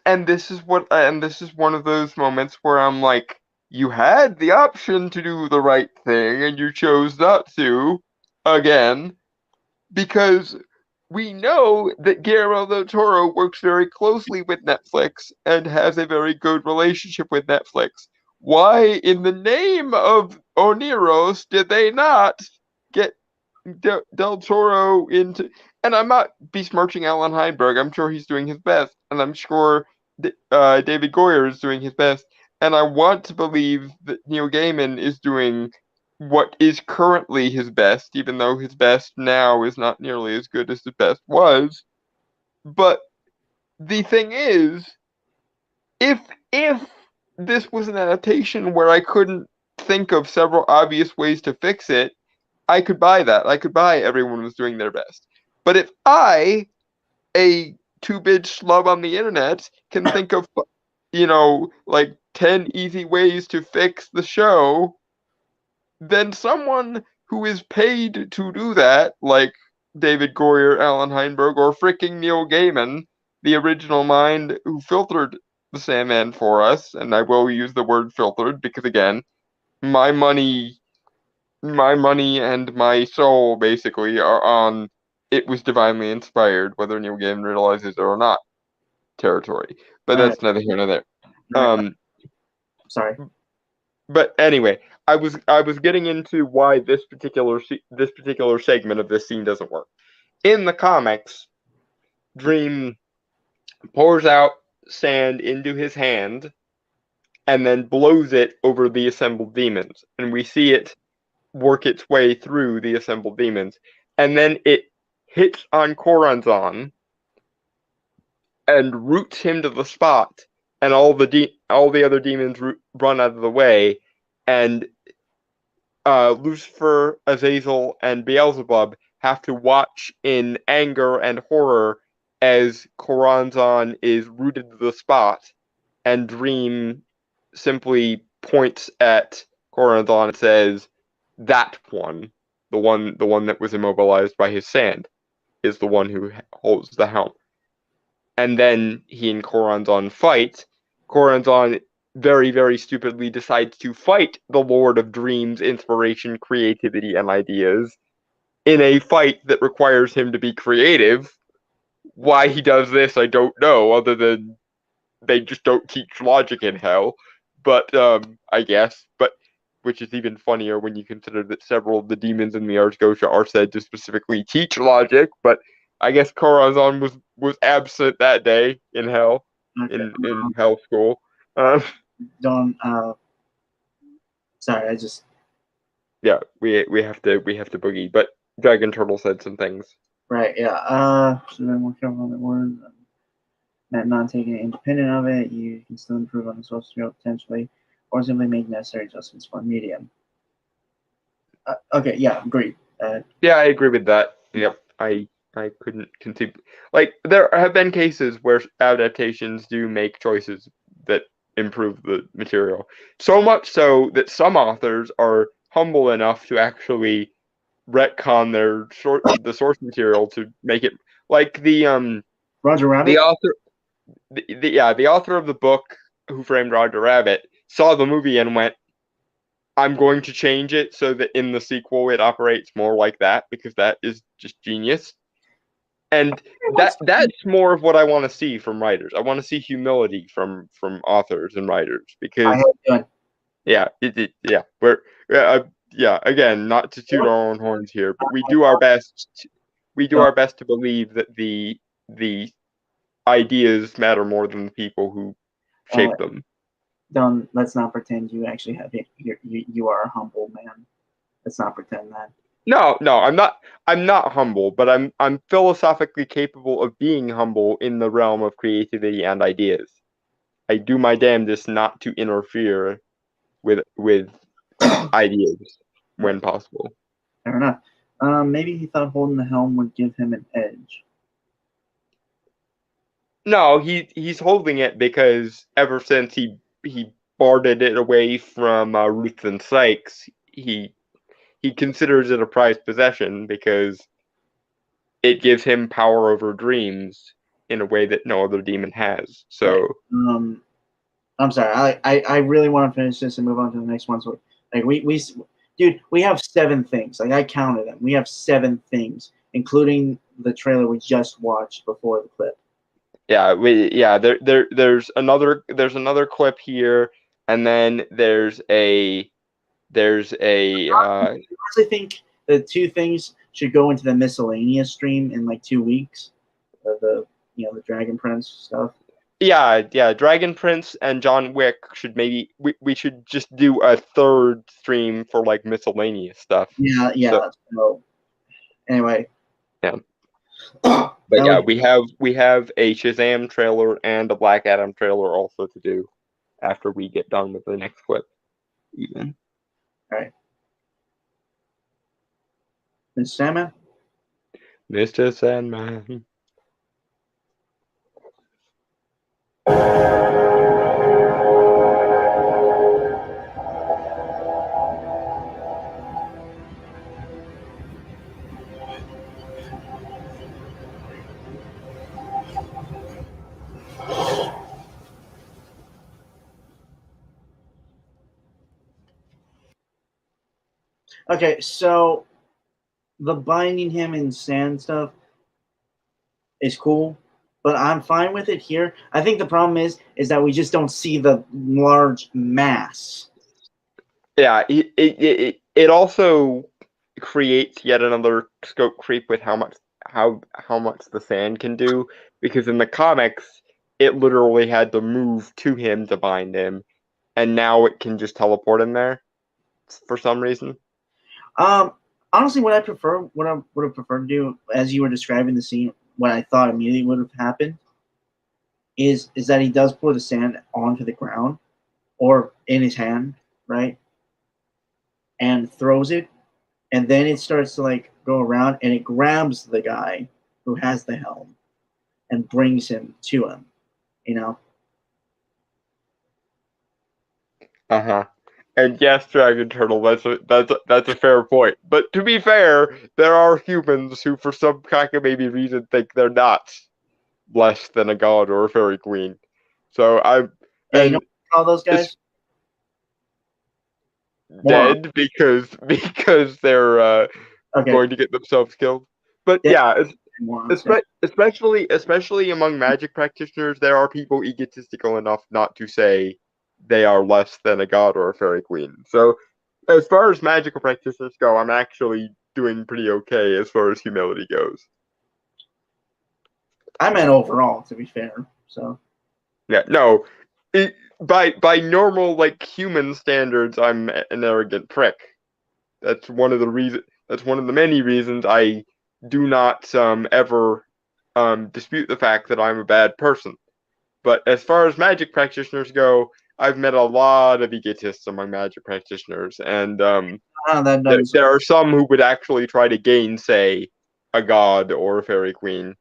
one of those moments where I'm like, you had the option to do the right thing and you chose not to, again, because we know that Guillermo del Toro works very closely with Netflix and has a very good relationship with Netflix. Why, in the name of Oniros, did they not get Del Toro into? And I'm not besmirching Alan Heinberg. I'm sure he's doing his best, and I'm sure David Goyer is doing his best. And I want to believe that Neil Gaiman is doing what is currently his best, even though his best now is not nearly as good as his best was. But the thing is, if this was an adaptation where I couldn't think of several obvious ways to fix it, I could buy that. I could buy everyone was doing their best. But if I, a two-bit schlub on the internet, can think of, like 10 easy ways to fix the show, then someone who is paid to do that, like David Goyer, Alan Heinberg, or freaking Neil Gaiman, the original mind who filtered the Sandman for us, and I will use the word filtered because, again, my money and my soul basically are on it was divinely inspired, whether Neil Gaiman realizes it or not territory. But that's neither here nor there. Sorry. But anyway, I was getting into why this particular segment of this scene doesn't work. In the comics, Dream pours out sand into his hand and then blows it over the assembled demons, and we see it work its way through the assembled demons, and then it hits on Corazon and roots him to the spot, and all the other demons run out of the way, and Lucifer, Azazel, and Beelzebub have to watch in anger and horror as Corazon is rooted to the spot, and Dream simply points at Corazon and says, "That one, the one that was immobilized by his sand, is the one who holds the helm." And then he and Corazon fight. Corazon very, very stupidly decides to fight the Lord of Dreams' inspiration, creativity, and ideas in a fight that requires him to be creative. Why he does this, I don't know, other than they just don't teach logic in hell. But, I guess. But, which is even funnier when you consider that several of the demons in the Ars Goetia are said to specifically teach logic, but I guess Corazon was absent that day in hell, in hell school. Sorry, I just. Yeah, we have to boogie. But Dragon Turtle said some things. Right. Yeah. So then we're careful on the words. Not taking it independent of it, you can still improve on the source material potentially, or simply make necessary adjustments for medium. Okay. Yeah. Agreed. Yeah, I agree with that. Yep. I couldn't conceive. Like, there have been cases where adaptations do make choices that improve the material. So much so that some authors are humble enough to actually retcon the source material to make it like the Roger Rabbit. The author, the author of the book Who Framed Roger Rabbit saw the movie and went, "I'm going to change it so that in the sequel it operates more like that because that is just genius." And that's more of what I want to see from writers. I want to see humility from authors and writers because again, not to toot our own horns here, but we do our best. We do our best to believe that the ideas matter more than the people who shape them. Let's not pretend you actually have it. You are a humble man. Let's not pretend that. No, I'm not humble, but I'm philosophically capable of being humble in the realm of creativity and ideas. I do my damnedest not to interfere with ideas when possible. Fair enough. Maybe he thought holding the helm would give him an edge. No, he's holding it because ever since he bartered it away from Ruth and Sykes, he considers it a prized possession because it gives him power over dreams in a way that no other demon has. So, I'm sorry. I really want to finish this and move on to the next one. So, like we have 7 things. Like I counted them. We have 7 things, including the trailer we just watched before the clip. Yeah, there's another clip here, and then there's a. I honestly think the 2 things should go into the miscellaneous stream in like 2 weeks. The Dragon Prince stuff. Yeah. Dragon Prince and John Wick should maybe we should just do a third stream for like miscellaneous stuff. Yeah. So anyway. Yeah. That But yeah, was- we have a Shazam trailer and a Black Adam trailer also to do after we get done with the next clip. Even. all right. Miss Sandman? Mr. Sandman. Okay, so the binding him in sand stuff is cool, but I'm fine with it here. I think the problem is that we just don't see the large mass. Yeah, it also creates yet another scope creep with how much the sand can do, because in the comics it literally had to move to him to bind him, and now it can just teleport him there for some reason. Honestly, what I would have preferred to do, as you were describing the scene, what I thought immediately would have happened is that he does pour the sand onto the ground or in his hand, right? And throws it, and then it starts to like go around and it grabs the guy who has the helm and brings him to him, you know? Uh-huh. And yes, Dragon Turtle, that's a fair point. But to be fair, there are humans who, for some maybe reason, think they're not less than a god or a fairy queen. So I'm Yeah, you know what all those guys? dead because they're Okay. going to get themselves killed. But yeah, Morons. especially among magic practitioners, there are people egotistical enough not to say they are less than a god or a fairy queen. So as far as magical practitioners go, I'm actually doing pretty okay as far as humility goes. I meant overall, to be fair. So Yeah, no. By normal like human standards, I'm an arrogant prick. That's one of the many reasons I do not ever dispute the fact that I'm a bad person. But as far as magic practitioners go, I've met a lot of egotists among magic practitioners, and there are some who would actually try to gainsay a god or a fairy queen.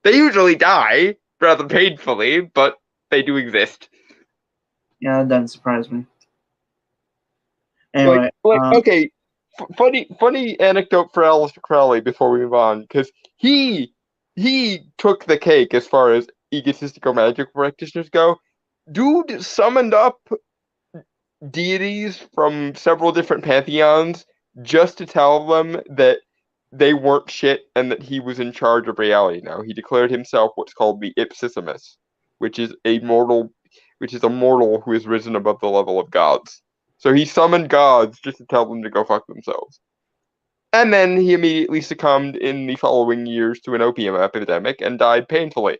They usually die rather painfully, but they do exist. Yeah, that doesn't surprise me. Anyway, okay, funny anecdote for Aleister Crowley before we move on, because he took the cake as far as egotistical magic practitioners go. Dude summoned up deities from several different pantheons just to tell them that they weren't shit and that he was in charge of reality now. He declared himself what's called the Ipsissimus, which is a mortal who has risen above the level of gods. So he summoned gods just to tell them to go fuck themselves. And then he immediately succumbed in the following years to an opium epidemic and died painfully.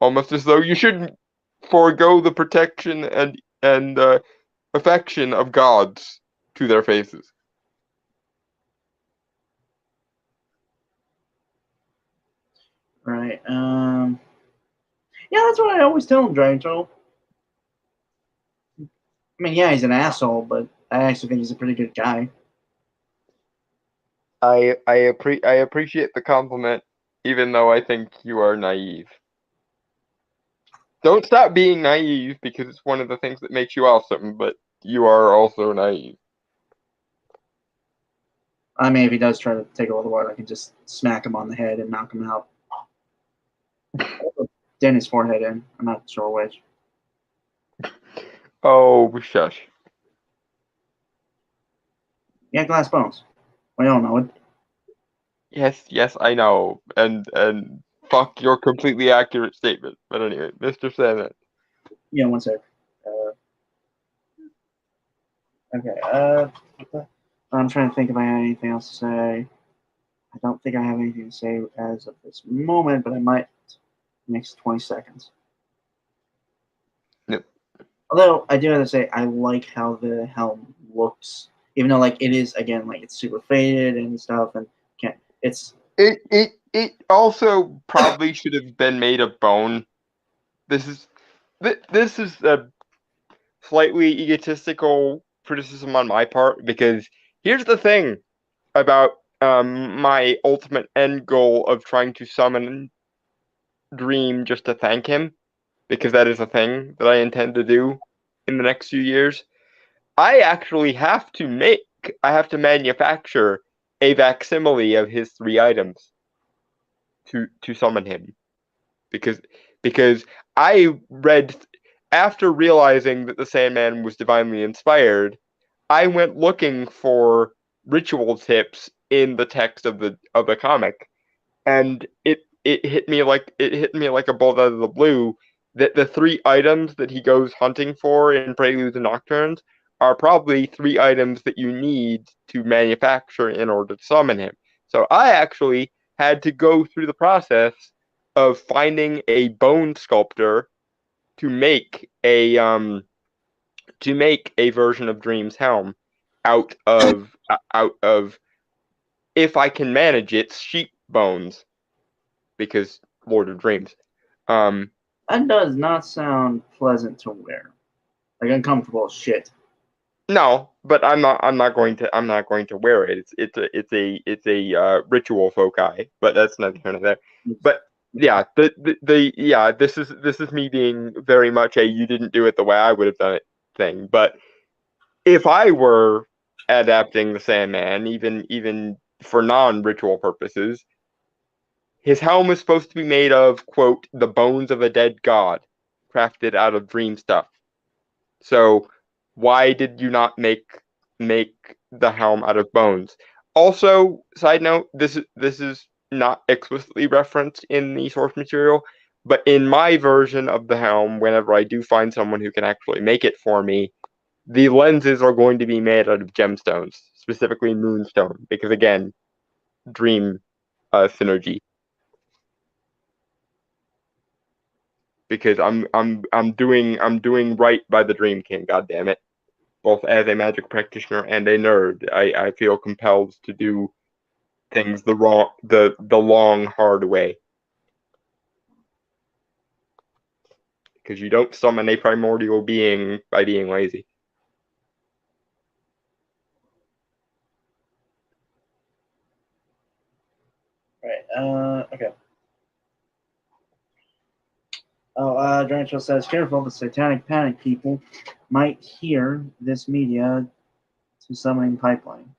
Almost as though you shouldn't forego the protection and affection of gods to their faces. Right. Yeah, that's what I always tell him, Dragon Turtle. I mean, yeah, he's an asshole, but I actually think he's a pretty good guy. I appreciate the compliment, even though I think you are naive. Don't stop being naive, because it's one of the things that makes you awesome, but you are also naive. I mean, if he does try to take all the water, I can just smack him on the head and knock him out. Dent his forehead in. I'm not sure which. Oh, shush. Yeah, glass bones. We all know it. Yes, I know. And fuck your completely accurate statement. But anyway, Mr. Sandman. Yeah, one sec. Okay. I'm trying to think if I have anything else to say. I don't think I have anything to say as of this moment, but I might next 20 seconds. Although I do have to say, I like how the helm looks, even though like it is again like it's super faded and stuff, and can't. It's It also probably should have been made of bone. This is a slightly egotistical criticism on my part, because here's the thing about my ultimate end goal of trying to summon Dream just to thank him, because that is a thing that I intend to do in the next few years. I actually have to manufacture a facsimile of his 3 items to summon him, because I read, after realizing that the Sandman was divinely inspired, I went looking for ritual tips in the text of the comic, and it hit me like a bolt out of the blue that the 3 items that he goes hunting for in Preludes and Nocturnes are probably 3 items that you need to manufacture in order to summon him. So I actually had to go through the process of finding a bone sculptor to make a version of Dream's helm out of if I can manage it, sheep bones, because Lord of Dreams. that does not sound pleasant to wear, like uncomfortable as shit. No, but I'm not going to wear it. It's a ritual foci, but that's neither here nor there. But yeah, this is me being very much a you didn't do it the way I would have done it thing. But if I were adapting the Sandman, even for non-ritual purposes, his helm is supposed to be made of, quote, the bones of a dead god, crafted out of dream stuff. So why did you not make the helm out of bones? Also, side note, this is not explicitly referenced in the source material, but in my version of the helm, whenever I do find someone who can actually make it for me, the lenses are going to be made out of gemstones, specifically moonstone, because again, dream synergy. Because I'm doing right by the Dream King, goddammit. Both as a magic practitioner and a nerd, I feel compelled to do things the long, hard way. Because you don't summon a primordial being by being lazy. Right. Okay. Oh, Drancho says, careful, the satanic panic people might hear this media to summoning pipeline.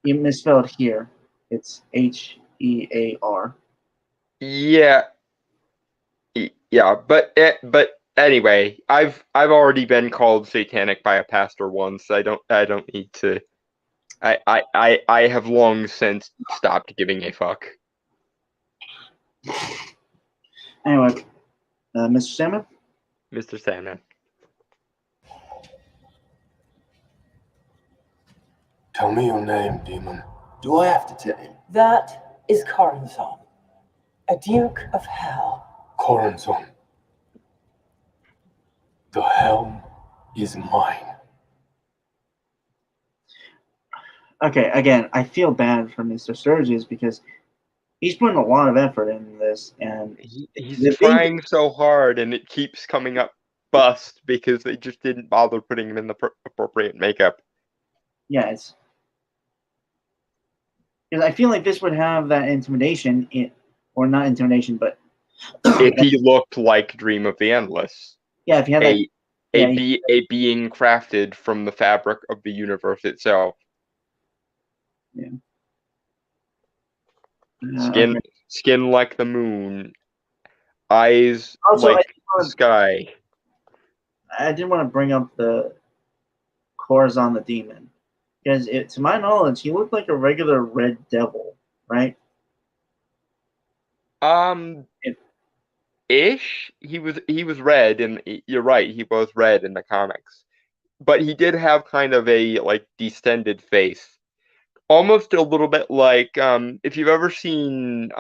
You misspelled here. It's HEAR. Yeah. Yeah, but anyway, I've already been called satanic by a pastor once. I don't need to. I have long since stopped giving a fuck. Anyway, Mr. Salmon? Mr. Sandman. Tell me your name, demon. Do I have to tell you? That is Corazon, a Duke of Hell. Corazon. The helm is mine. Okay, again, I feel bad for Mr. Sturgis because he's putting a lot of effort into this, and he's trying so hard, and it keeps coming up bust because they just didn't bother putting him in the appropriate makeup. Yeah, it's because I feel like this would have that intimidation, or not intimidation, but if he looked like Dream of the Endless. Yeah, if you had a being crafted from the fabric of the universe itself. Yeah. Skin like the moon, eyes also, like the sky. I did want to bring up the Corazon the Demon, because to my knowledge, he looked like a regular red devil, right? Ish. He was red, and you're right, he was red in the comics, but he did have kind of a like distended face. Almost a little bit like if you've ever seen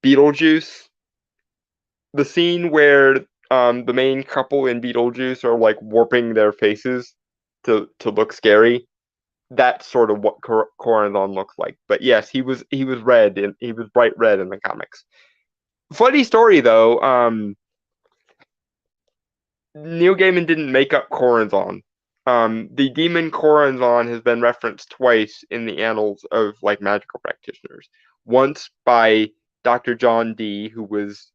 Beetlejuice, the scene where the main couple in Beetlejuice are like warping their faces to look scary. That's sort of what Corazon looks like. But yes, he was red and he was bright red in the comics. Funny story though, Neil Gaiman didn't make up Corazon. The demon Corazon has been referenced twice in the annals of like magical practitioners. Once by Dr. John Dee, who was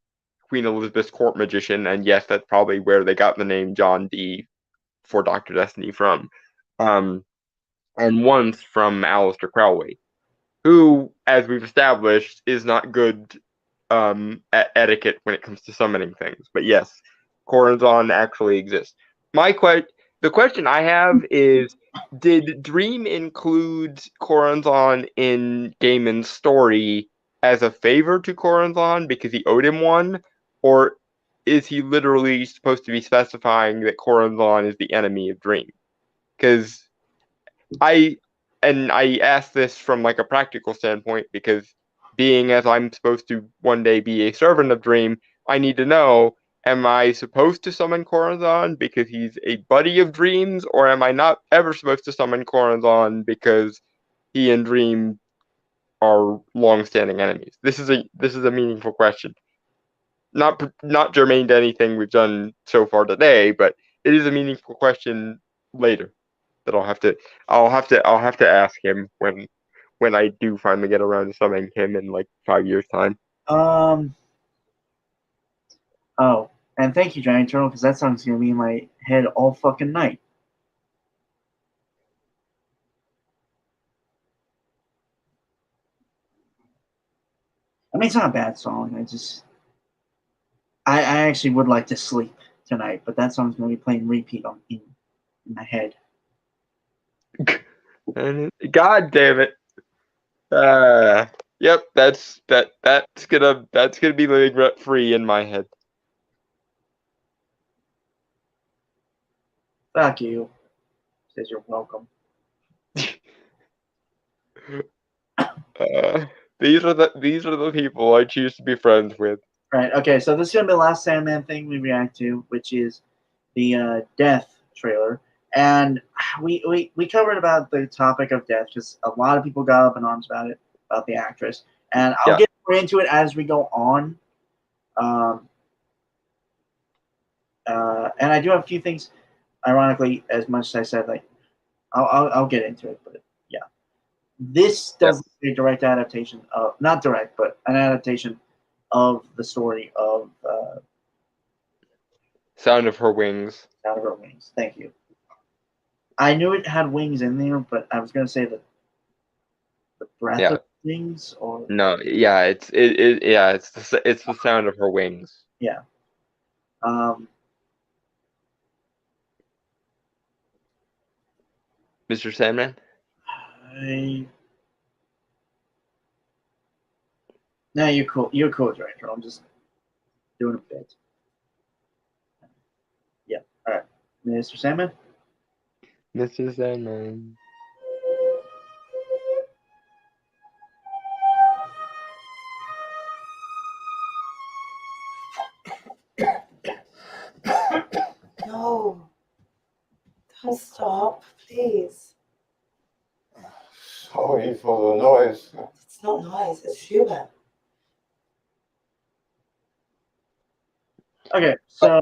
Queen Elizabeth's court magician, and yes, that's probably where they got the name John Dee for Dr. Destiny from. And once from Aleister Crowley, who, as we've established, is not good at etiquette when it comes to summoning things. But yes, Corazon actually exists. The question I have is, did Dream include Corazon in Gaiman's story as a favor to Corazon because he owed him one, or is he literally supposed to be specifying that Corazon is the enemy of Dream? Because I ask this from like a practical standpoint because being as I'm supposed to one day be a servant of Dream, I need to know, am I supposed to summon Corazon because he's a buddy of Dream's, or am I not ever supposed to summon Corazon because he and Dream are long-standing enemies? This is a meaningful question. Not germane to anything we've done so far today, but it is a meaningful question later that I'll have to ask him when I do finally get around to summoning him in like 5 years' time. Oh, and thank you, Giant Turtle, because that song's gonna be in my head all fucking night. I mean, it's not a bad song. I actually would like to sleep tonight, but that song's gonna be playing repeat in my head. And God damn it! Yep, that's gonna be living rent free in my head. Fuck you. Says you're welcome. These are the people I choose to be friends with. Right. Okay. So this is gonna be the last Sandman thing we react to, which is the Death trailer, and we covered about the topic of Death because a lot of people got up in arms about it, about the actress, and I'll get more into it as we go on. And I do have a few things. Ironically, as much as I said, like I'll get into it, but yeah, this does a direct adaptation of, not direct, but an adaptation of the story of Sound of Her Wings. Sound of Her Wings. Thank you. I knew it had wings in there, but I was gonna say the breath of wings, or no, yeah, it's the Sound of Her Wings. Yeah. Mr. Sandman? No, you're cool. You're cool, Director. I'm just doing a bit. Yeah. All right. Mr. Sandman? Mr. Sandman. No. Don't stop, please. Sorry for the noise. It's not noise, it's Schubert. Okay, so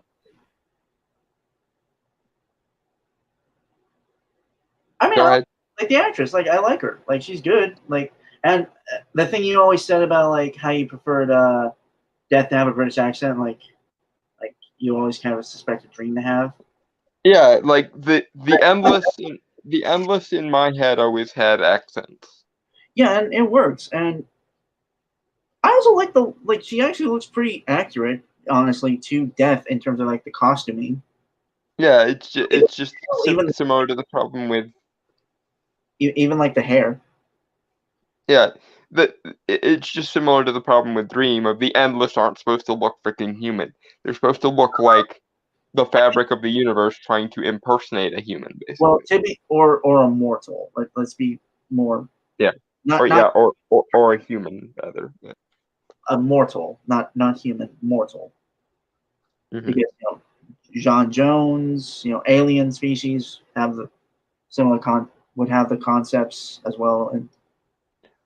I mean, I like the actress. Like, I like her. Like, she's good. Like, and the thing you always said about like how you preferred Death to have a British accent, like you always kind of suspected Dream to have. Yeah, like the endless in my head always had accents. Yeah, and it works. And I also like she actually looks pretty accurate, honestly, to Death in terms of like the costuming. Yeah, it's just similar to the problem with even like the hair. Yeah, it's just similar to the problem with Dream of the Endless aren't supposed to look freaking human. They're supposed to look like the fabric of the universe trying to impersonate a human, basically. Well, or a mortal. Let's be more. Yeah. Or a human rather. A mortal, not human, mortal. Mhm. because John Jones, alien species have the similar would have the concepts as well, and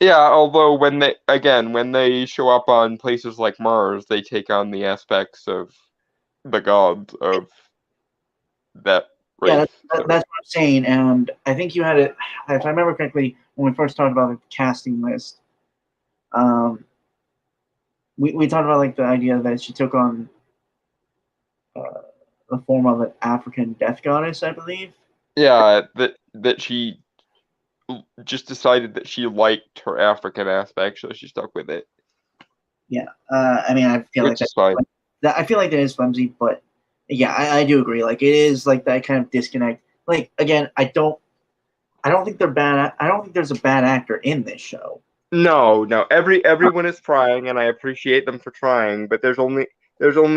Yeah, although when they show up on places like Mars, they take on the aspects of the gods of that yeah, race. that's what I'm saying. And I think you had it, if I remember correctly, when we first talked about the casting list. We talked about like the idea that she took on uh, the form of an African death goddess, I believe. Yeah, that she just decided that she liked her African aspect, so she stuck with it. Yeah, I mean, I feel Which like is fine. I feel like that is flimsy, but yeah, I do agree. Like it is like that kind of disconnect. Like again, I don't think they're bad. I don't think there's a bad actor in this show. No. Everyone is trying, and I appreciate them for trying, but there's only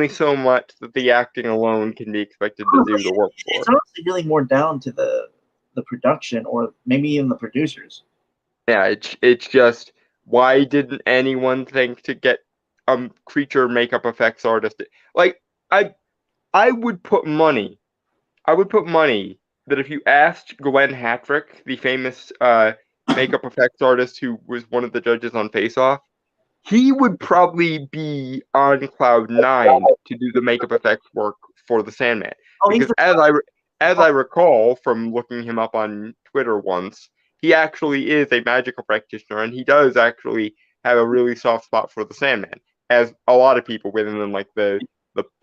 so much that the acting alone can be expected to do to work for. It's honestly really more down to the production, or maybe even the producers. Yeah, it's just, why didn't anyone think to get creature makeup effects artist? Like I would put money. I would put money that if you asked Glenn Hattrick, the famous makeup effects artist who was one of the judges on Face Off, he would probably be on cloud nine to do the makeup effects work for the Sandman. Because as I recall from looking him up on Twitter once, he actually is a magical practitioner, and he does actually have a really soft spot for the Sandman, as a lot of people within like the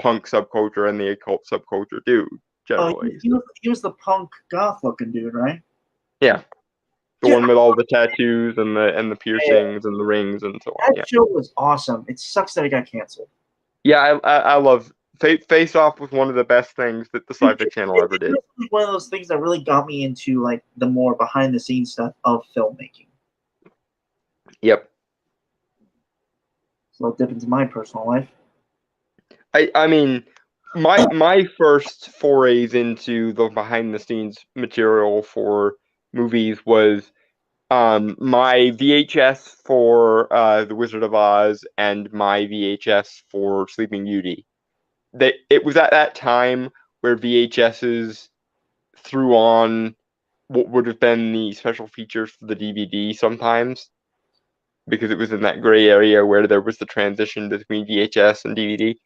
punk subculture and the occult subculture do generally. He was the punk goth looking dude, right? Yeah. The Dude, one with all the tattoos and the piercings and the rings and so on. That show was awesome. It sucks that it got canceled. Yeah, I love Face Off was one of the best things that the Sci-Fi Channel ever did. It was one of those things that really got me into like the more behind the scenes stuff of filmmaking. Yep. So I'll dip into my personal life. I mean, my first forays into the behind the scenes material for movies was my VHS for The Wizard of Oz and my VHS for Sleeping Beauty. It was at that time where VHSs threw on what would have been the special features for the DVD sometimes, because it was in that gray area where there was the transition between VHS and DVD.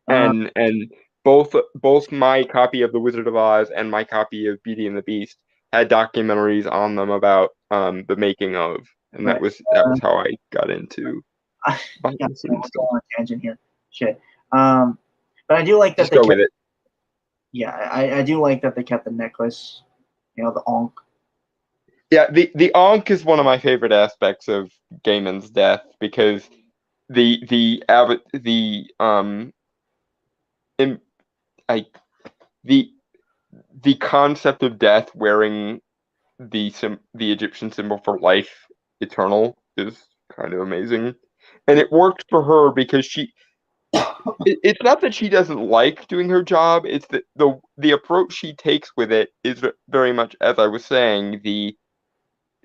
And both my copy of The Wizard of Oz and my copy of Beauty and the Beast had documentaries on them about the making of, and that was how I got into behind the scenes stuff. On a tangent here, shit. But I do like that Just go with it. Yeah, I do like that they kept the necklace. The Ankh. Yeah, the Ankh is one of my favorite aspects of Gaiman's death, because the concept of death wearing the Egyptian symbol for life eternal is kind of amazing, and it worked for her because it's not that she doesn't like doing her job, it's that the approach she takes with it is very much, as I was saying,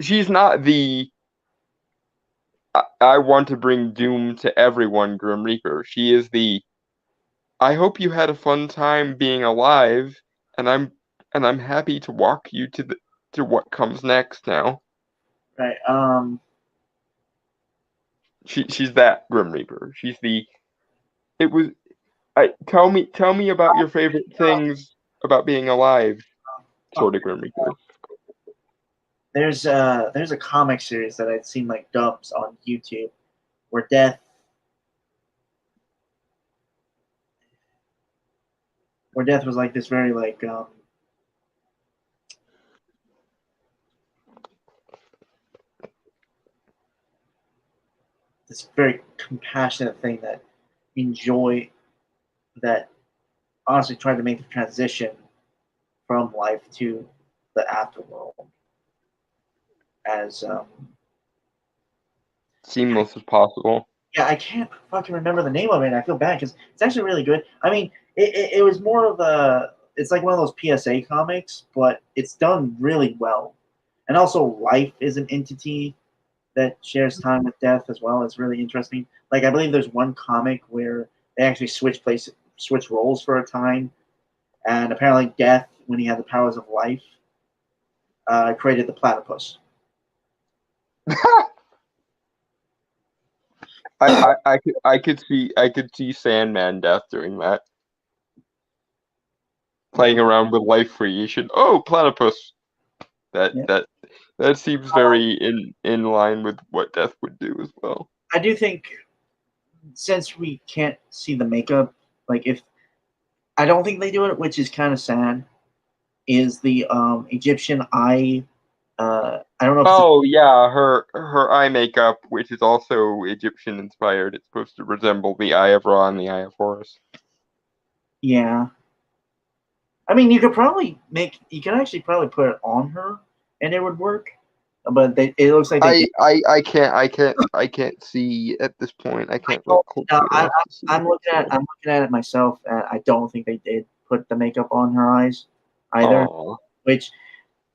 she's not the I want to bring doom to everyone Grim Reaper. She is the I hope you had a fun time being alive, and I'm happy to walk you to what comes next now. Right. She's that Grim Reaper. She's the it was tell me about your favorite things about being alive, sort of Grim Reaper. There's a comic series that I'd seen like dubs on YouTube where Death was like this very like this very compassionate thing that honestly tried to make the transition from life to the afterworld as seamless as possible. Yeah, I can't fucking remember the name of it, and I feel bad because it's actually really good. I mean, it was more of it's like one of those PSA comics, but it's done really well. And also, life is an entity that shares time with Death as well. It's really interesting. Like I believe there's one comic where they actually switch roles for a time, and apparently Death, when he had the powers of life, created the platypus. I could see Sandman Death doing that, playing around with life creation. Oh, platypus. Yeah. That seems very in line with what Death would do as well. I do think, since we can't see the makeup, like if I don't think they do it, which is kind of sad, is the Egyptian eye. I don't know if it's Oh yeah, her eye makeup, which is also Egyptian inspired. It's supposed to resemble the Eye of Ra and the Eye of Horus. yeah. I mean, you could actually probably put it on her, and it would work. But it looks like they. I can't see at this point. I can't look closely enough to see. I'm looking at it myself, and I don't think they did put the makeup on her eyes either. Aw. Which,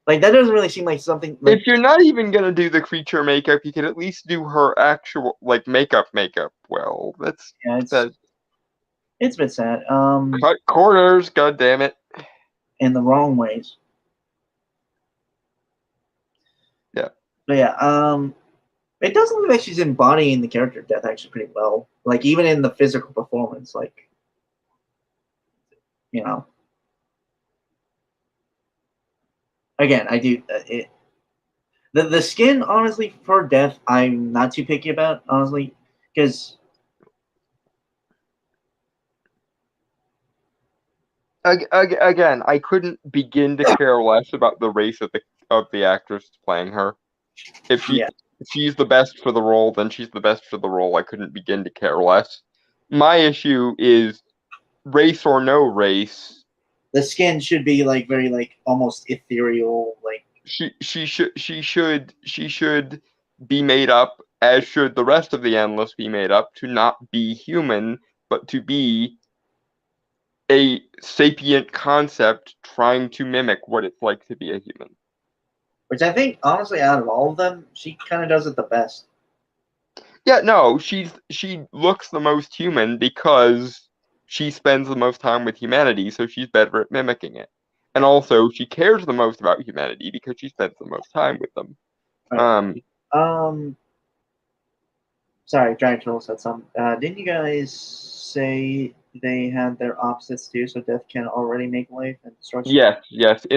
like, that doesn't really seem like something. Like, If you're not even gonna do the creature makeup, you can at least do her actual like makeup. Well, that's yeah, it's a bit sad. cut corners. God damn it. In the wrong ways. Yeah. But yeah, it does look like she's embodying the character of Death actually pretty well. Like even in the physical performance, like you know. Again, I do it. The skin, honestly, for Death, I'm not too picky about, honestly, because Again, I couldn't begin to care less about the race of the actress playing her. If she's the best for the role, then she's the best for the role. I couldn't begin to care less. My issue is race or no race. the skin should be like very like almost ethereal, like She should be made up, as should the rest of the Endless be made up, to not be human, but to be a sapient concept trying to mimic what it's like to be a human. which I think honestly out of all of them, she kind of does it the best. Yeah, no, she looks the most human because she spends the most time with humanity, so she's better at mimicking it. And also, she cares the most about humanity because she spends the most time with them. Right. Sorry, Dragon Troll said something. Didn't you guys say they had their opposites too? So Death can already make life and destruction. Yes.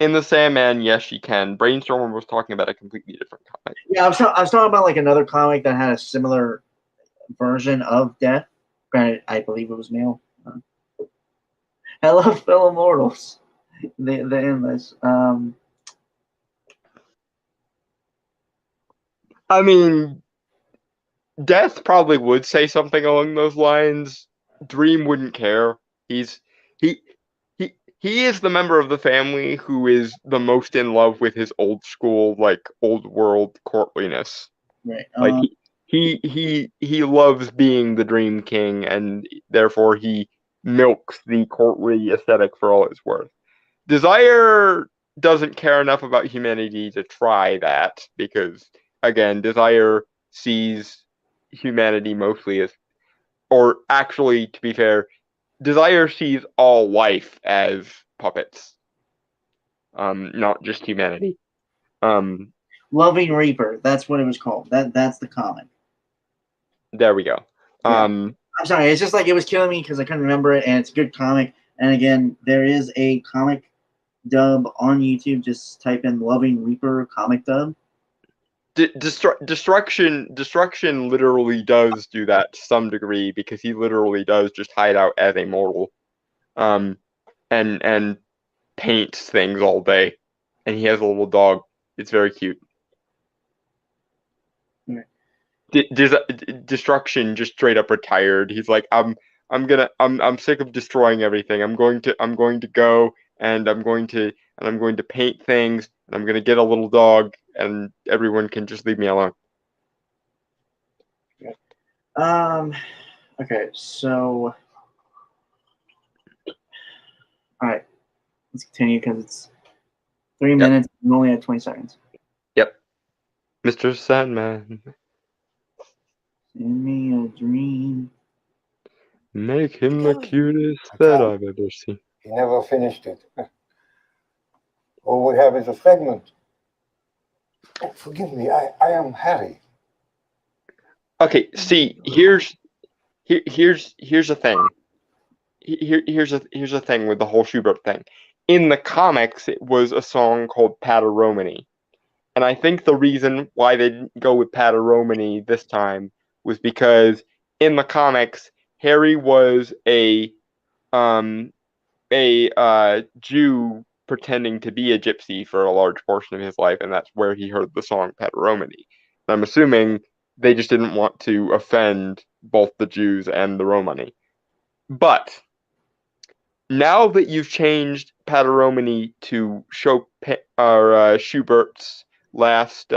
In the Sandman, yes, she can. Brainstormer was talking about a completely different comic. Yeah, I was talking about like another comic that had a similar version of Death. Granted, I believe it was male. Hello, fellow mortals. The endless. I mean, Death probably would say something along those lines. Dream wouldn't care. He is the member of the family who is the most in love with his old school, like old world courtliness. Right. Like he loves being the Dream King, and therefore he milks the courtly aesthetic for all it's worth. Desire doesn't care enough about humanity to try that because, again, Desire sees humanity mostly as, or actually, to be fair, Desire sees all life as puppets, not just humanity. Loving Reaper. That's what it was called. That's the comic. There we go. Yeah. I'm sorry. It's just like it was killing me because I couldn't remember it, and it's a good comic. And again, there is a comic dub on YouTube. Just type in Loving Reaper comic dub. Destruction literally does do that to some degree because he literally does just hide out as a mortal, and paints things all day, and he has a little dog. It's very cute. Right. Destruction just straight up retired. He's like, I'm sick of destroying everything. I'm going to go and I'm going to paint things and I'm going to get a little dog and everyone can just leave me alone. Okay, so all right, let's continue because it's 3 minutes and only at 20 seconds. Yep. Mr. Sandman, Send me a dream. make him the God. cutest I that can't. I've ever seen. He never finished it. All we have is a fragment. Oh, forgive me, I am Harry. Okay, see, here's the thing. Here's a thing with the whole Schubert thing. In the comics, it was a song called Pater Romani, and I think the reason why they didn't go with Pater Romani this time was because in the comics, Harry was a Jew pretending to be a gypsy for a large portion of his life, and that's where he heard the song Pater Romani. And I'm assuming they just didn't want to offend both the Jews and the Romani. But now that you've changed Pater Romani to Schubert's last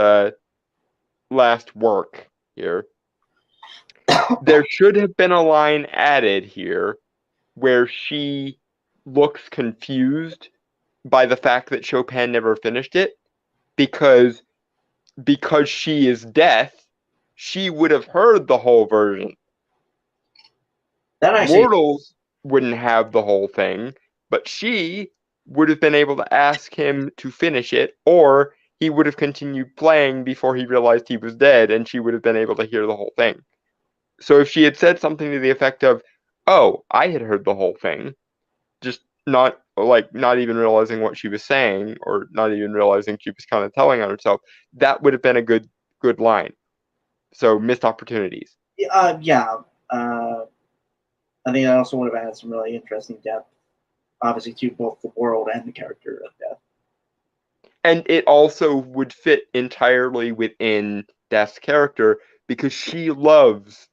work here, there should have been a line added here where she looks confused by the fact that Chopin never finished it, because she is deaf, she would have heard the whole version. That actually, Mortals wouldn't have the whole thing, but she would have been able to ask him to finish it, or he would have continued playing before he realized he was dead, and she would have been able to hear the whole thing. So if she had said something to the effect of, "Oh, I had heard the whole thing," just not even realizing what she was saying, or not even realizing she was kind of telling on herself, that would have been a good line. So missed opportunities. yeah. I think that also would have had some really interesting depth, obviously, to both the world and the character of Death. And it also would fit entirely within Death's character, because she loves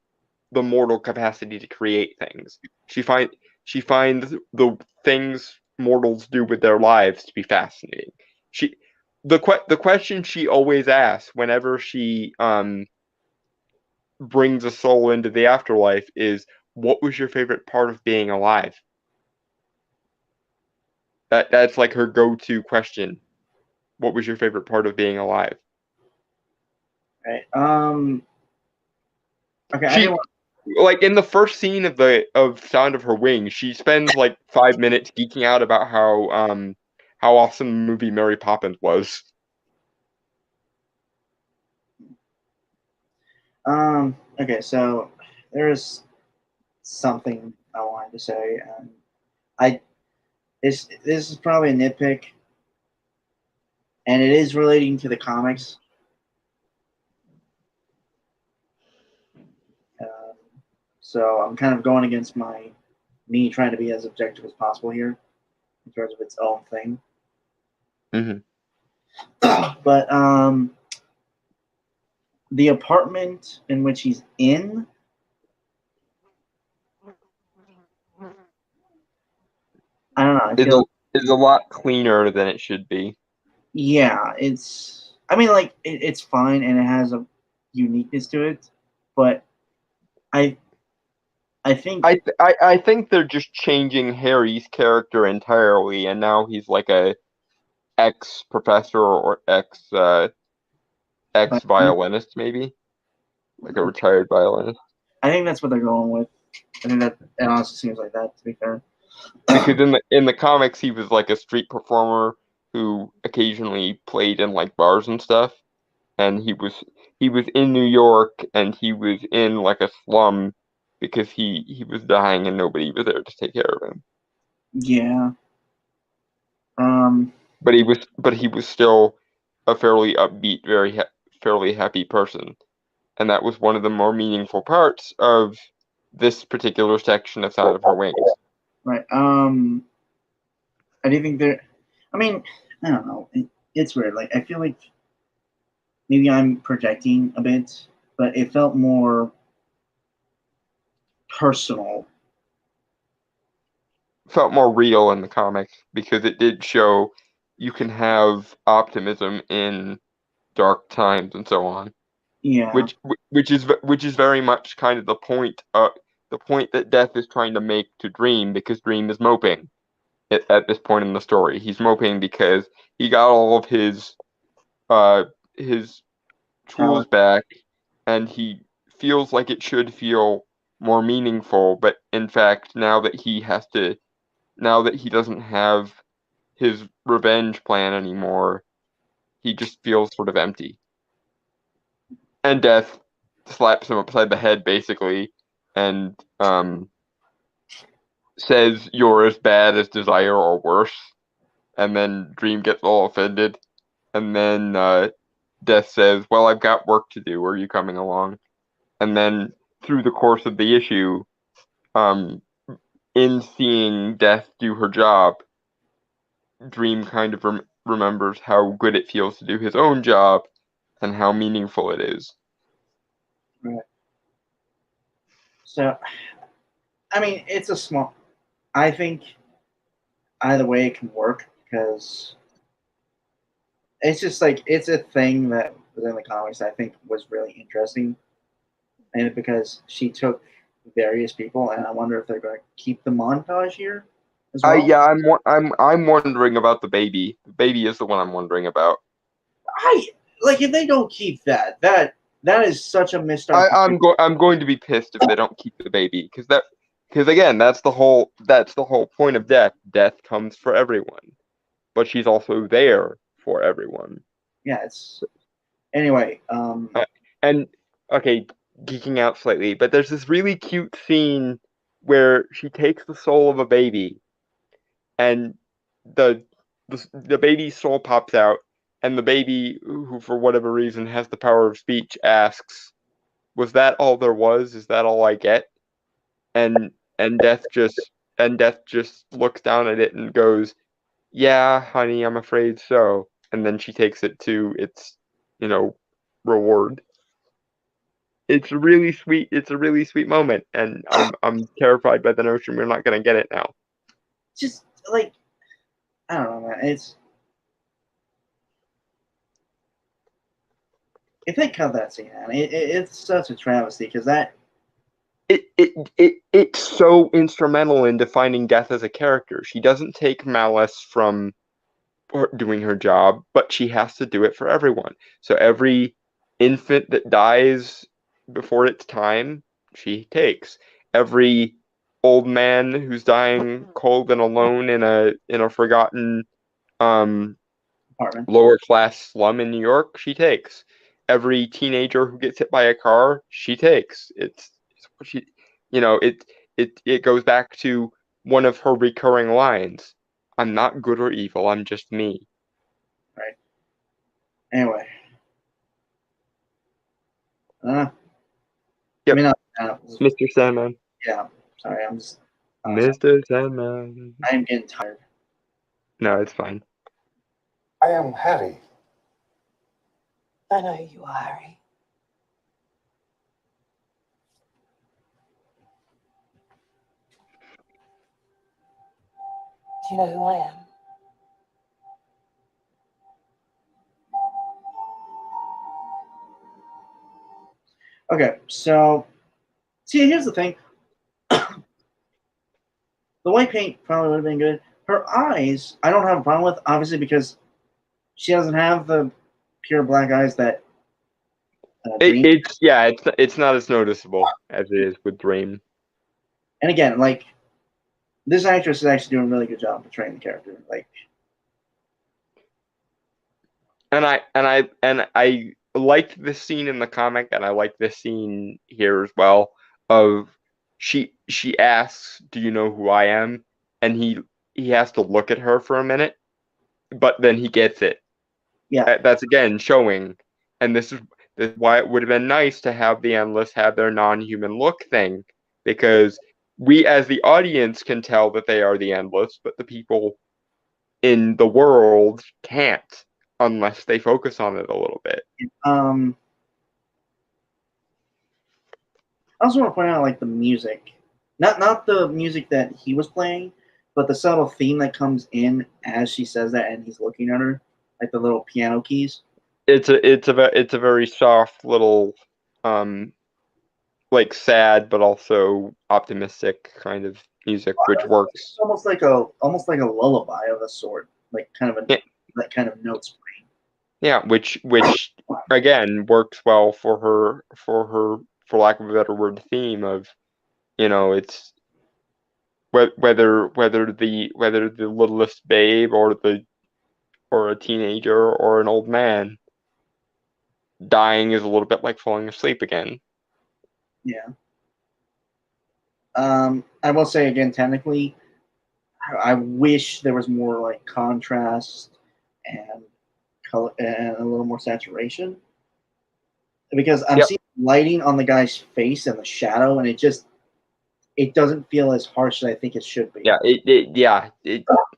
the mortal capacity to create things. She finds the things mortals do with their lives to be fascinating. The question she always asks whenever she brings a soul into the afterlife is, "What was your favorite part of being alive?" That's like her go-to question. What was your favorite part of being alive? Right. Okay. Like in the first scene of Sound of Her Wings, she spends like 5 minutes geeking out about how awesome the movie Mary Poppins was. Okay, so there's something I wanted to say, and this is probably a nitpick, and it is relating to the comics. So I'm kind of going against me trying to be as objective as possible here in terms of its own thing. Mm-hmm. But the apartment in which he's in, I don't know. I feel is a lot cleaner than it should be. Yeah, it's fine and it has a uniqueness to it, but I think I think they're just changing Harry's character entirely, and now he's like a ex-professor or ex-violinist, maybe, like a retired violinist. I think that's what they're going with. I think that it honestly seems like that, to be fair. Because in the comics, he was like a street performer who occasionally played in like bars and stuff, and he was in New York, and he was in like a slum because he was dying and nobody was there to take care of him. Yeah. But he was still a fairly upbeat, fairly happy person, and that was one of the more meaningful parts of this particular section of Sound of Her Wings. Right. I do think I don't know. It's weird. Like, I feel like maybe I'm projecting a bit, but it felt more personal. Felt more real in the comics because it did show you can have optimism in dark times and so on. Yeah. Which is very much kind of the point that Death is trying to make to Dream, because Dream is moping at this point in the story. He's moping because he got all of his Tool's back, and he feels like it should feel more meaningful, but in fact, now that he doesn't have his revenge plan anymore, he just feels sort of empty. And Death slaps him upside the head, basically, and says, "You're as bad as Desire or worse." And then Dream gets all offended. And then Death says, "Well, I've got work to do. Are you coming along?" And then through the course of the issue, in seeing Death do her job, Dream kind of remembers how good it feels to do his own job and how meaningful it is. Right. So, I mean, it's a small. I think either way it can work because it's just like it's a thing that was in the comics I think was really interesting, and because she took various people, and I wonder if they're going to keep the montage here as well. Yeah, I'm wondering about the baby. The baby is the one I'm wondering about. If they don't keep that is such a missed I'm going to be pissed if they don't keep the baby because again that's the whole point of Death. Death comes for everyone, but she's also there for everyone. Yeah, it's anyway. And okay, geeking out slightly, but there's this really cute scene where she takes the soul of a baby, and the baby's soul pops out, and the baby, who for whatever reason has the power of speech, asks, "Was that all there was? Is that all I get?" And Death just looks down at it and goes, "Yeah, honey, I'm afraid so." And then she takes it to its, reward. It's a really sweet moment, and I'm terrified by the notion we're not gonna get it now. Just like I don't know, man. If they cut that scene out, it's such a travesty because it's so instrumental in defining Death as a character. She doesn't take malice from doing her job, but she has to do it for everyone. So every infant that dies before its time, she takes. Every old man who's dying cold and alone in a forgotten lower class slum in New York, she takes. Every teenager who gets hit by a car, she takes. It's what she, it goes back to one of her recurring lines. "I'm not good or evil, I'm just me." Right. Anyway. Yep. Mr. Sandman. Yeah. Sorry, I'm just. Mr. Sandman. I am getting tired. No, it's fine. I am Harry. I know who you are, Harry. Do you know who I am? Okay, so see, here's the thing. The white paint probably would have been good. Her eyes, I don't have a problem with, obviously, because she doesn't have the pure black eyes that. It's not as noticeable as it is with Dream. And again, like, this actress is actually doing a really good job portraying the character. Like, and I liked this scene in the comic, and I like this scene here as well. Of she asks, "Do you know who I am?" And he has to look at her for a minute, but then he gets it. Yeah, that's again showing, and this is why it would have been nice to have the Endless have their non-human look thing, because we as the audience can tell that they are the Endless, but the people in the world can't unless they focus on it a little bit. I also want to point out, like, the music, not the music that he was playing, but the subtle theme that comes in as she says that and he's looking at her, like the little piano keys. It's a very soft little, like sad but also optimistic kind of music, which works. It's almost like a lullaby of a sort, like kind of that kind of notes playing. Yeah, which again works well for her for lack of a better word theme of, it's whether the littlest babe or a teenager or an old man, dying is a little bit like falling asleep again. Yeah. I will say again, technically, I wish there was more like contrast and color and a little more saturation, because I'm Yep. seeing lighting on the guy's face and the shadow, and it doesn't feel as harsh as I think it should be. Yeah,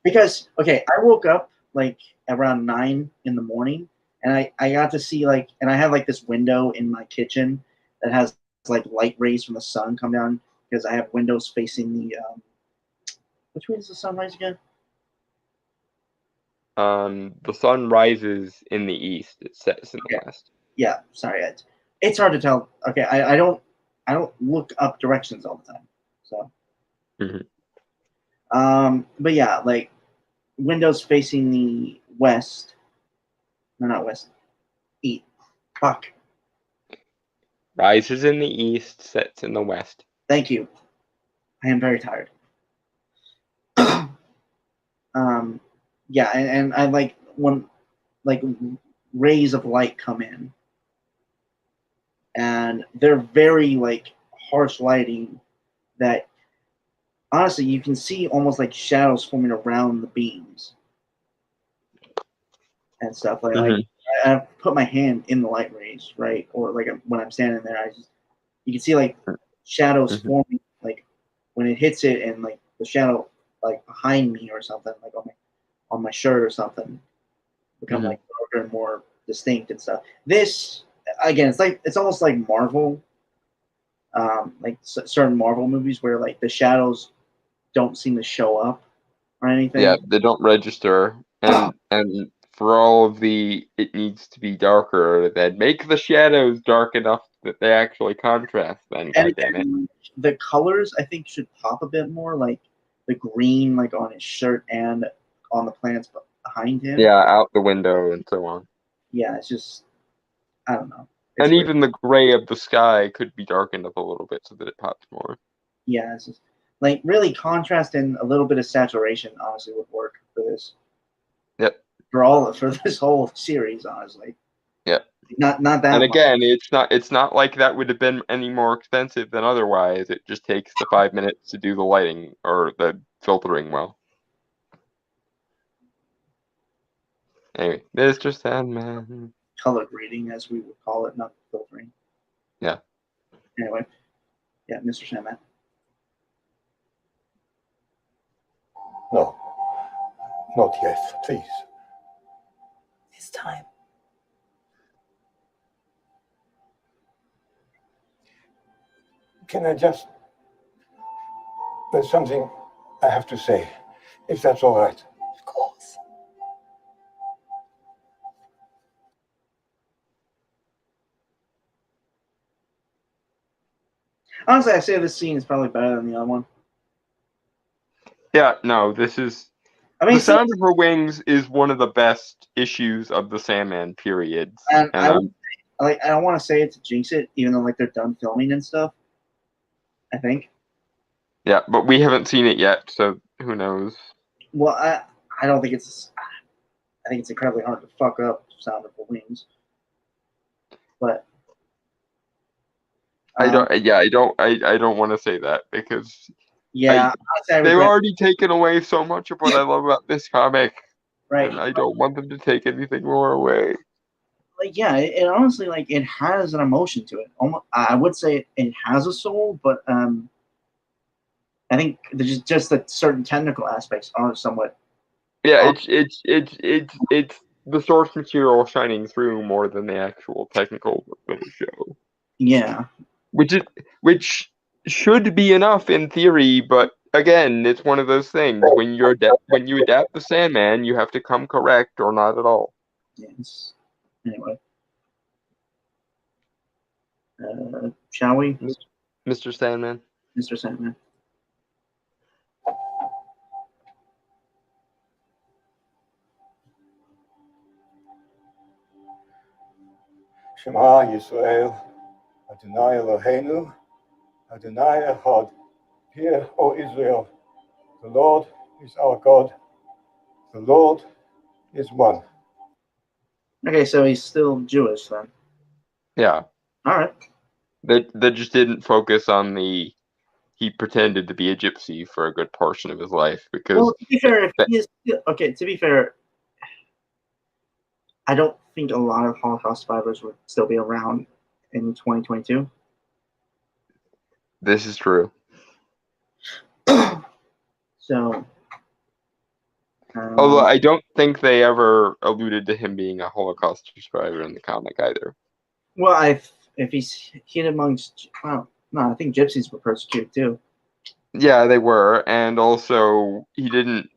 Because okay, I woke up like around 9 in the morning, and I got to see like, and I have like this window in my kitchen that has like light rays from the sun come down, because I have windows facing the which way does the sun rise again? the sun rises in the east, it sets in the Okay. west. Yeah, sorry, it's hard to tell. Okay, I don't look up directions all the time, so. But yeah, like windows facing the west. No, not west. East. Fuck. Rises in the east, sets in the west. Thank you. I am very tired. Yeah, and I like when like rays of light come in, and they're very like harsh lighting that honestly you can see almost like shadows forming around the beams and stuff like I put my hand in the light rays, right? Or like when I'm standing there, you can see like shadows forming like when it hits it, and like the shadow like behind me or something, like on my shirt or something, become like darker and more distinct and stuff. This again, it's almost like Marvel, like certain Marvel movies where like the shadows don't seem to show up or anything. Yeah, they don't register, and for all of it needs to be darker, then make the shadows dark enough that they actually contrast. Then, And goddammit. the colors I think should pop a bit more, like the green, like on his shirt and on the plants behind him. Yeah, out the window and so on. Yeah, it's just I don't know. It's And weird. even the gray of the sky could be darkened up a little bit so that it pops more. Yeah, it's just like really contrast and a little bit of saturation honestly would work for this. Yep. For this whole series, honestly. Yep. Not that And much. again, it's not like that would have been any more expensive than otherwise. It just takes the 5 minutes to do the lighting or the filtering well. Anyway, Mr. Sandman. Color grading, as we would call it, not filtering. Yeah. Anyway, yeah, Mr. Sandman. No. Not yet, please. It's time. Can I just... There's something I have to say, if that's all right. Of course. Honestly, I say this scene is probably better than the other one. Yeah, no, this is... I mean, The Sound of Her Wings is one of the best issues of the Sandman period. And I don't want to say it to jinx it, even though like they're done filming and stuff. I think. Yeah, but we haven't seen it yet, so who knows? Well, I don't think it's. I think it's incredibly hard to fuck up Sound of the Wings. But I don't want to say that because yeah, they've already taken away so much of what I love about this comic, right? And I don't want them to take anything more away. Like yeah, it honestly like it has an emotion to it. Almost, I would say it has a soul, but I think there's just that certain technical aspects are somewhat. Yeah, it's the source material shining through more than the actual technical work of the show. Yeah, which should be enough in theory, but again, it's one of those things when you adapt the Sandman, you have to come correct or not at all. Yes. Anyway, shall we, Mr. Sandman? Mr. Sandman. Shema Yisrael, Adonai Eloheinu, Adonai Echad. Hear, O Israel, the Lord is our God, the Lord is one. Okay, so he's still Jewish then. Yeah, All right. they just didn't focus on the he pretended to be a gypsy for a good portion of his life because Well, to be fair, if he is okay. To be fair, I don't think a lot of Holocaust survivors would still be around in 2022. this is true. So, Although I don't think they ever alluded to him being a Holocaust survivor in the comic either. well, if he's hid amongst, well, no, I think gypsies were persecuted too. Yeah, they were, and also he didn't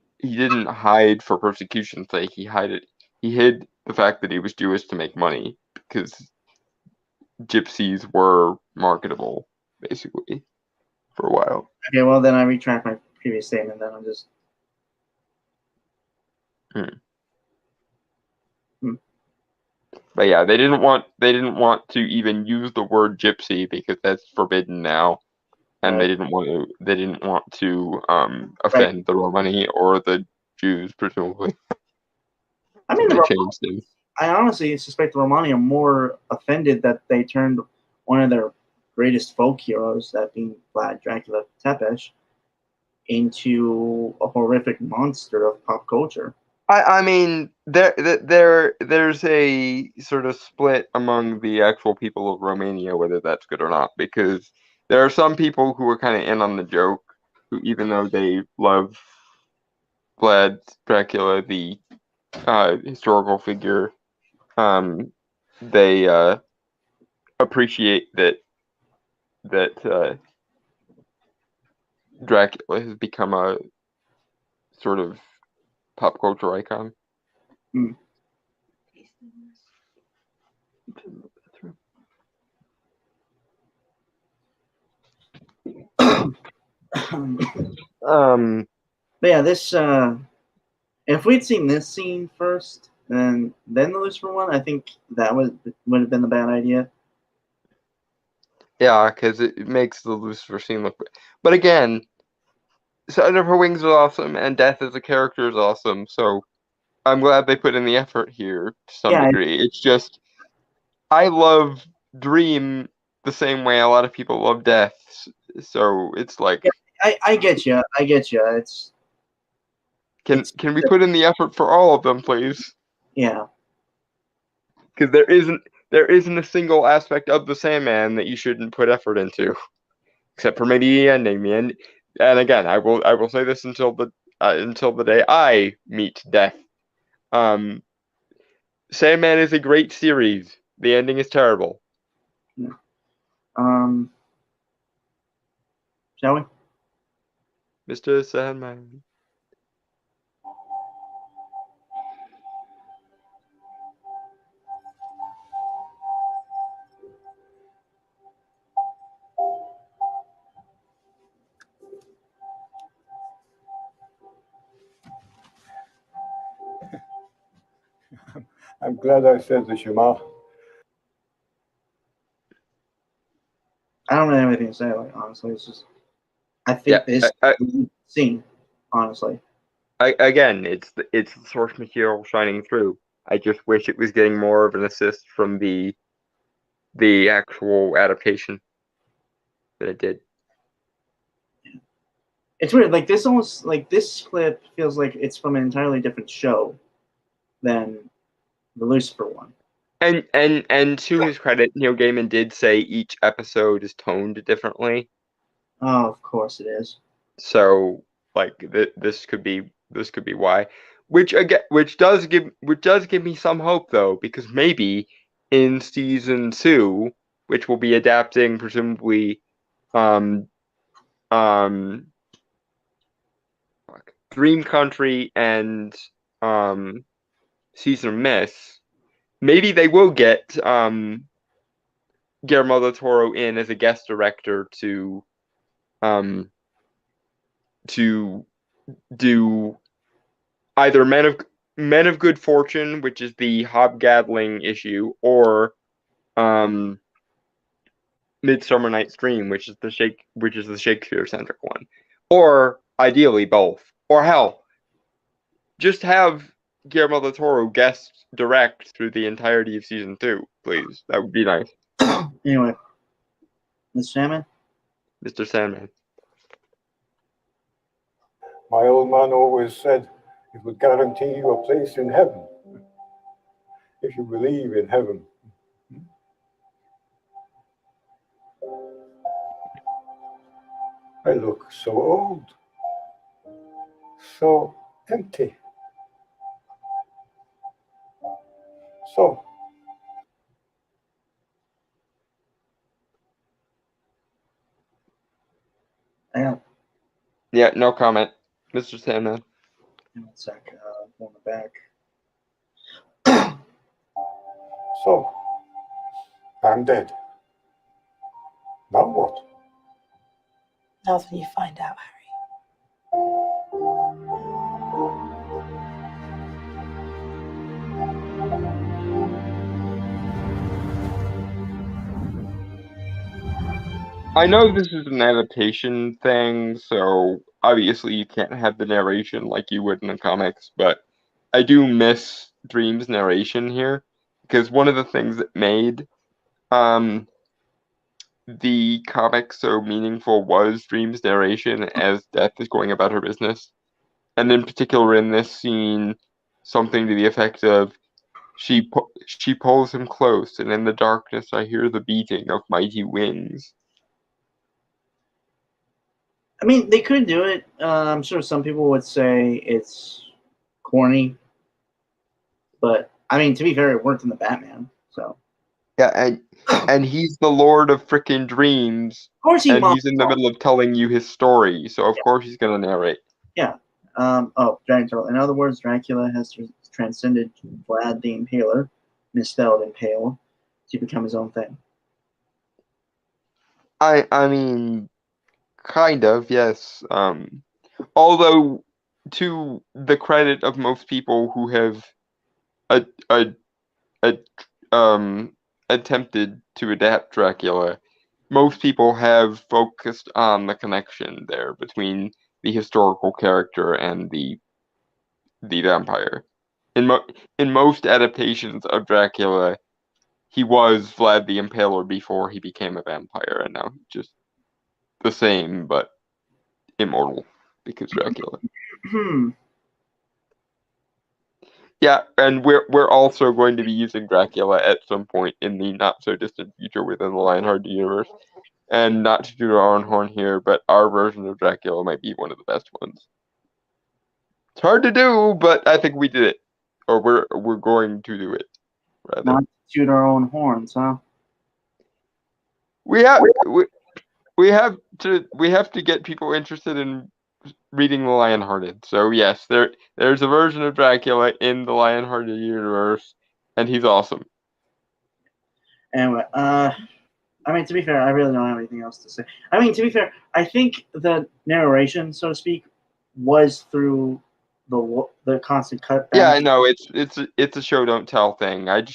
hide for persecution's sake. He hid the fact that he was Jewish to make money because gypsies were marketable, basically, for a while. Okay, well then I retract my previous statement. Then I'm just. But yeah, they didn't want to even use the word gypsy because that's forbidden now, and Right. they didn't want to offend the Romani or the Jews, presumably. I mean, So the they changed them. I honestly suspect the Romani are more offended that they turned one of their greatest folk heroes, that being Vlad Dracula Tepesh, into a horrific monster of pop culture. I mean, there's a sort of split among the actual people of Romania whether that's good or not, because there are some people who are kind of in on the joke, who, even though they love Vlad Dracula, the historical figure, they appreciate that Dracula has become a sort of pop culture icon. Hmm. But yeah, this if we'd seen this scene first, then the Lucifer one, I think that would have been the bad idea. Yeah, because it makes the Lucifer scene look. But again, Sound of Her Wings is awesome, and Death as a character is awesome. So I'm glad they put in the effort here to some Yeah, degree. It's just I love Dream the same way a lot of people love Death. So it's like, I get you. I get you. can we put in the effort for all of them, please? Yeah. Because there isn't a single aspect of the Sandman that you shouldn't put effort into, except for maybe the ending. And again, I will say this until the day I meet Death. Sandman is a great series. The ending is terrible. Yeah. Shall we? Mr. Sandman. I'm glad I said the Shema. I don't have anything to say. Like, honestly, it's just I think this scene, honestly. Again, it's the source material shining through. I just wish it was getting more of an assist from the actual adaptation that it did. It's weird. Like this clip feels like it's from an entirely different show than the Lucifer one. And to his credit, Neil Gaiman did say each episode is toned differently. Oh, of course it is. So like this could be why. Which does give me some hope though, because maybe in season 2, which will be adapting presumably Dream Country and Season of Mist, maybe they will get Guillermo del Toro in as a guest director to do either Men of Good Fortune, which is the Hobgoblin issue, or Midsummer Night's Dream, which is the Shakespeare-centric one, or ideally both, or hell, just have Guillermo del Toro guest direct through the entirety of season 2, please. That would be nice. Anyway, Mr. Salmon? Mr. Sandman. My old man always said it would guarantee you a place in heaven if you believe in heaven. I look so old, so empty. So, Hang on. Yeah, no comment. Mr. Sandman. Hang on a sec. On the back. so, I'm dead. Now what? That's when you find out, Harry. I know this is an adaptation thing, so obviously you can't have the narration like you would in the comics, but I do miss Dream's narration here, because one of the things that made the comic so meaningful was Dream's narration as Death is going about her business. And in particular in this scene, something to the effect of, she pulls him close, and in the darkness I hear the beating of mighty wings. I mean, they could do it. I'm sure some people would say it's corny. But, I mean, to be fair, it worked in the Batman, so. Yeah, and he's the Lord of frickin' Dreams, Of course he and must. he's in the middle of telling you his story, so of course he's gonna narrate. Yeah. Dragon Turtle. In other words, Dracula has transcended Vlad the Impaler, misspelled impale, to become his own thing. I mean, kind of, yes. Although, to the credit of most people who have attempted to adapt Dracula, most people have focused on the connection there between the historical character and the vampire. In most adaptations of Dracula, he was Vlad the Impaler before he became a vampire, and now he's just the same but immortal because Dracula. Yeah, and we're also going to be using Dracula at some point in the not so distant future within the Lionheart universe. And not to do our own horn here, but our version of Dracula might be one of the best ones. It's hard to do, but I think we did it, or we're going to do it. Rather. Not to toot our own horns, huh? We have to get people interested in reading The Lionhearted. So yes, there's a version of Dracula in the Lionhearted universe, and he's awesome. Anyway, I mean, to be fair, I really don't have anything else to say. I mean, to be fair, I think the narration, so to speak, was through the constant cutback. Yeah, I know it's a show don't tell thing. I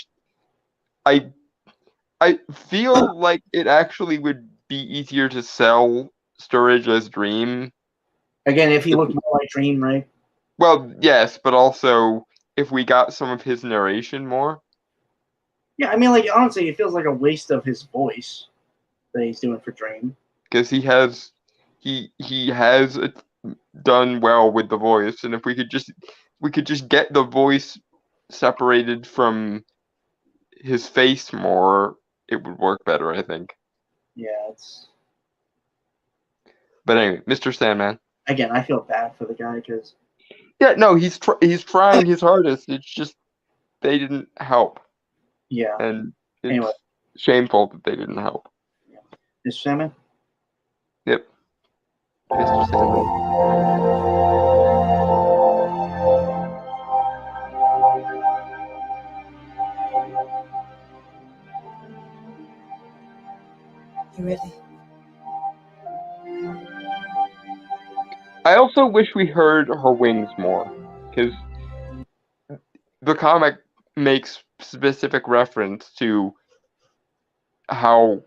feel like it actually would be easier to sell Sturridge as Dream. Again, if he looked more like Dream, right? Well, yes, but also if we got some of his narration more. Yeah, I mean, like, honestly, it feels like a waste of his voice that he's doing for Dream. Because he has done well with the voice, and if we could just get the voice separated from his face more, it would work better, I think. Yeah, it's. But anyway, Mr. Sandman. Again, I feel bad for the guy because. Yeah, no, he's trying his hardest. It's just they didn't help. Yeah. And it's shameful that they didn't help. Yeah. Mr. Sandman? Yep. Mr. Sandman. You ready? I also wish we heard her wings more, because the comic makes specific reference to how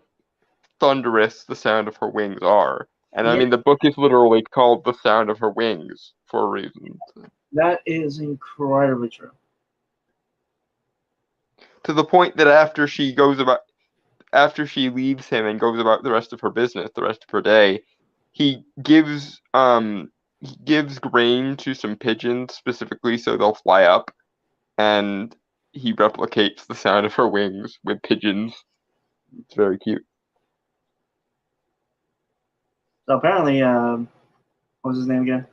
thunderous the sound of her wings are. And I Yeah. mean, the book is literally called The Sound of Her Wings for a reason. That is incredibly true. To the point that after she leaves him and goes about the rest of her business, the rest of her day, he gives grain to some pigeons specifically so they'll fly up, and he replicates the sound of her wings with pigeons. It's very cute. So apparently, what was his name again?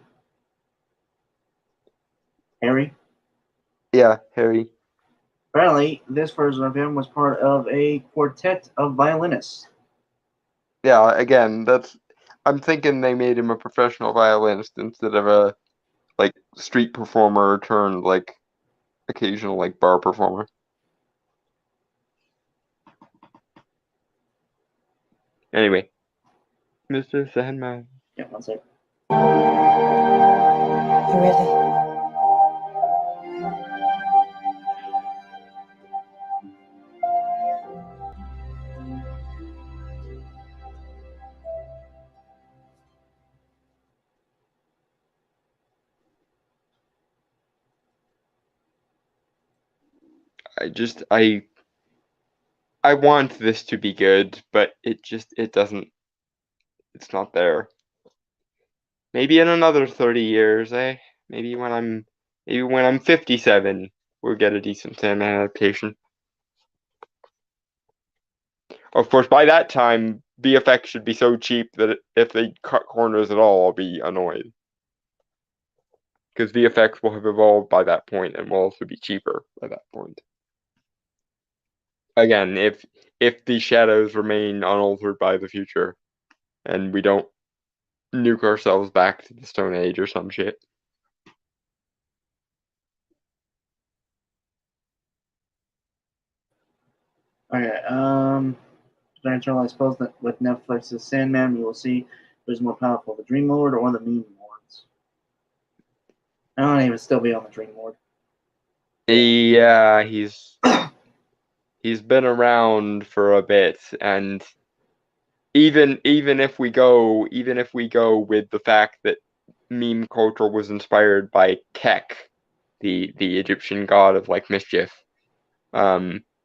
Harry? Yeah, Harry. Apparently, this version of him was part of a quartet of violinists. Yeah, again, I'm thinking they made him a professional violinist instead of a street performer turned occasional bar performer. Anyway, Mr. Sandman. Yeah, one sec. You really? I want this to be good, but it doesn't. It's not there. Maybe in another 30 years, eh? Maybe when I'm 57, we'll get a decent Sandman adaptation. Of course, by that time, VFX should be so cheap that if they cut corners at all, I'll be annoyed. Because VFX will have evolved by that point and will also be cheaper by that point. Again, if the shadows remain unaltered by the future, and we don't nuke ourselves back to the Stone Age or some shit. Okay, eventually, I suppose that with Netflix's Sandman, we will see who's more powerful, the Dream Lord or the Meme Lords. I don't even still be on the Dream Lord. Yeah, he's been around for a bit, and even if we go with the fact that meme culture was inspired by Kek, the Egyptian god of mischief, that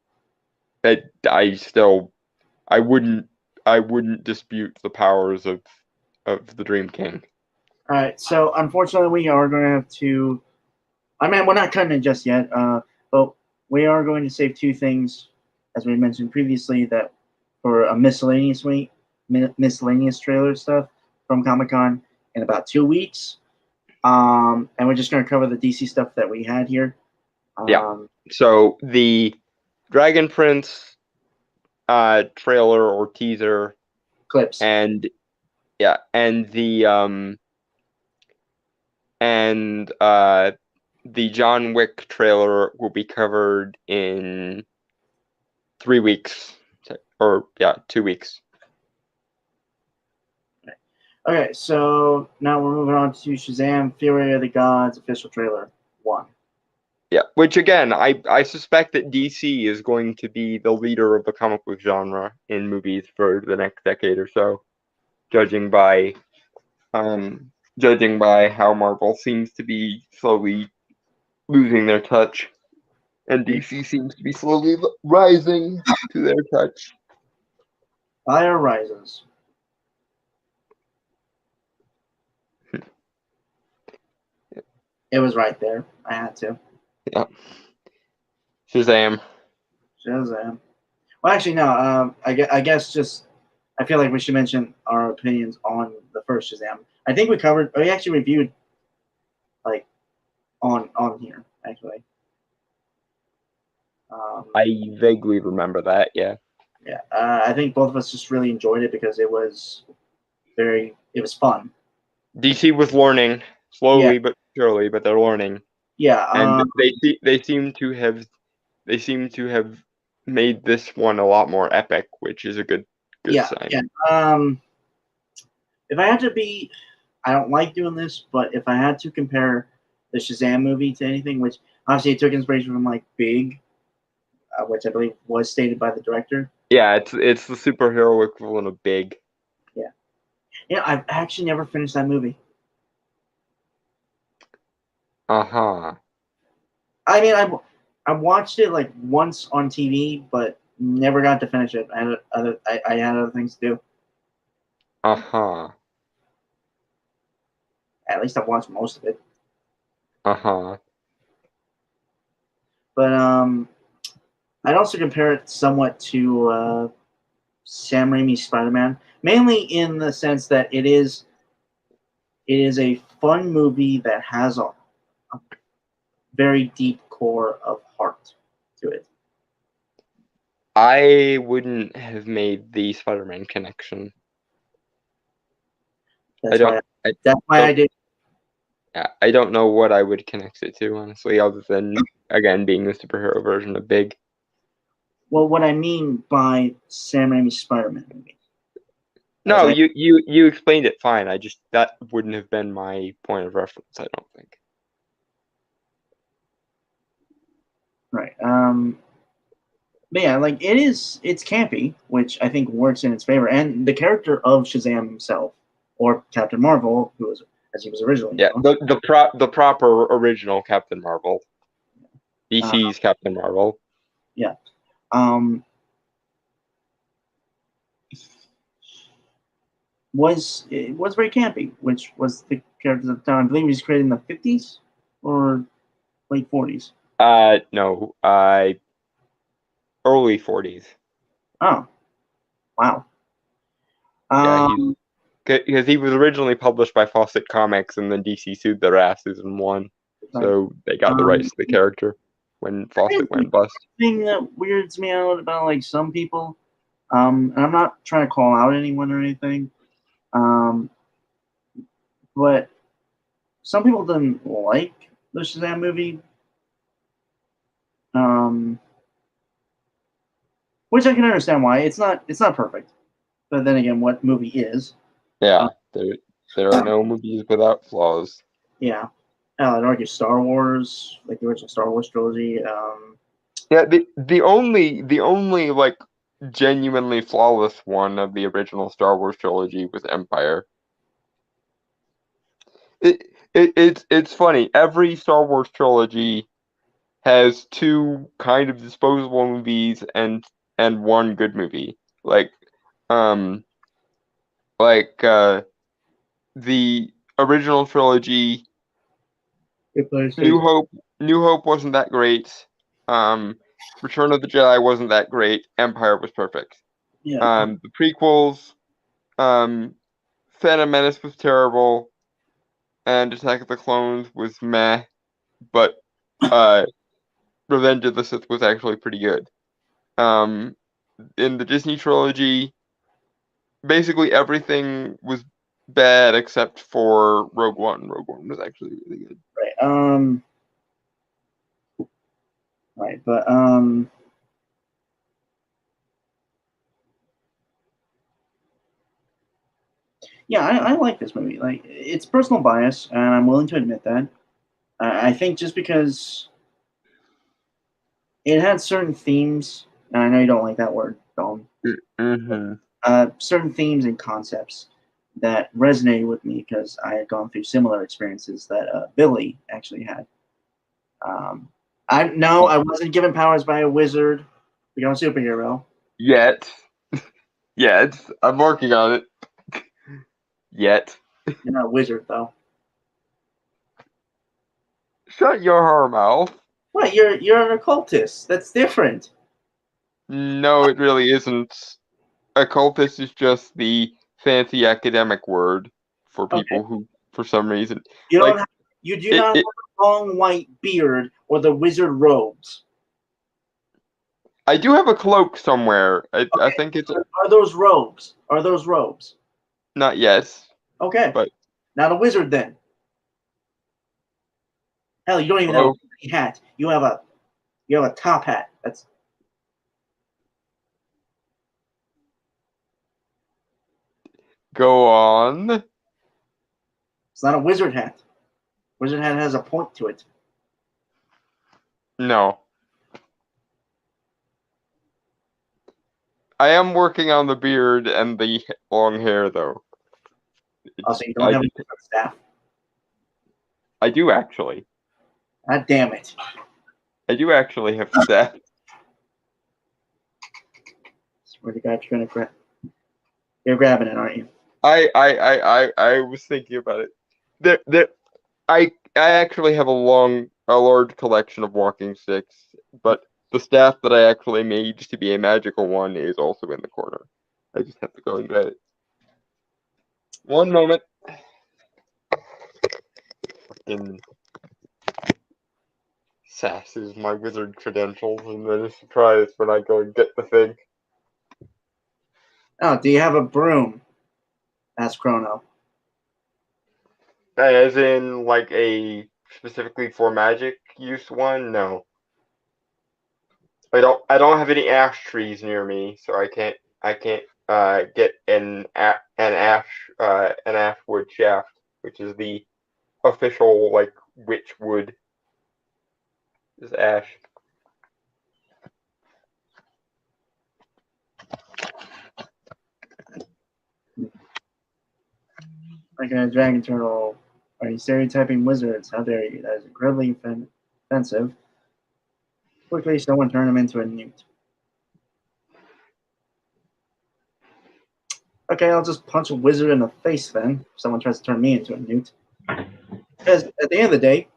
I wouldn't dispute the powers of the Dream King. All right, so unfortunately, we are going to have to. I mean, we're not cutting it just yet, but we are going to save two things, as we mentioned previously, that for a miscellaneous trailer stuff from Comic-Con in about 2 weeks. And we're just going to cover the DC stuff that we had here. Yeah. So the Dragon Prince trailer or teaser clips, and the John Wick trailer will be covered in 3 weeks, or 2 weeks. Okay, so now we're moving on to Shazam! Fury of the Gods official trailer 1. Yeah, which again, I suspect that DC is going to be the leader of the comic book genre in movies for the next decade or so, judging by how Marvel seems to be slowly losing their touch, and DC seems to be slowly rising to their touch. Fire rises. It was right there. I had to. Yeah. Shazam. Well, actually, no. I guess just I feel like we should mention our opinions on the first Shazam. I think we actually reviewed on here actually. I vaguely remember that. Yeah. Yeah. I think both of us just really enjoyed it because it was fun. DC was learning slowly but surely, but they're learning. Yeah. And they seem to have made this one a lot more epic, which is a good sign. Yeah. If I had to be, I don't like doing this, but if I had to compare the Shazam movie to anything, which obviously it took inspiration from Big, which I believe was stated by the director. Yeah, it's the superhero equivalent of Big. Yeah, I've actually never finished that movie. Uh-huh. I mean, I watched it like once on TV, but never got to finish it. I had other things to do. Uh-huh. At least I've watched most of it. Uh-huh. But I'd also compare it somewhat to Sam Raimi's Spider-Man, mainly in the sense that it is a fun movie that has a very deep core of heart to it. I wouldn't have made the Spider-Man connection. That's why I don't- did. Yeah, I don't know what I would connect it to, honestly, other than, again, being the superhero version of Big. Well, what I mean by Sam Raimi's Spider-Man movie. No, As you explained it fine. That wouldn't have been my point of reference, I don't think. Right. But yeah, like it's campy, which I think works in its favor, and the character of Shazam himself, or Captain Marvel, who was as he was originally Yeah, known. the proper original Captain Marvel. DC's Captain Marvel. Yeah. Was very campy, which was the characters at the time. I believe he was created in the 50s or late 40s. No, early 40s. Oh, wow. Yeah, because he was originally published by Fawcett Comics, and then DC sued their asses and won. So they got the rights to the character when Fawcett went bust. Thing that weirds me out about like some people, and I'm not trying to call out anyone or anything, but some people didn't like the Shazam movie, which I can understand why. It's not perfect, but then again, what movie is? Yeah, there are no movies without flaws. Yeah, I'd argue Star Wars, like the original Star Wars trilogy. Yeah, the only like genuinely flawless one of the original Star Wars trilogy was Empire. It's funny. Every Star Wars trilogy has two kind of disposable movies and one good movie. Um the original trilogy, New Hope wasn't that great. Return of the Jedi wasn't that great. Empire was perfect. Yeah, The prequels, Phantom Menace was terrible, and Attack of the Clones was meh, but Revenge of the Sith was actually pretty good. In the Disney trilogy, basically everything was bad except for Rogue One. Rogue One was actually really good. right. Right, but yeah, I like this movie. Like, it's personal bias, and I'm willing to admit that. I think just because it had certain themes, and I know you don't like that word, Dom. Mm-hmm. Certain themes and concepts that resonated with me because I had gone through similar experiences that Billy actually had. I wasn't given powers by a wizard to become a superhero. Yet, I'm working on it. Yet, You're not a wizard, though. shut your mouth. What? You're an occultist. That's different. No, it really isn't. Occultist is just the fancy academic word for people Okay. who, for some reason, You like don't have. You do not have a long white beard or the wizard robes. I do have a cloak somewhere. I Okay. think it's Are those robes? Are those robes? not yet, Okay. but Not a wizard then. Hell, you don't even have cloak. a hat. You have a top hat. That's Go on. it's not a wizard hat. Wizard hat has a point to it. No. I am working on the beard and the long hair, though. Also, you don't have a staff. I do actually. God damn it. I do actually have staff. Swear to God, you're grabbing it, aren't you? I was thinking about it. I actually have a large collection of walking sticks, but the staff that I actually made to be a magical one is also in the corner. I just have to go and get it. One moment. Fucking sasses my wizard credentials and then is surprised when I go and get the thing. Oh, do you have a broom? Asked Chrono. As in, like, a specifically for magic use one? No. I don't have any ash trees near me, so I can't get an ash wood shaft, which is the official, like, witch wood. Is ash. Like a dragon turtle. Are you stereotyping wizards? How dare you? That is incredibly offensive. Quickly, someone turn him into a newt. Okay, I'll just punch a wizard in the face then. If someone tries to turn me into a newt. Because at the end of the day,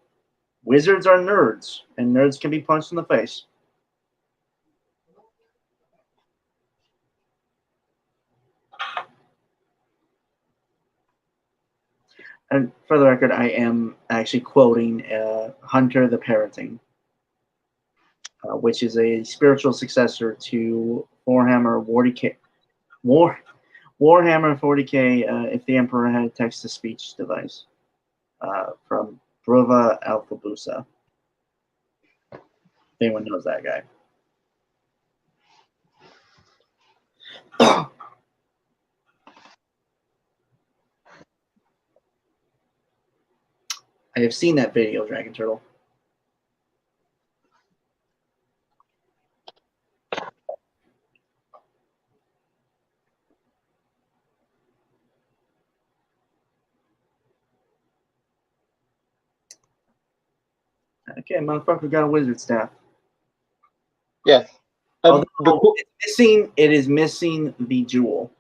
wizards are nerds, and nerds can be punched in the face. And for the record, I am actually quoting Hunter the Parenting, which is a spiritual successor to Warhammer 40K. Warhammer 40K, if the Emperor had a text-to-speech device, from Brova Alphabusa. If anyone knows that guy. I have seen that video, Dragon Turtle. Okay, motherfucker got a wizard staff. Yes. It is missing the jewel.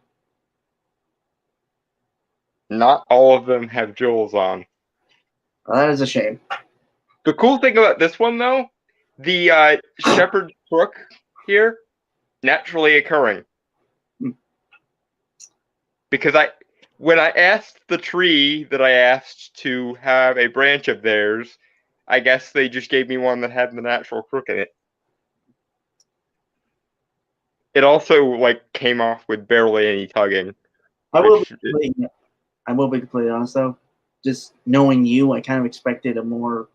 Not all of them have jewels on. Well, that is a shame. The cool thing about this one, though, the shepherd crook here, naturally occurring. Because when I asked the tree that I asked to have a branch of theirs, I guess they just gave me one that had the natural crook in it. It also, like, came off with barely any tugging. I will be completely honest, though. Just knowing you, I kind of expected a more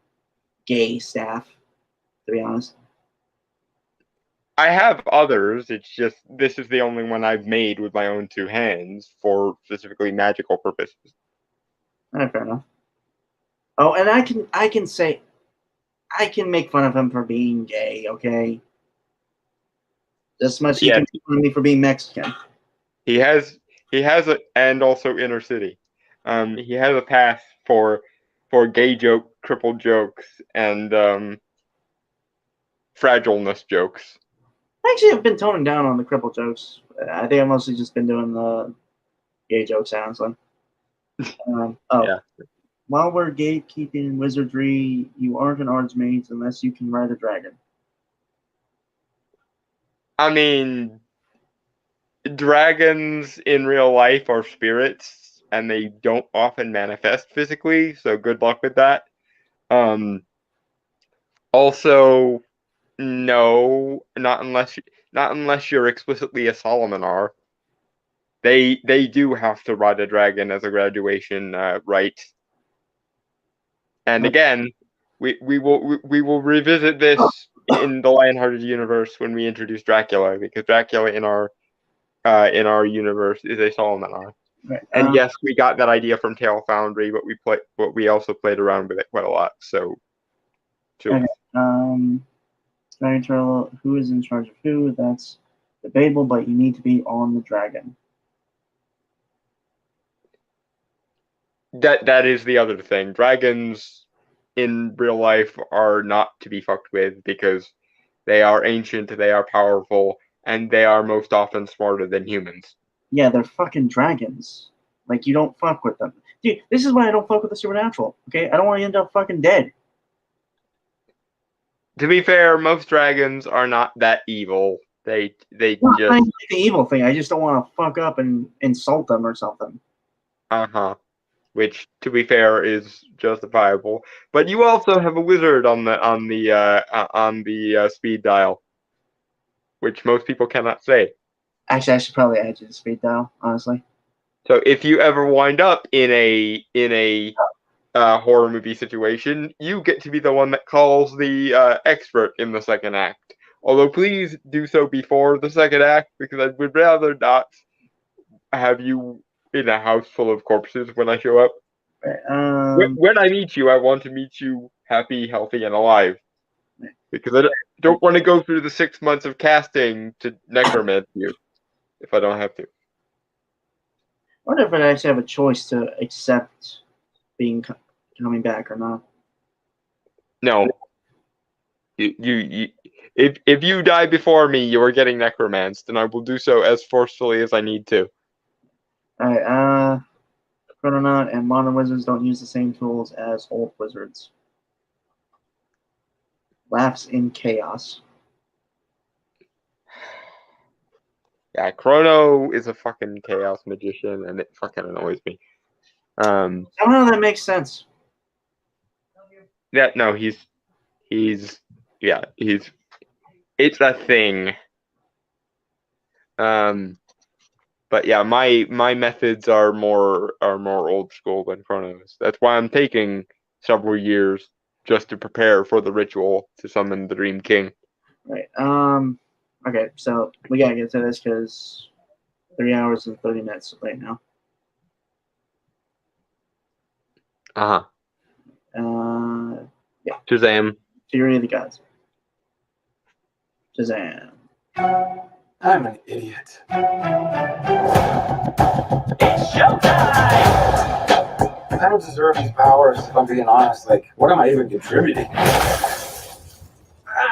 gay staff, to be honest. I have others. It's just this is the only one I've made with my own two hands for specifically magical purposes. Fair enough. Oh, and I can say, I can make fun of him for being gay, okay? Just as much he can make fun of me for being Mexican. He has and also inner city. He has a pass for gay joke, crippled jokes, and fragileness jokes. Actually, I've been toning down on the crippled jokes. I think I've mostly just been doing the gay jokes, honestly. Yeah. While we're gatekeeping wizardry, you aren't an archmage unless you can ride a dragon. I mean, dragons in real life are spirits, and they don't often manifest physically, so good luck with that. Also, no, not unless you're explicitly a Solomonar. They do have to ride a dragon as a graduation rite. And again, we will revisit this in the Lionhearted universe when we introduce Dracula, because Dracula in our universe is a Solomonar. Right. And yes, we got that idea from Tale Foundry, but we also played around with it quite a lot. So, okay. Dragon Turtle, who is in charge of who? That's Debatable, but you need to be on the dragon. That is the other thing. Dragons in real life are not to be fucked with because they are ancient, they are powerful, and they are most often smarter than humans. Yeah, they're fucking dragons. Like, you don't fuck with them. Dude, this is why I don't fuck with the supernatural, okay? I don't want to end up fucking dead. To be fair, most dragons are not that evil. They Not just like the evil thing. I just don't want to fuck up and insult them or something. which to be fair is justifiable. But you also have a wizard on the speed dial, which most people cannot say. Actually, I should probably add you to speed dial, honestly. So if you ever wind up in a horror movie situation, you get to be the one that calls the expert in the second act. Although please do so before the second act, because I would rather not have you in a house full of corpses when I show up. Right, When I meet you, I want to meet you happy, healthy, and alive. Because I don't want to go through the 6 months of casting to necromant you if I don't have to. I wonder if I actually have a choice to accept being coming back or not. No. If you die before me, you are getting necromanced, and I will do so as forcefully as I need to. Alright, Chrononaut and modern wizards don't use the same tools as old wizards. Laughs in chaos. Yeah, Chrono is a fucking chaos magician, and it fucking annoys me. Somehow that makes sense. Yeah, no, he's it's a thing. But yeah, my methods are more old school than Chrono's. That's why I'm taking several years just to prepare for the ritual to summon the Dream King. Right. Okay, so we gotta get to this because 3 hours and 30 minutes right now. Yeah. Shazam. Fury of the Gods. Shazam. I'm an idiot. It's showtime! I don't deserve these powers, if I'm being honest. Like, what am I even contributing?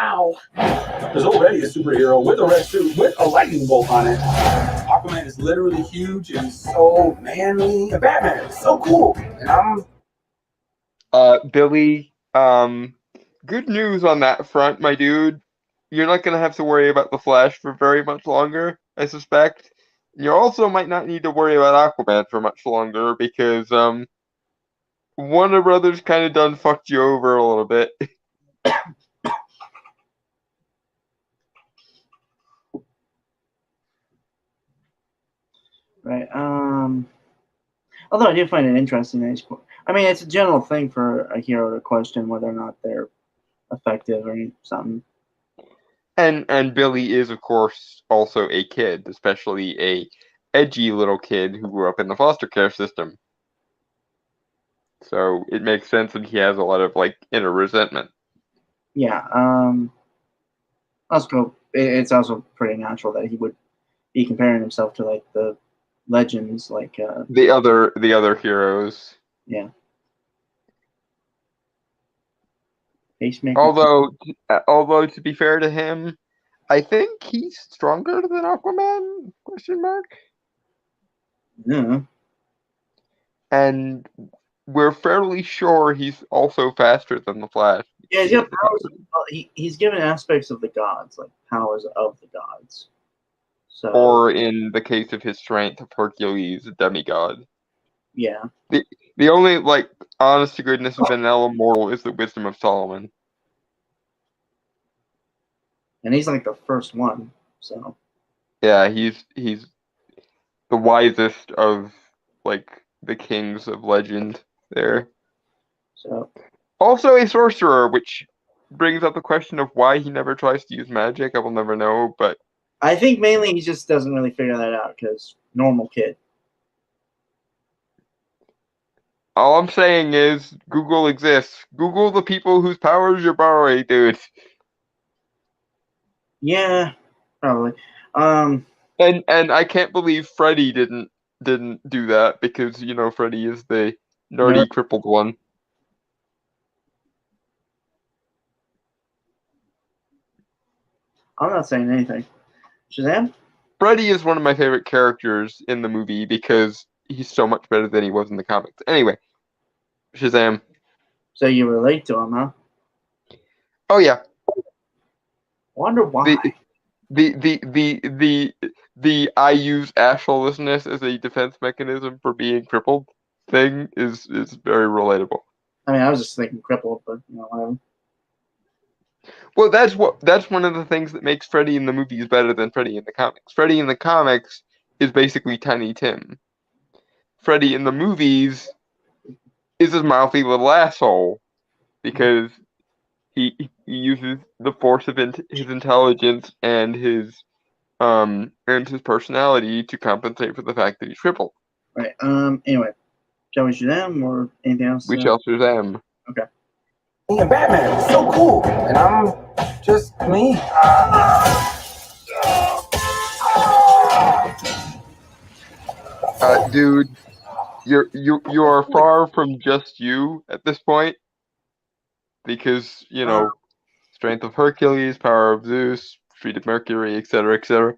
Ow! There's already a superhero with a red suit with a lightning bolt on it. Aquaman is literally huge and so manly. And Batman is so cool. And I'm... Billy, good news on that front, my dude. You're not gonna have to worry about the Flash for very much longer, I suspect. You also might not need to worry about Aquaman for much longer because Warner Brothers kind of done fucked you over a little bit. Right. Although I do find it interesting that it's a general thing for a hero to question whether or not they're effective or something. And Billy is, of course, also a kid, especially a edgy little kid who grew up in the foster care system. So it makes sense that he has a lot of inner resentment. Yeah. It's also pretty natural that he would be comparing himself to the legends, the other heroes. Yeah. Pacemaker. Although to be fair to him, I think he's stronger than Aquaman? ? Yeah. And we're fairly sure he's also faster than the Flash. Yeah, he's got powers. He's given aspects of the gods, like powers of the gods. So, or in the case of his strength of Hercules, a demigod. Yeah. The only honest to goodness vanilla mortal is the wisdom of Solomon. And he's the first one, so. Yeah, he's the wisest of the kings of legend there. So. Also a sorcerer, which brings up the question of why he never tries to use magic. I will never know, but I think mainly he just doesn't really figure that out because normal kid. All I'm saying is Google exists. Google the people whose powers you're borrowing, dude. Yeah, probably. And I can't believe Freddy didn't do that because Freddy is the nerdy crippled one. I'm not saying anything. Shazam? Freddy is one of my favorite characters in the movie because he's so much better than he was in the comics. Anyway, Shazam. So you relate to him, huh? Oh yeah. Wonder why. The I use ashlessness as a defense mechanism for being crippled thing is very relatable. I mean, I was just thinking crippled, but whatever. Well, that's one of the things that makes Freddy in the movies better than Freddy in the comics. Freddy in the comics is basically Tiny Tim. Freddy in the movies is a mouthy little asshole because he uses the force of his intelligence and his personality to compensate for the fact that he's crippled. Right. Anyway, shall we Shazam or anything else? We shall Shazam. Okay. Being Batman is so cool, and I'm just me. Dude, you are far from just you at this point because strength of Hercules, power of Zeus, speed of Mercury, etc., etc.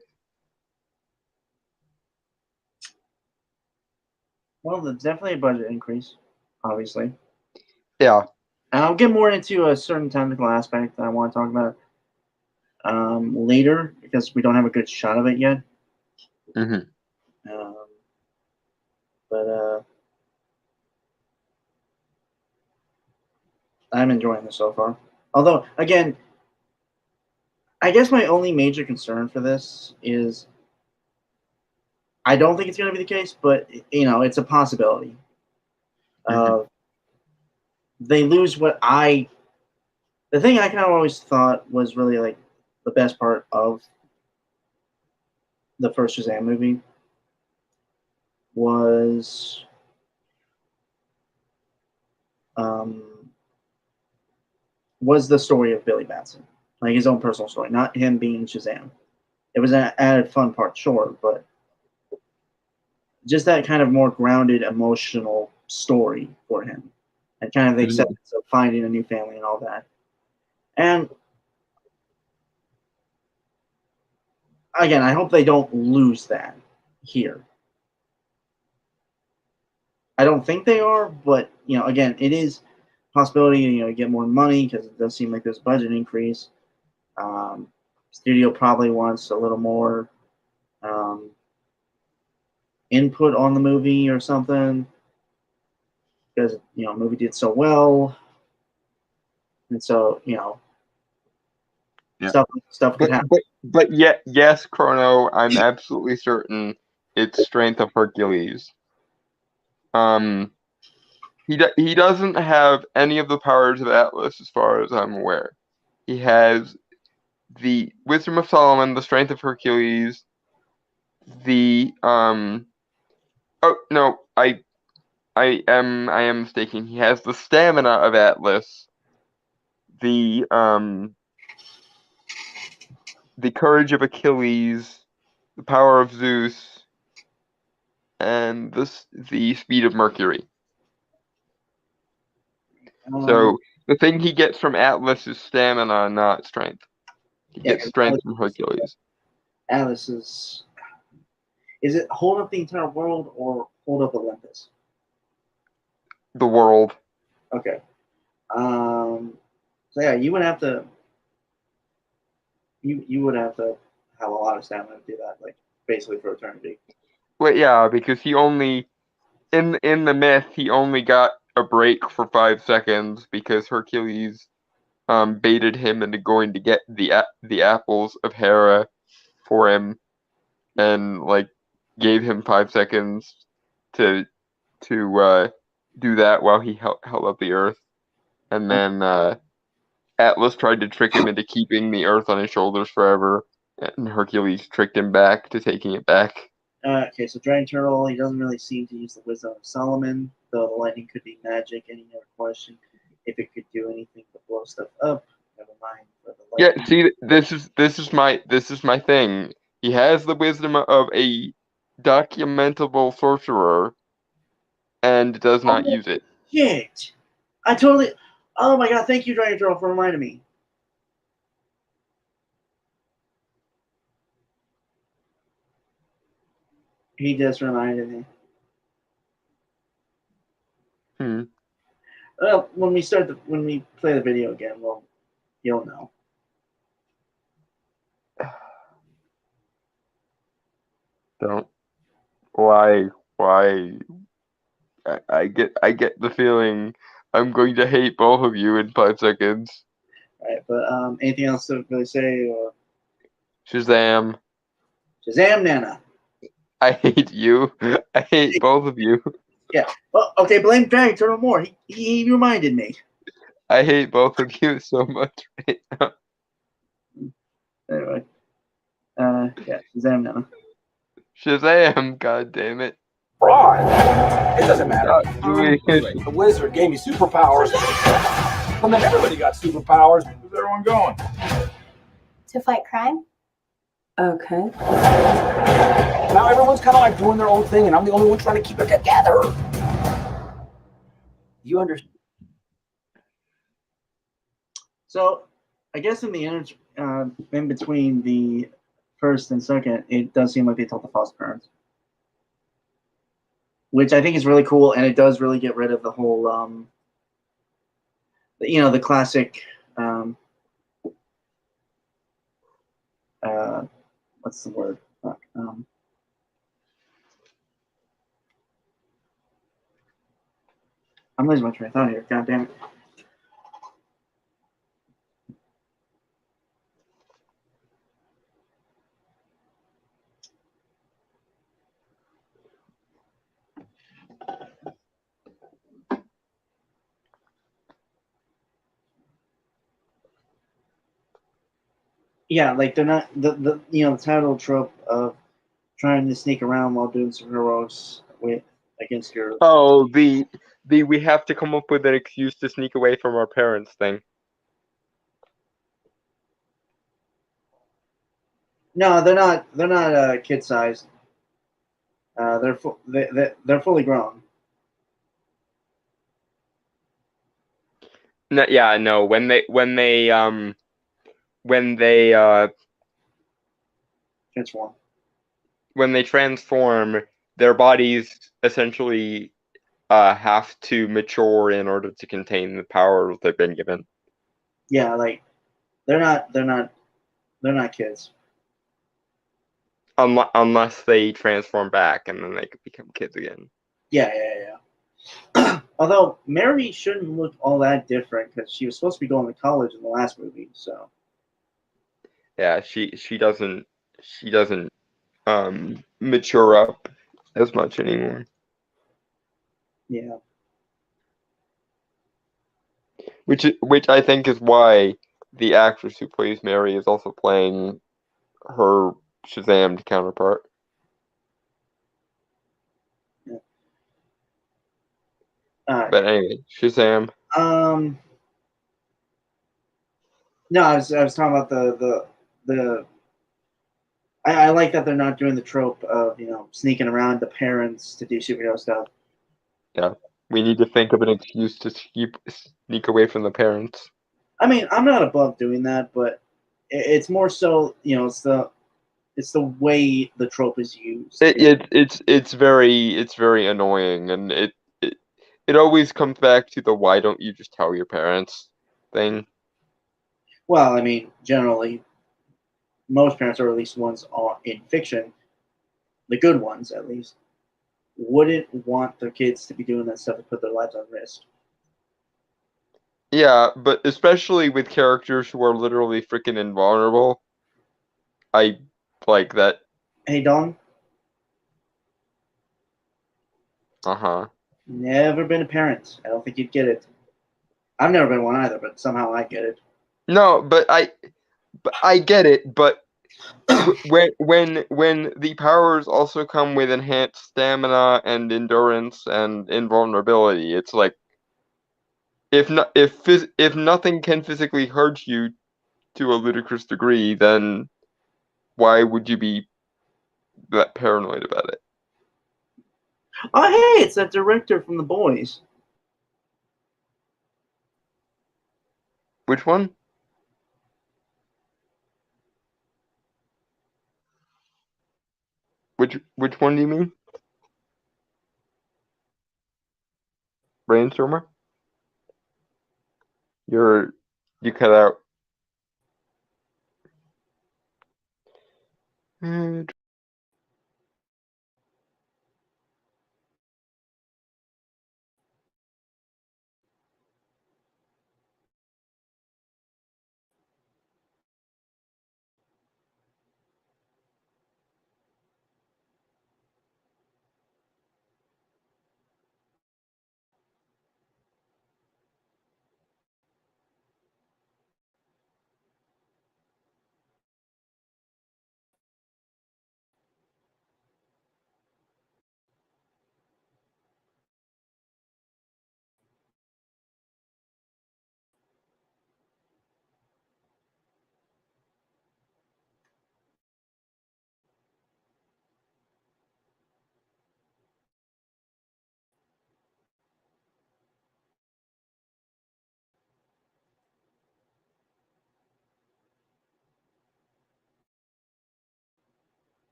Well, there's definitely a budget increase, obviously. Yeah. And I'll get more into a certain technical aspect that I want to talk about later because we don't have a good shot of it yet. Mm-hmm. But I'm enjoying this so far. Although, again, I guess my only major concern for this is I don't think it's going to be the case, but it's a possibility. They lose the thing I kind of always thought was really like the best part of the first Shazam movie was the story of Billy Batson, like his own personal story, not him being Shazam. It was an added fun part, sure, but just that kind of more grounded emotional story for him and kind of the acceptance of finding a new family and all that. And again, I hope they don't lose that here. I don't think they are, but again, it is a possibility. To get more money because it does seem like there's a budget increase. Studio probably wants a little more input on the movie or something because the movie did so well, and so stuff could happen. But yes, Chrono, I'm absolutely certain it's strength of Hercules. He doesn't have any of the powers of Atlas as far as I'm aware. He has the Wisdom of Solomon, the strength of Hercules, the oh no, I am mistaken. He has the stamina of Atlas, the courage of Achilles, the power of Zeus, and the speed of Mercury. So the thing he gets from Atlas is stamina, not strength. He gets strength from Hercules. Atlas is it hold up the entire world or hold up Olympus? The world. Okay. So yeah, you would have to. You would have to have a lot of stamina to do that, like basically for eternity. Well, yeah, because he only in the myth he only got a break for 5 seconds because Hercules baited him into going to get the apples of Hera for him and gave him 5 seconds to do that while he held up the earth, and then Atlas tried to trick him into keeping the earth on his shoulders forever, and Hercules tricked him back to taking it back. Okay, so Dragon Turtle, he doesn't really seem to use the Wisdom of Solomon, though the lightning could be magic. Any other question? If it could do anything but blow stuff up, never mind. For the Yeah, see, this is my thing. He has the wisdom of a documentable sorcerer and does not use it. Shit! I totally. Oh my god! Thank you, Dragon Troll, for reminding me. He just reminded me. Well, when we play the video again, you'll know. Don't. Why? I get the feeling I'm going to hate both of you in 5 seconds. Right, but anything else to really say? Or Shazam! Shazam, Nana. I hate you. I hate both of you. Yeah. Well, okay. Blame Dragon Turtle more. He reminded me. I hate both of you so much right now. Anyway. Yeah. Shazam, Nana. Shazam! God damn it! Fraud. It doesn't matter. Stop doing it. The wizard gave me superpowers. And then everybody got superpowers. Where's everyone going? To fight crime? Okay. Now everyone's kind of like doing their own thing, and I'm the only one trying to keep it together. You understand? So, I guess in between the first and second, it does seem like they told the foster parents, which I think is really cool, and it does really get rid of the whole, the classic, what's the word? I'm losing my train of thought here. God damn it. Yeah, like they're not the title trope of trying to sneak around while doing some heroes against your. Oh, the we have to come up with an excuse to sneak away from our parents thing. No, they're not. They're not kid sized. They're fully grown. No, yeah, no. When they Transform. when they transform, their bodies essentially have to mature in order to contain the power they've been given. Yeah, like they're not kids. Unless they transform back, and then they could become kids again. Yeah. Although Mary shouldn't look all that different because she was supposed to be going to college in the last movie. So Yeah, she doesn't mature up as much anymore. yeah. Which I think is why the actress who plays Mary is also playing her Shazam counterpart. But anyway, Shazam. No, I was talking about the. I like that they're not doing the trope of sneaking around the parents to do superhero stuff. Yeah, we need to think of an excuse to sneak away from the parents. I mean, I'm not above doing that, but it's more so it's the way the trope is used. It's very annoying, and it always comes back to the why don't you just tell your parents thing. Well, I mean, generally, most parents, or at least ones in fiction, the good ones at least, wouldn't want their kids to be doing that stuff and put their lives on risk. Yeah, but especially with characters who are literally freaking invulnerable, I like that. Hey, Don. Never been a parent. I don't think you'd get it. I've never been one either, but somehow I get it. No, but I get it, but when the powers also come with enhanced stamina and endurance and invulnerability, it's like if nothing can physically hurt you to a ludicrous degree, then why would you be that paranoid about it. Oh, hey, it's that director from The Boys. Which one? Which one do you mean? Brainstormer? You cut out.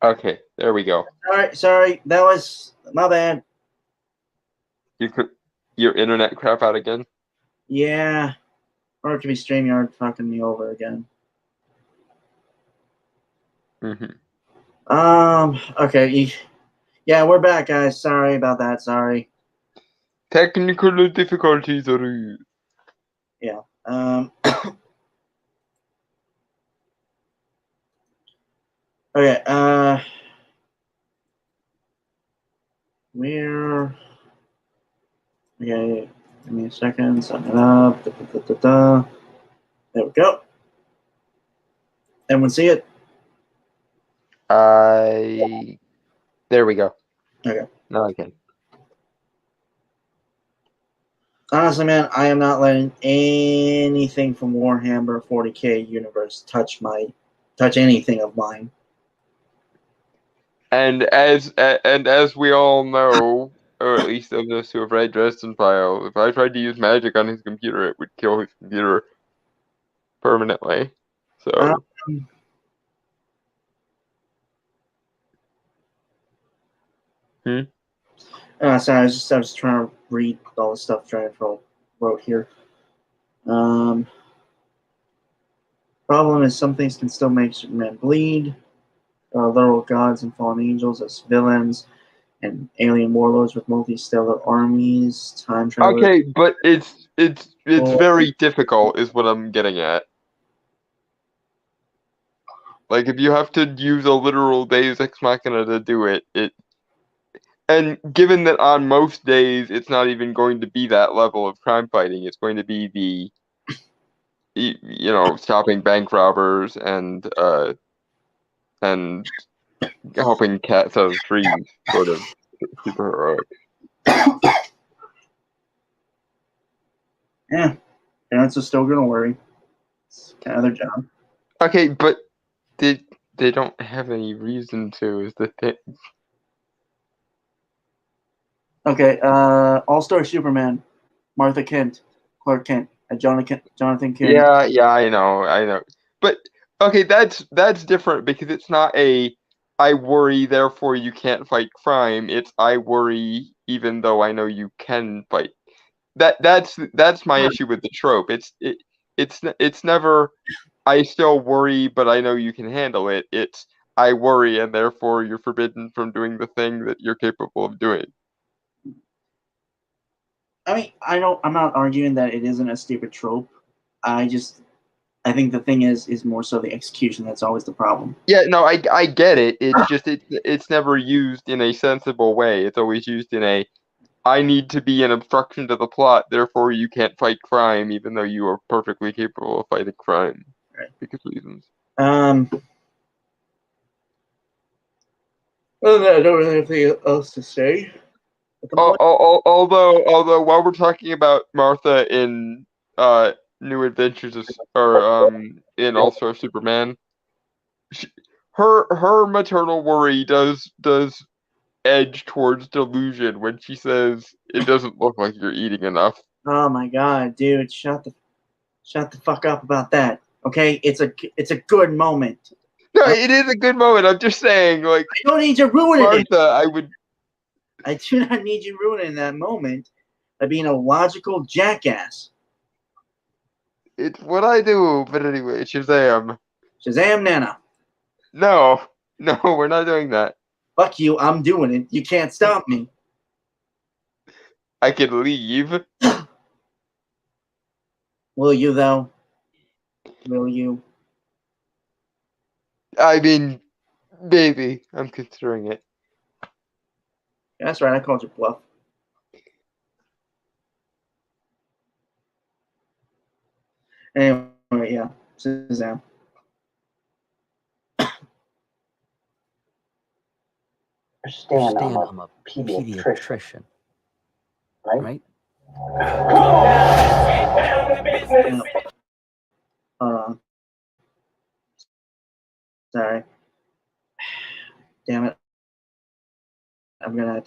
Okay, there we go. Sorry, that was my bad. Your internet crap out again? Yeah, or it could be StreamYard fucking me over again. Okay. Yeah, we're back, guys. Sorry about that. Sorry. Technical difficulties are. Yeah. Okay. We're okay. Give me a second. Sign it up. There we go. Everyone see it? There we go. Okay. Now I can. Honestly, man, I am not letting anything from Warhammer 40K universe touch anything of mine. And as we all know, or at least those of us who have read Dresden Files, if I tried to use magic on his computer, it would kill his computer permanently. So. Sorry, I was trying to read all the stuff Dranford wrote here. Problem is, some things can still make Superman bleed. Literal gods and fallen angels as villains, and alien warlords with multi-stellar armies. Time travel. Okay, but it's very difficult, is what I'm getting at. Like, if you have to use a literal Deus Ex Machina to do it, and given that on most days it's not even going to be that level of crime fighting, it's going to be stopping bank robbers and helping cats out of trees, sort of super heroic. Yeah, parents are still gonna worry. It's kind of their job. Okay, but they don't have any reason to, is the thing. Okay, All-Star Superman, Martha Kent, Clark Kent, Jonathan Kent. Yeah, I know. But okay, that's different because it's not a I worry, therefore you can't fight crime. It's I worry, even though I know you can fight. That's my issue with the trope. It's never I still worry, but I know you can handle it. It's I worry, and therefore you're forbidden from doing the thing that you're capable of doing. I mean, I'm not arguing that it isn't a stupid trope. I think the thing is more so the execution that's always the problem. Yeah, no, I get it. It's just it's never used in a sensible way. It's always used in a I need to be an obstruction to the plot, therefore you can't fight crime, even though you are perfectly capable of fighting crime. Right. Because reasons. Other than that, I don't really have anything else to say. At the moment. Although while we're talking about Martha in New Adventures or in All Star Superman, her maternal worry does edge towards delusion when she says it doesn't look like you're eating enough. Oh my god, dude, shut the fuck up about that. Okay, it's a good moment. No, it is a good moment. I'm just saying, like, I don't need you ruining it. Martha, I do not need you ruining that moment by being a logical jackass. It's what I do. But anyway, Shazam. Shazam Nana. No, we're not doing that. Fuck you, I'm doing it. You can't stop me. I can leave. Will you, though? Will you? I mean, maybe. I'm considering it. That's right, I called you bluff. Anyway, yeah. Shazam. Understand, I'm a pediatrician. Right? Yeah. Hold on. Sorry. Damn it. I'm gonna have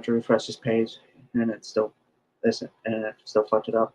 to refresh this page, and it's still and it still fucked it up.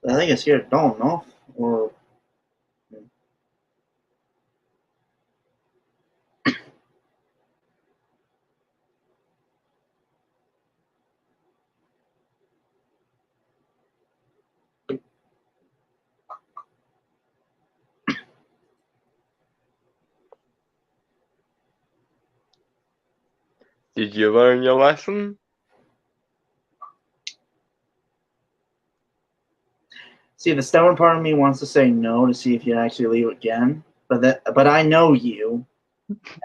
I think it's here at dawn, no? Or Did you learn your lesson? see, the stubborn part of me wants to say no to see if you actually leave again, but I know you.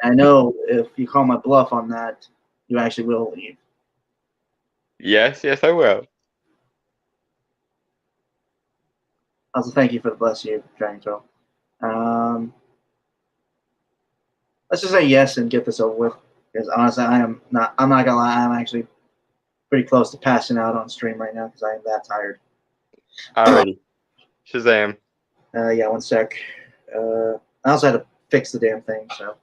And I know if you call my bluff on that, you actually will leave. Yes, I will. Also, thank you for the bless you, Dragon Troll. Let's just say yes and get this over with. Because honestly, I'm not gonna lie, I'm actually pretty close to passing out on stream right now because I am that tired. Alrighty. Shazam. Yeah, one sec. I also had to fix the damn thing, so.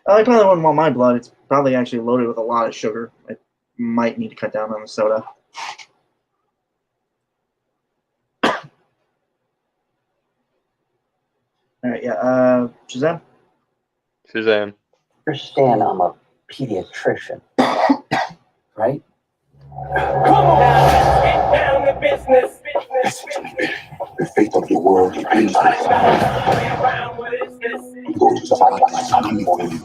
I probably wouldn't want my blood. It's probably actually loaded with a lot of sugar. I might need to cut down on the soda. Alright, yeah, Shazam? Shazam. Understand I'm a pediatrician, right? Come on! Get down to business. The fate of the world depends on it. I'm going to fight something for you.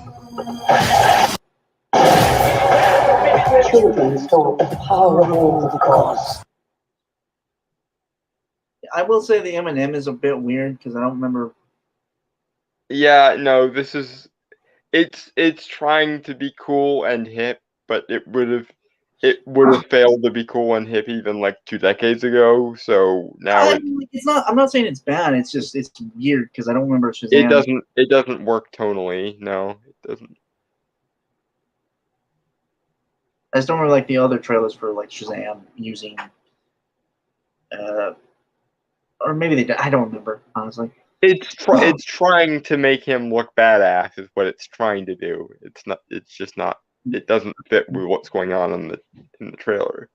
Children stole the power of all the gods. I will say the M&M is a bit weird because I don't remember. Yeah, no, this is it's trying to be cool and hip, but it would have failed to be cool and hip even like 2 decades ago. So now it's not. I'm not saying it's bad. It's just it's weird because I don't remember Shazam. it doesn't work tonally. No, it doesn't. I just don't remember like the other trailers for like Shazam using, or maybe they did. I don't remember honestly. It's trying to make him look badass is what it's trying to do. It's not. It's just not. It doesn't fit with what's going on in the trailer.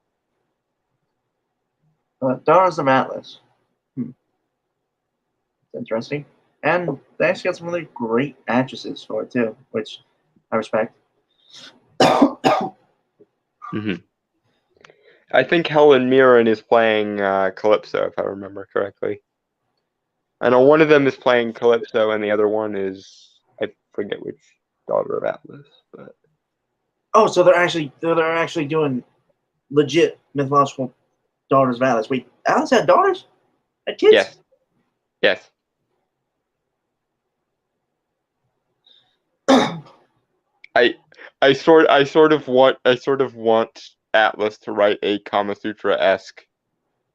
Daughters of Atlas. Interesting, and they actually got some really great actresses for it too, which I respect. Mm-hmm. I think Helen Mirren is playing Calypso, if I remember correctly. I know one of them is playing Calypso, and the other one is I forget which Daughter of Atlas. But oh, so they're actually doing legit mythological Daughters of Atlas. Wait, Atlas had daughters? Had kids? Yes. I sort of want Atlas to write a Kama Sutra-esque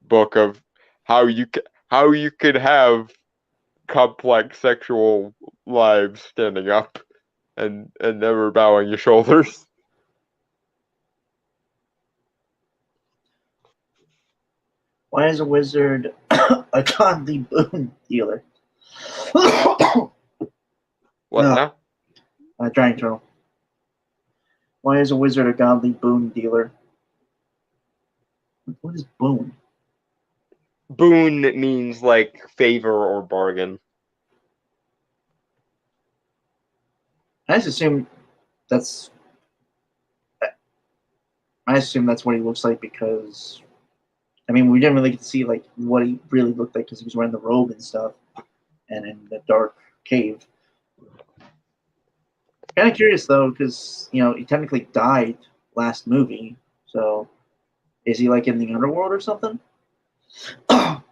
book of how you could have complex sexual lives standing up and never bowing your shoulders. Why is a wizard a godly boon dealer? What now? Dragon Turtle. Why is a wizard a godly boon dealer? What is boon? Boon means like favor or bargain. I just assume that's what he looks like because I mean we didn't really get to see like what he really looked like because he was wearing the robe and stuff and in the dark cave. Kind of curious though because he technically died last movie, so is he like in the underworld or something? I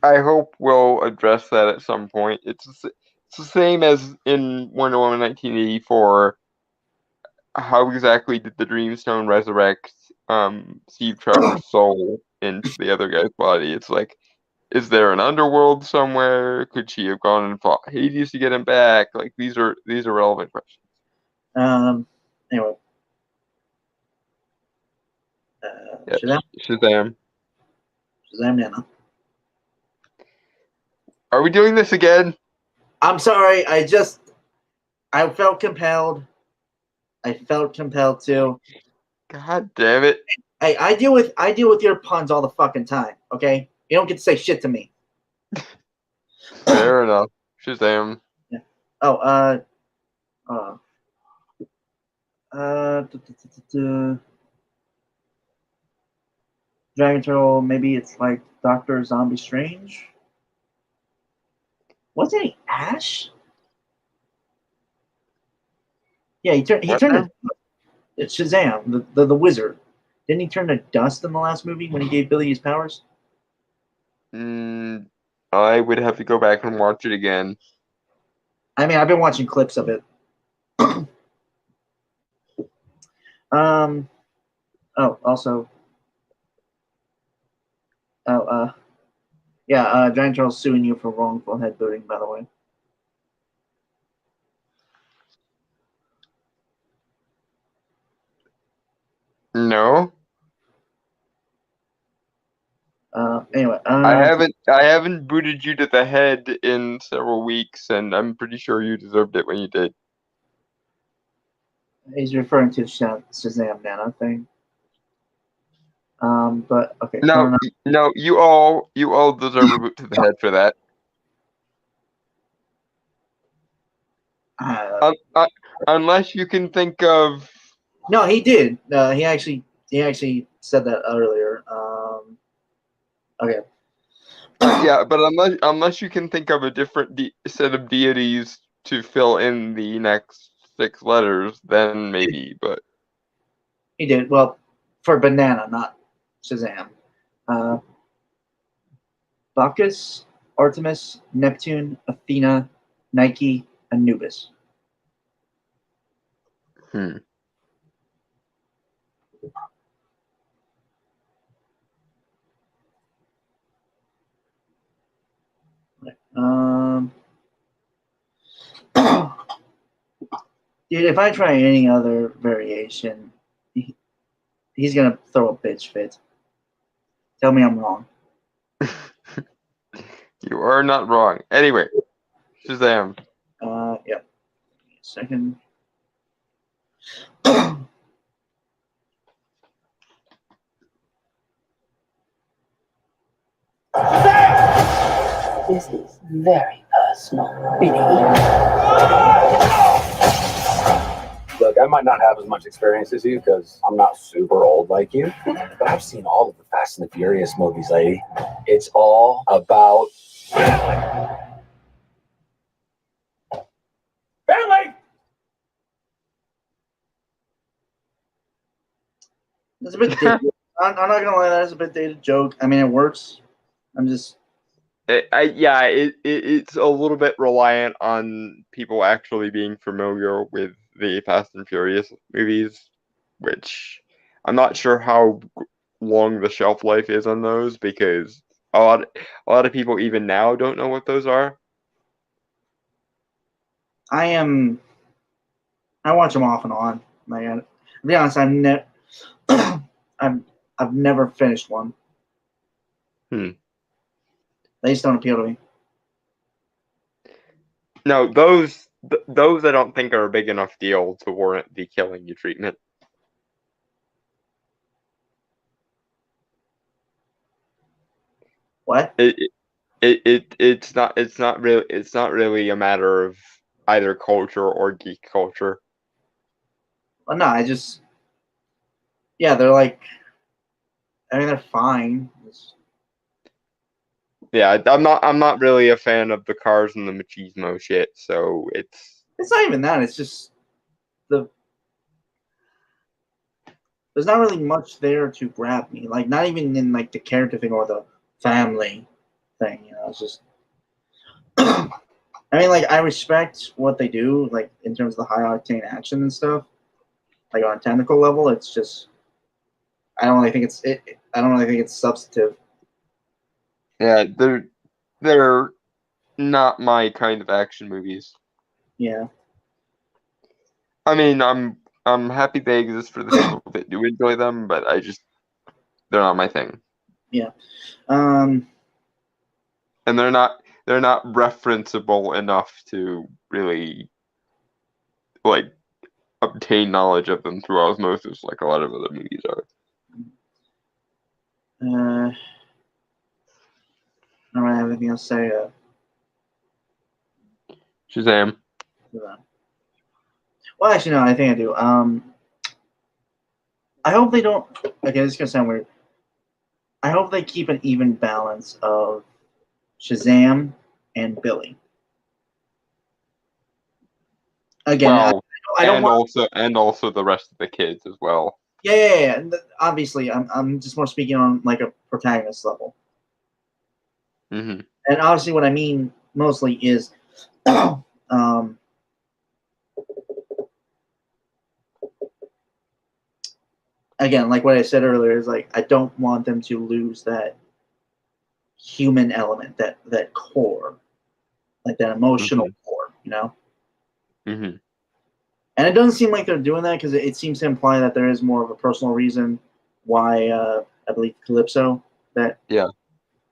hope we'll address that at some point. It's the same as in Wonder Woman 1984. How exactly did the Dreamstone resurrect Steve Trevor's soul into the other guy's body? It's like, is there an underworld somewhere? Could she have gone and fought Hades to get him back? Like these are relevant questions. Anyway. Shazam. Shazam Nana. Are we doing this again? I'm sorry, I felt compelled. I felt compelled to. God damn it. Hey, I deal with your puns all the fucking time. Okay, you don't get to say shit to me. Fair enough. Shazam. Yeah. Oh, Dragon Turtle. Maybe it's like Doctor Zombie Strange. Wasn't he Ash? Yeah, he turned. He What turned now? to it's Shazam, the wizard. Didn't he turn to dust in the last movie when he gave Billy his powers? I would have to go back and watch it again. I mean, I've been watching clips of it. Oh, also. Oh, yeah. Giant Turtle's suing you for wrongful headbutting, by the way. No, Anyway. I haven't booted you to the head in several weeks, and I'm pretty sure you deserved it when you did. He's referring to Shazam Nana thing. But okay. No, no, you all deserve a boot to the head for that. Unless you can think of. No, he did. He actually said that earlier. Okay. Yeah, but unless you can think of a different set of deities to fill in the next 6 letters, then maybe. But he did well for Banana, not Shazam. Bacchus, Artemis, Neptune, Athena, Nike, Anubis. Dude, if I try any other variation, he's gonna throw a bitch fit. Tell me I'm wrong. You are not wrong. Anyway, Shazam. Yep. Second. This is very personal, Billy. Look, I might not have as much experience as you because I'm not super old like you, but I've seen all of the Fast and the Furious movies, lady. It's all about family. Family! That's a bit dated. I'm not gonna lie, that's a bit dated joke. I mean, it works. I'm just. It's a little bit reliant on people actually being familiar with the Fast and Furious movies, which I'm not sure how long the shelf life is on those because a lot of people even now don't know what those are. I watch them off and on. Like, to be honest, I've never finished one. They just don't appeal to me. No, those I don't think are a big enough deal to warrant the killing you treatment. What? It's not really a matter of either culture or geek culture. Well, no, they're like. I mean, they're fine. Yeah, I'm not really a fan of the cars and the machismo shit, so it's not even that. It's just there's not really much there to grab me. Like, not even in like the character thing or the family thing. It's just. I mean, like, I respect what they do, like in terms of the high octane action and stuff. Like on a technical level, it's just. I don't really think it's substantive. yeah, they're not my kind of action movies. Yeah. I mean, I'm happy they exist for the people that do enjoy them, but they're not my thing. Yeah. And they're not referenceable enough to really like obtain knowledge of them through osmosis like a lot of other movies are. I don't really have anything else to say. Shazam. To that. Well, actually, no. I think I do. I hope they don't. Okay, this is gonna sound weird. I hope they keep an even balance of Shazam and Billy. Again, Well, I don't want. also the rest of the kids as well. Yeah. And obviously, I'm just more speaking on like a protagonist level. Mm-hmm. And obviously, what I mean mostly is, again, like what I said earlier, is like I don't want them to lose that human element, that core, like that emotional core, you know. Mm-hmm. And it doesn't seem like they're doing that because it seems to imply that there is more of a personal reason why I believe Calypso that. Yeah.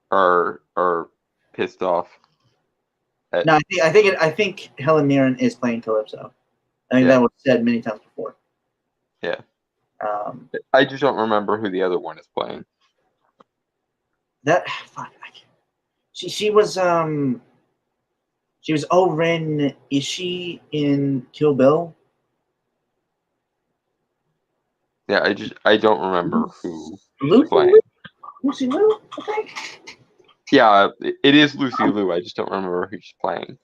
Are pissed off. No, I think Helen Mirren is playing Calypso. I think that was said many times before. Yeah. I just don't remember who the other one is playing. That fuck. She was Oren Ishii in Kill Bill. Yeah, I don't remember who she's playing. Lucy Liu, I think. Yeah, it is Lucy Liu. I just don't remember who she's playing.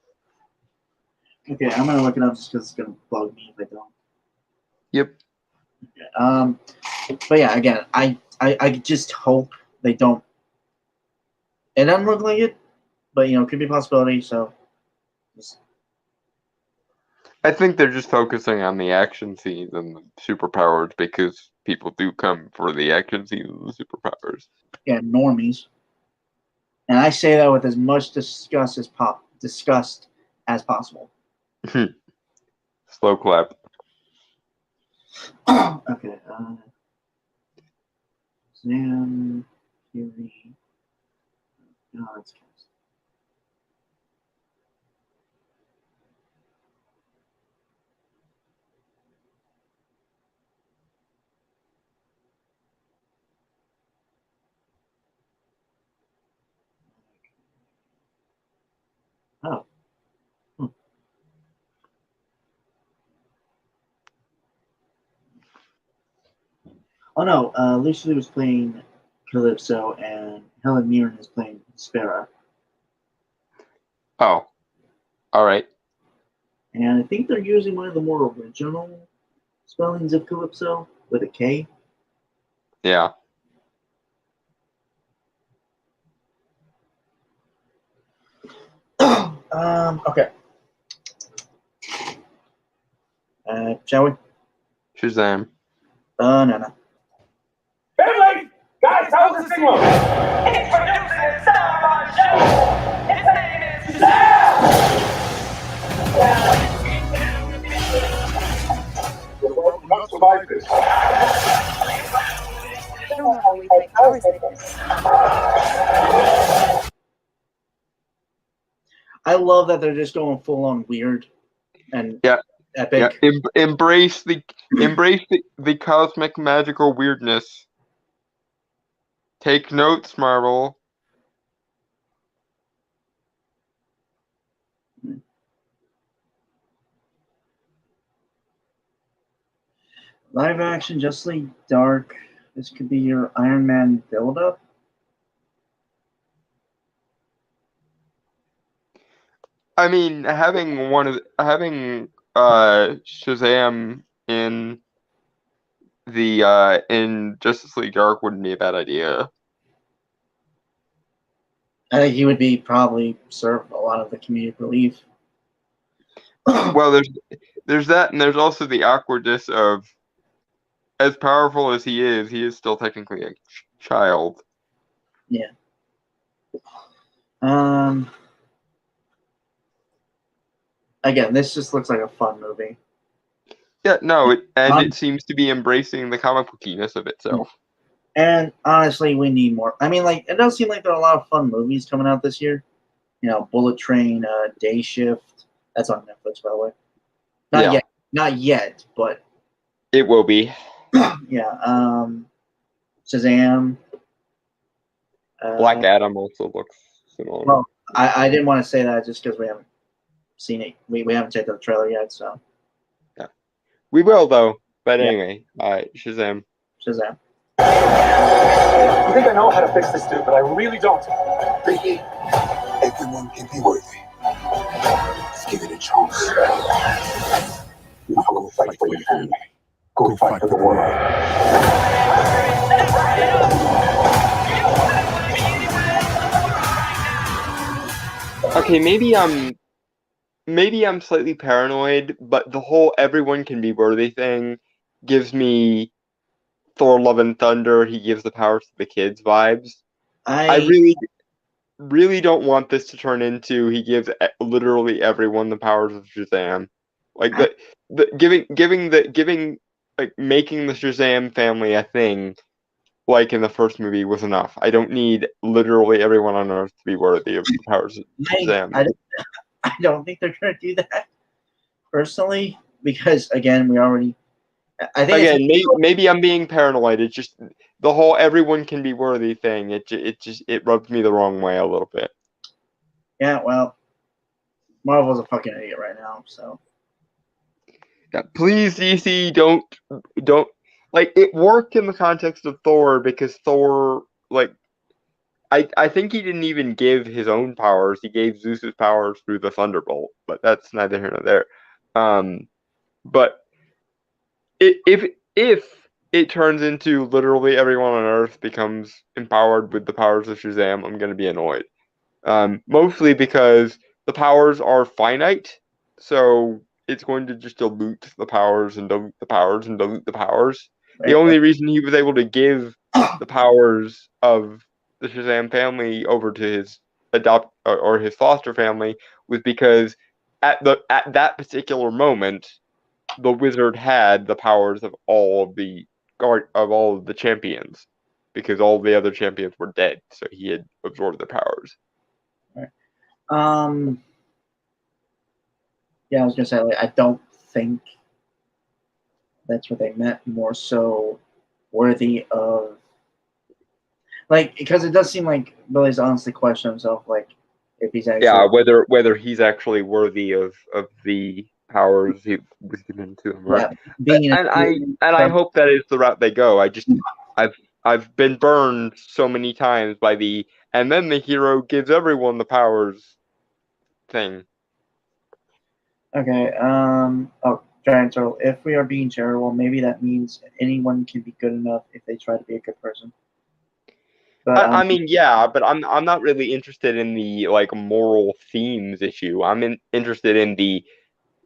Okay, I'm gonna look it up just because it's gonna bug me if I don't. Yep. Okay, but yeah, again, I just hope they don't. It doesn't look like it, but you know, it could be a possibility. So. I think they're just focusing on the action scenes and the superpowers because people do come for the action scenes and the superpowers. Yeah, normies. And I say that with as much disgust as possible. Slow clap. Okay. Sam, Fury. No, that's cast. Oh. Oh no, Lucy Liu was playing Calypso and Helen Mirren is playing Spera. Oh. Alright. And I think they're using one of the more original spellings of Calypso with a K. Yeah. Okay. Shall we? Shazam. No. Family! Guys, how's the signal? Introducing Star Show. His name is Shazam! The world will not survive this. I don't know how we take powers like this. I love that they're just going full on weird and epic. Yeah. Embrace the cosmic magical weirdness. Take notes, Marvel. Live action, Justice League Dark. This could be your Iron Man build-up. I mean, having Shazam in the in Justice League Dark wouldn't be a bad idea. I think he would be probably serve a lot of the comedic relief. Well, there's that, and there's also the awkwardness of, as powerful as he is still technically a child. Yeah. Again, this just looks like a fun movie. Yeah, no, it seems to be embracing the comic bookiness of itself. And honestly, we need more. I mean, like, it does seem like there are a lot of fun movies coming out this year. You know, Bullet Train, Day Shift. That's on Netflix, by the way. Not yet. Not yet, but It will be. yeah. Shazam. Black Adam also looks similar. Well, I didn't want to say that just because we haven't seen it. We haven't checked out the trailer yet, so We will though. But Yeah. anyway, Shazam. Shazam. You think I know how to fix this dude, but I really don't. Ricky, everyone can be worthy. Let's give it a chance. Now go fight for your family. Go fight for the world. Okay, maybe I'm slightly paranoid, but the whole everyone can be worthy thing gives me Thor Love and Thunder, he gives the powers to the kids vibes. I really don't want this to turn into he gives literally everyone the powers of Shazam. Like giving like making the Shazam family a thing like in the first movie was enough. I don't need literally everyone on Earth to be worthy of the powers of Shazam. I don't think they're going to do that personally because again I think Again, maybe I'm being paranoid. It's just the whole everyone can be worthy thing. It rubs me the wrong way a little bit. Yeah, well, Marvel's a fucking idiot right now, so. Yeah, please, DC, don't like it worked in the context of Thor because Thor like I think he didn't even give his own powers. He gave Zeus's powers through the Thunderbolt, but that's neither here nor there. But if it turns into literally everyone on Earth becomes empowered with the powers of Shazam, I'm gonna be annoyed. Mostly because the powers are finite, so it's going to just dilute the powers and dilute the powers and dilute the powers. The only reason he was able to give the powers of the Shazam family over to his or his foster family was because at that particular moment the wizard had the powers of all of the champions because all the other champions were dead, so he had absorbed the powers. Yeah, I was gonna say like I don't think that's what they meant. More so, worthy of like because it does seem like Billy's honestly questioning himself, like if he's actually whether he's actually worthy of the powers he was given to him, right? I hope that is the route they go. I've been burned so many times by and then the hero gives everyone the powers thing. Okay. Giant Turtle. If we are being charitable, maybe that means anyone can be good enough if they try to be a good person. But I mean, yeah, but I'm not really interested in the like moral themes issue. I'm interested in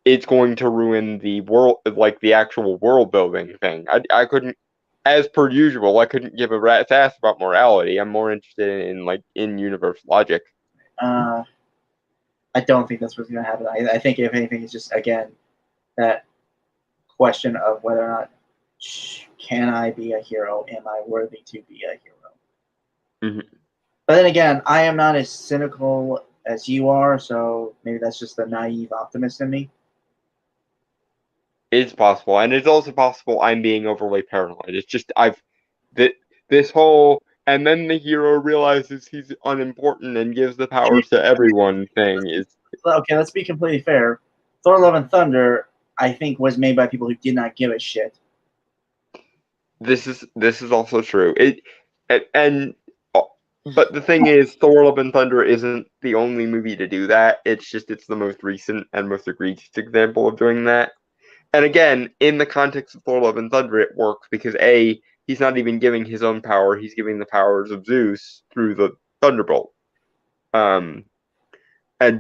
it's going to ruin the world, like the actual world building thing. I couldn't, as per usual, I couldn't give a rat's ass about morality. I'm more interested in like in universe logic. I don't think that's what's going to happen. I think if anything, it's just again that question of whether or not can I be a hero? Am I worthy to be a hero? Mm-hmm. But then again, I am not as cynical as you are, so maybe that's just the naive optimist in me. It's possible, and it's also possible I'm being overly paranoid. It's just this whole and then the hero realizes he's unimportant and gives the powers to everyone thing is okay. Let's be completely fair. Thor: Love and Thunder, I think, was made by people who did not give a shit. This is also true. But the thing is, Thor: Love and Thunder isn't the only movie to do that. It's the most recent and most egregious example of doing that. And again, in the context of Thor: Love and Thunder, it works because A, he's not even giving his own power; he's giving the powers of Zeus through the Thunderbolt. And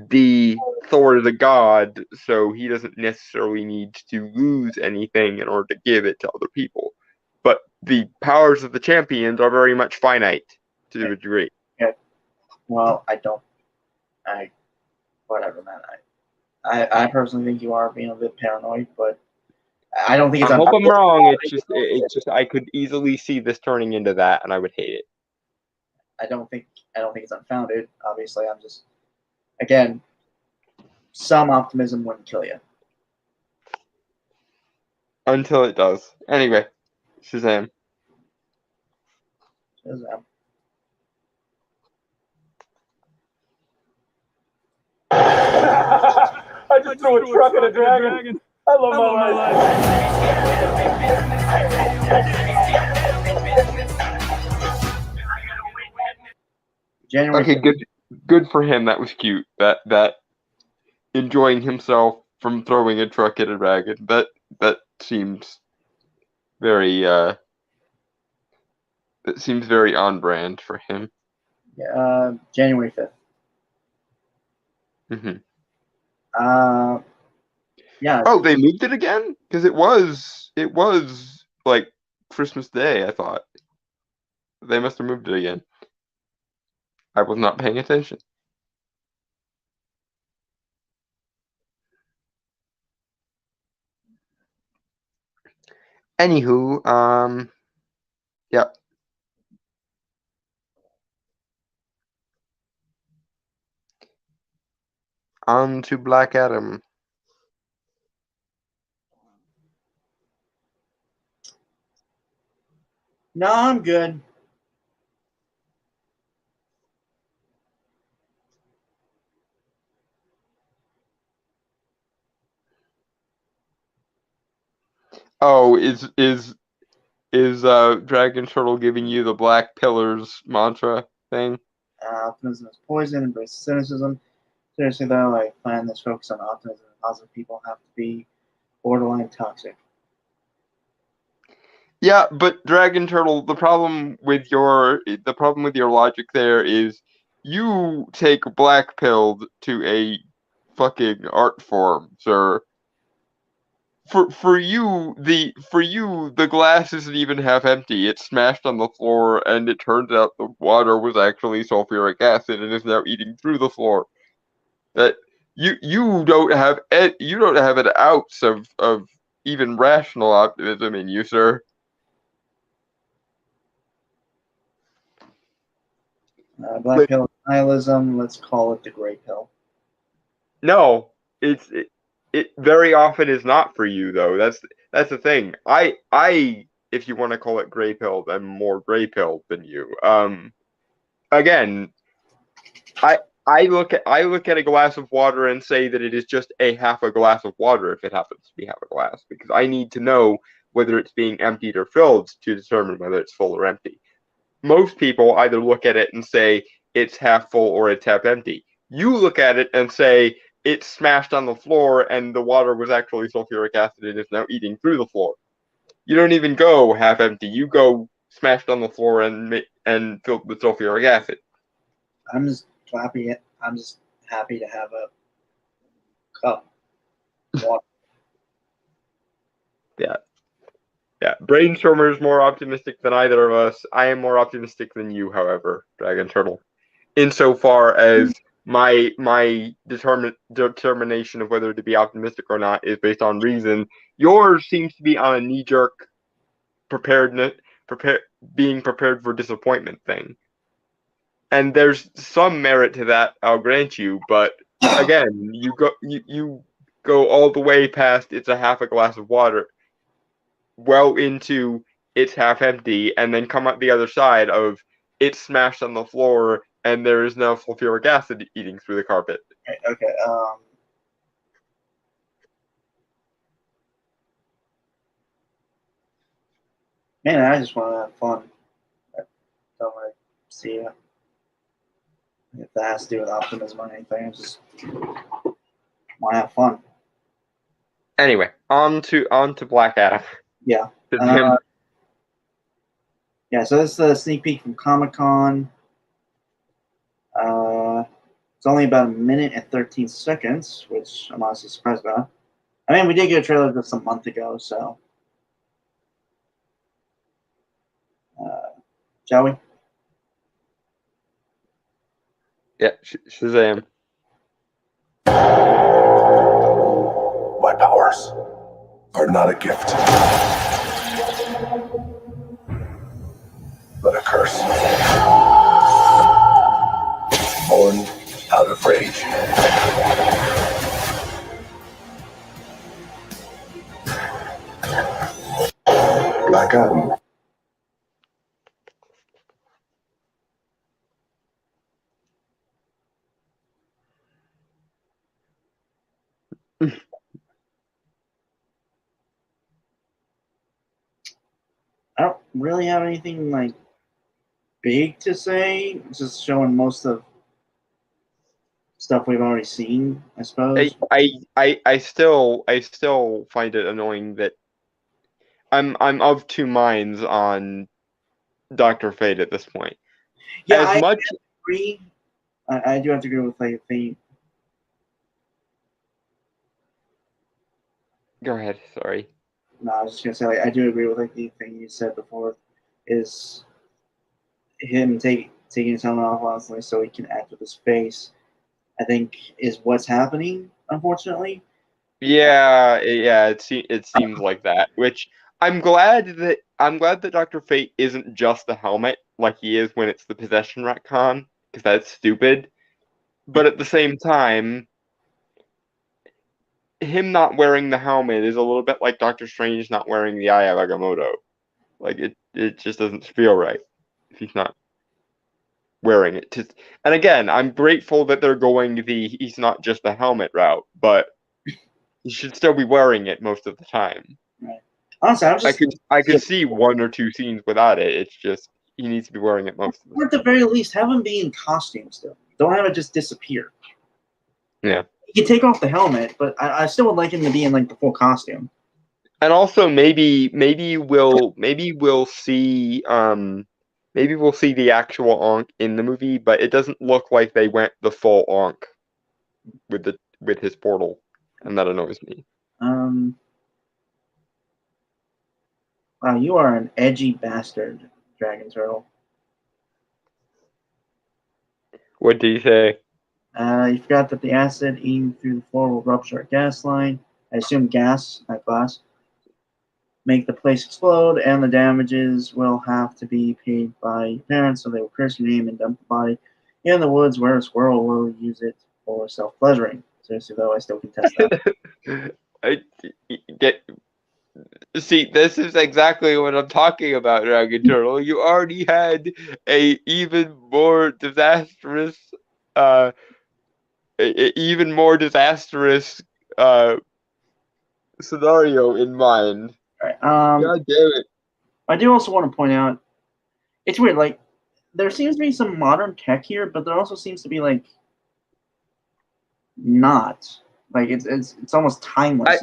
B, Thor is a god, so he doesn't necessarily need to lose anything in order to give it to other people. But the powers of the champions are very much finite to a degree. Okay. Well, whatever, man. I personally think you are being a bit paranoid, but I don't think it's. I hope I'm wrong. It's just I could easily see this turning into that, and I would hate it. I don't think it's unfounded. Obviously, I'm just again, some optimism wouldn't kill you. Until it does. Anyway, Shazam. Shazam. I just threw a truck at a dragon. I love my life. January. Okay, good for him. That was cute. That enjoying himself from throwing a truck at a dragon. That seems very on brand for him. January 5th. Mm-hmm. Yeah. Oh, they moved it again? Because it was like Christmas Day, I thought. They must have moved it again. I was not paying attention. Anywho, yeah. On to Black Adam. No, I'm good. Oh, is Dragon Turtle giving you the Black Pillars mantra thing? Optimism is poison, embrace cynicism. Seriously, though, I find this focus on optimism and positive people have to be borderline toxic. Yeah, but Dragon Turtle, the problem with your logic there is you take black pilled to a fucking art form, sir. For you the glass isn't even half empty. It's smashed on the floor, and it turns out the water was actually sulfuric acid and is now eating through the floor. That you don't have an ounce of even rational optimism in you, sir. Black pill nihilism. Let's call it the gray pill. No, it very often is not for you though. That's the thing. I if you want to call it gray pill, I'm more gray pill than you. Again, I look at a glass of water and say that it is just a half a glass of water if it happens to be half a glass, because I need to know whether it's being emptied or filled to determine whether it's full or empty. Most people either look at it and say it's half full or it's half empty. You look at it and say it's smashed on the floor and the water was actually sulfuric acid and is now eating through the floor. You don't even go half empty. You go smashed on the floor and filled with sulfuric acid. I'm just happy to have a cup of water. Yeah, Brainstormer is more optimistic than either of us. I am more optimistic than you, however, Dragon Turtle. Insofar as my determination of whether to be optimistic or not is based on reason. Yours seems to be on a knee-jerk being prepared for disappointment thing. And there's some merit to that, I'll grant you, but again, you go all the way past it's a half a glass of water, well into it's half empty, and then come out the other side of it's smashed on the floor and there is no sulfuric acid eating through the carpet. Okay. Man, I just want to have fun. I don't want to see if that has to do with optimism or anything. I just want to have fun. Anyway, on to Black Adam. Yeah. Yeah, so this is a sneak peek from Comic-Con. It's only about 1 minute and 13 seconds, which I'm honestly surprised about. I mean, we did get a trailer just a month ago, so. Shall we? Yeah, Shazam. My powers are not a gift, but a curse. Born out of rage. back up. I don't really have anything like big to say. Just showing most of stuff we've already seen, I suppose. I still find it annoying that I'm of two minds on Dr. Fate at this point. Yeah, As I much agree. I do have to agree with like the. Go ahead, sorry. No, I was just gonna say like I do agree with like the thing you said before, is him taking his helmet off honestly so he can act with his face. I think is what's happening, unfortunately. Yeah, it seems like that. Which I'm glad that Dr. Fate isn't just the helmet like he is when it's the possession retcon, because that's stupid. But at the same time, him not wearing the helmet is a little bit like Doctor Strange not wearing the Eye of Agamotto. Like it just doesn't feel right if he's not wearing it. And again, I'm grateful that they're going the he's not just the helmet route, but he should still be wearing it most of the time. Right. Honestly, I'm just I could see one or two scenes without it. It's just he needs to be wearing it most of the or at the very least have him be in costume still. Don't have it just disappear. Yeah. You can take off the helmet, but I still would like him to be in like the full costume. And also maybe we'll see maybe we'll see the actual Ankh in the movie, but it doesn't look like they went the full Ankh with his portal, and that annoys me. Wow, you are an edgy bastard, Dragon Turtle. What do you say? You forgot that the acid eating through the floor will rupture a gas line. I assume gas, not glass. Make the place explode, and the damages will have to be paid by your parents, so they will curse your name and dump the body in the woods where a squirrel will use it for self-pleasuring. Seriously, though, I still contest that. I get. See, this is exactly what I'm talking about, Dragon Turtle. You already had a even more disastrous, even more disastrous scenario in mind. Right. God damn it! I do also want to point out, it's weird. Like, there seems to be some modern tech here, but there also seems to be like not. Like it's almost timeless.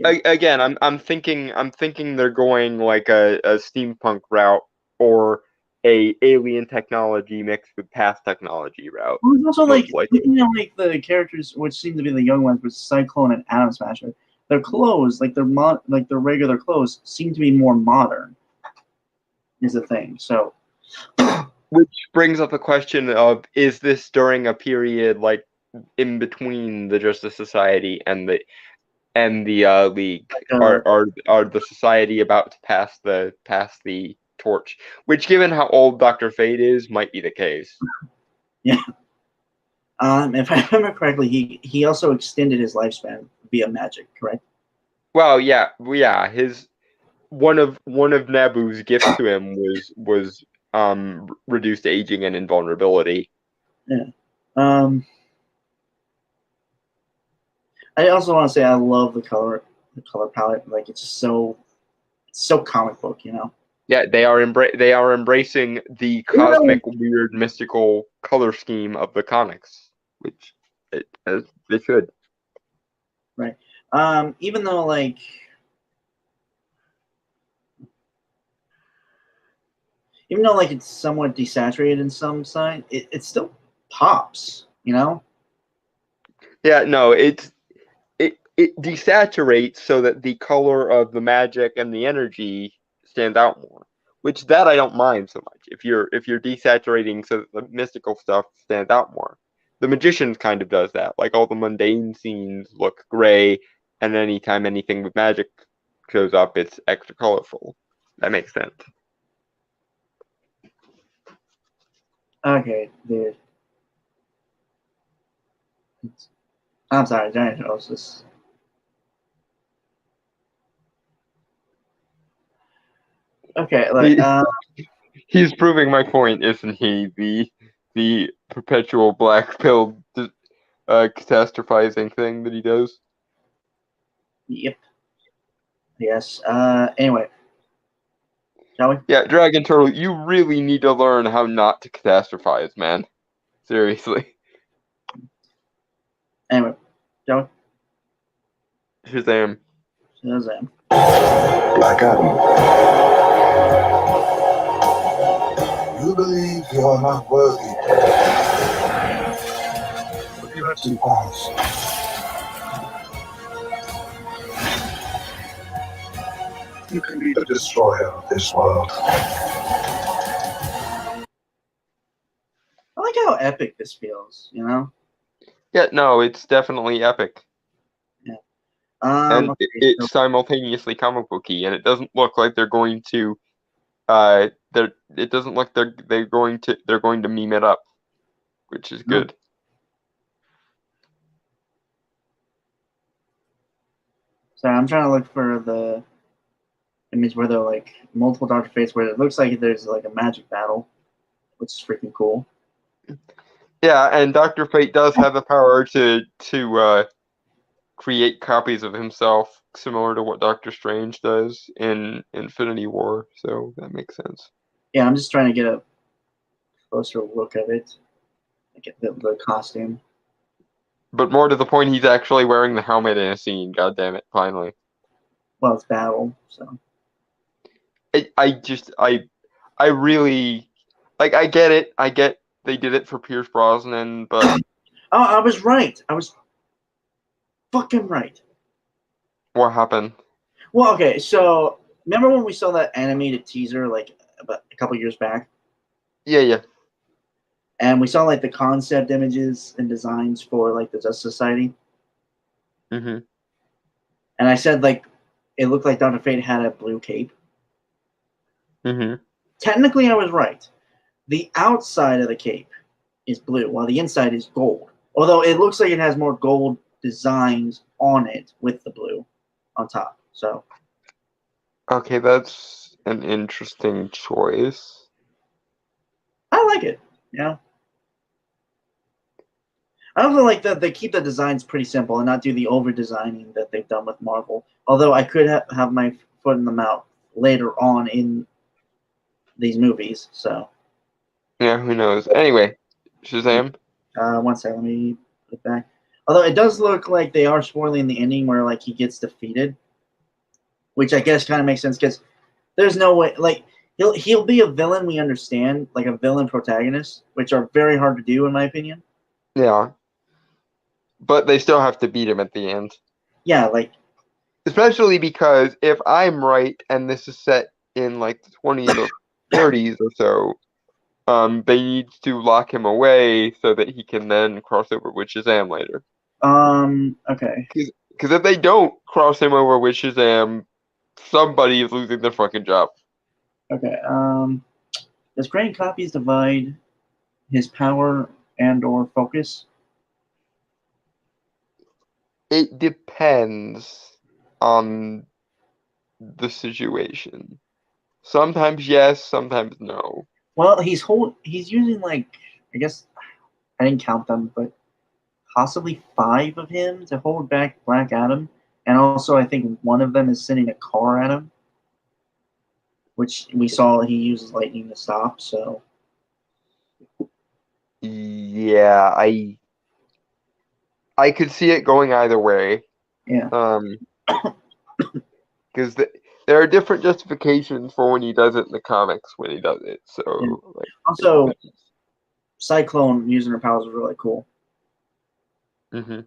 Again, I'm thinking they're going like a steampunk route or a alien technology mixed with past technology route. Well, there's also like likely. like the characters, which seem to be the young ones, with Cyclone and Atom Smasher. Their clothes, like their regular clothes, seem to be more modern. Is the thing. So, which brings up the question of: is this during a period like in between the Justice Society and the League? Are the Society about to pass the torch? Which, given how old Dr. Fate is, might be the case. Yeah. If I remember correctly, he also extended his lifespan via magic, correct? Well, yeah. His one of Naboo's gifts to him was reduced aging and invulnerability. Yeah. I also want to say I love the color palette. Like it's just so comic book, you know. Yeah, they are embracing the cosmic, weird, mystical color scheme of the comics, which they should. Right. Even though like it's somewhat desaturated in some side, it still pops, you know. Yeah, no, it desaturates so that the color of the magic and the energy stands out more. Which that I don't mind so much. If you're desaturating so that the mystical stuff stands out more. The Magicians kind of does that. Like all the mundane scenes look gray, and anytime anything with magic shows up, it's extra colorful. That makes sense. Okay, dude. I'm sorry, Giant Okay, like He's proving my point, isn't he? The perpetual black pill catastrophizing thing that he does. yep. Yes. Anyway, shall we? Yeah, Dragon Turtle, you really need to learn how not to catastrophize, man. Seriously. Anyway, shall Shazam. we? Shazam. Black Adam. You believe you are not worthy. But you have some powers. You can be the destroyer of this world. I like how epic this feels. You know. Yeah, no, it's definitely epic. And Okay, it's simultaneously comic booky, and it doesn't look like they're going to it doesn't look they're going to meme it up, which is good. So I'm trying to look for the image where they're like multiple Dr. Fates, where it looks like there's like a magic battle, which is freaking cool. Yeah, and Dr. Fate does have the power to create copies of himself, similar to what Doctor Strange does in Infinity War. So that makes sense. Yeah, I'm just trying to get a closer look at it, like at the costume. But more to the point, he's actually wearing the helmet in a scene. God damn it! Finally. Well, it's battle, so. I really like. I get it. I get they did it for Pierce Brosnan, but Oh, I was right. I was fucking right. what happened? Well, okay, so remember when we saw that animated teaser like about a couple years back, Yeah. and we saw like the concept images and designs for like the Justice Society, Mm-hmm. and I said like it looked like Dr. Fate had a blue cape. Mm-hmm. Technically, I was right. The outside of the cape is blue, while the inside is gold. Although it looks like it has more gold designs on it with the blue on top. So Okay, that's an interesting choice. I like it. Yeah. I also like that they keep the designs pretty simple and not do the over designing that they've done with Marvel. Although I could have my foot in the mouth later on in these movies. So Yeah, who knows? Anyway, Shazam. 1 second, let me put it back. Although it does look like they are spoiling the ending where like he gets defeated, which I guess kind of makes sense because there's no way like he'll be a villain. We understand like a villain protagonist, which are very hard to do in my opinion. Yeah. But they still have to beat him at the end. Yeah, like Especially because if I'm right, and this is set in like the 20s or 30s or so, they need to lock him away so that he can then cross over with Shazam later. Okay. Because if they don't cross him over with Shazam, somebody is losing their fucking job. Okay. Does granting copies divide his power and or focus? It depends on the situation. Sometimes yes, sometimes no. Well, he's using like I guess I didn't count them, but possibly 5 of him to hold back Black Adam, and also I think one of them is sending a car at him, which we saw he uses lightning to stop. So Yeah, I could see it going either way. yeah. Because there are different justifications for when he does it in the comics when he does it. So Yeah. like, Also, Cyclone using her powers was really cool. mm-hmm.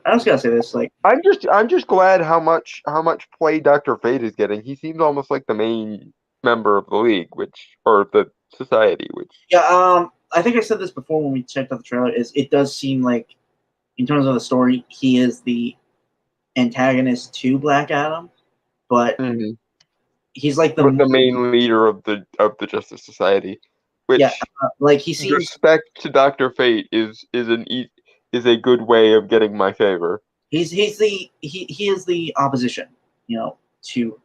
I was gonna say this, like I'm just glad how much play Dr. Fate is getting. He seems almost like the main member of the league, or the society, which yeah. I think I said this before when we checked out the trailer. Is it does seem like, in terms of the story, he is the antagonist to Black Adam, but he's like the main leader of the Justice Society. Which like he seems respect to Dr. Fate is a good way of getting my favor. he is the opposition, to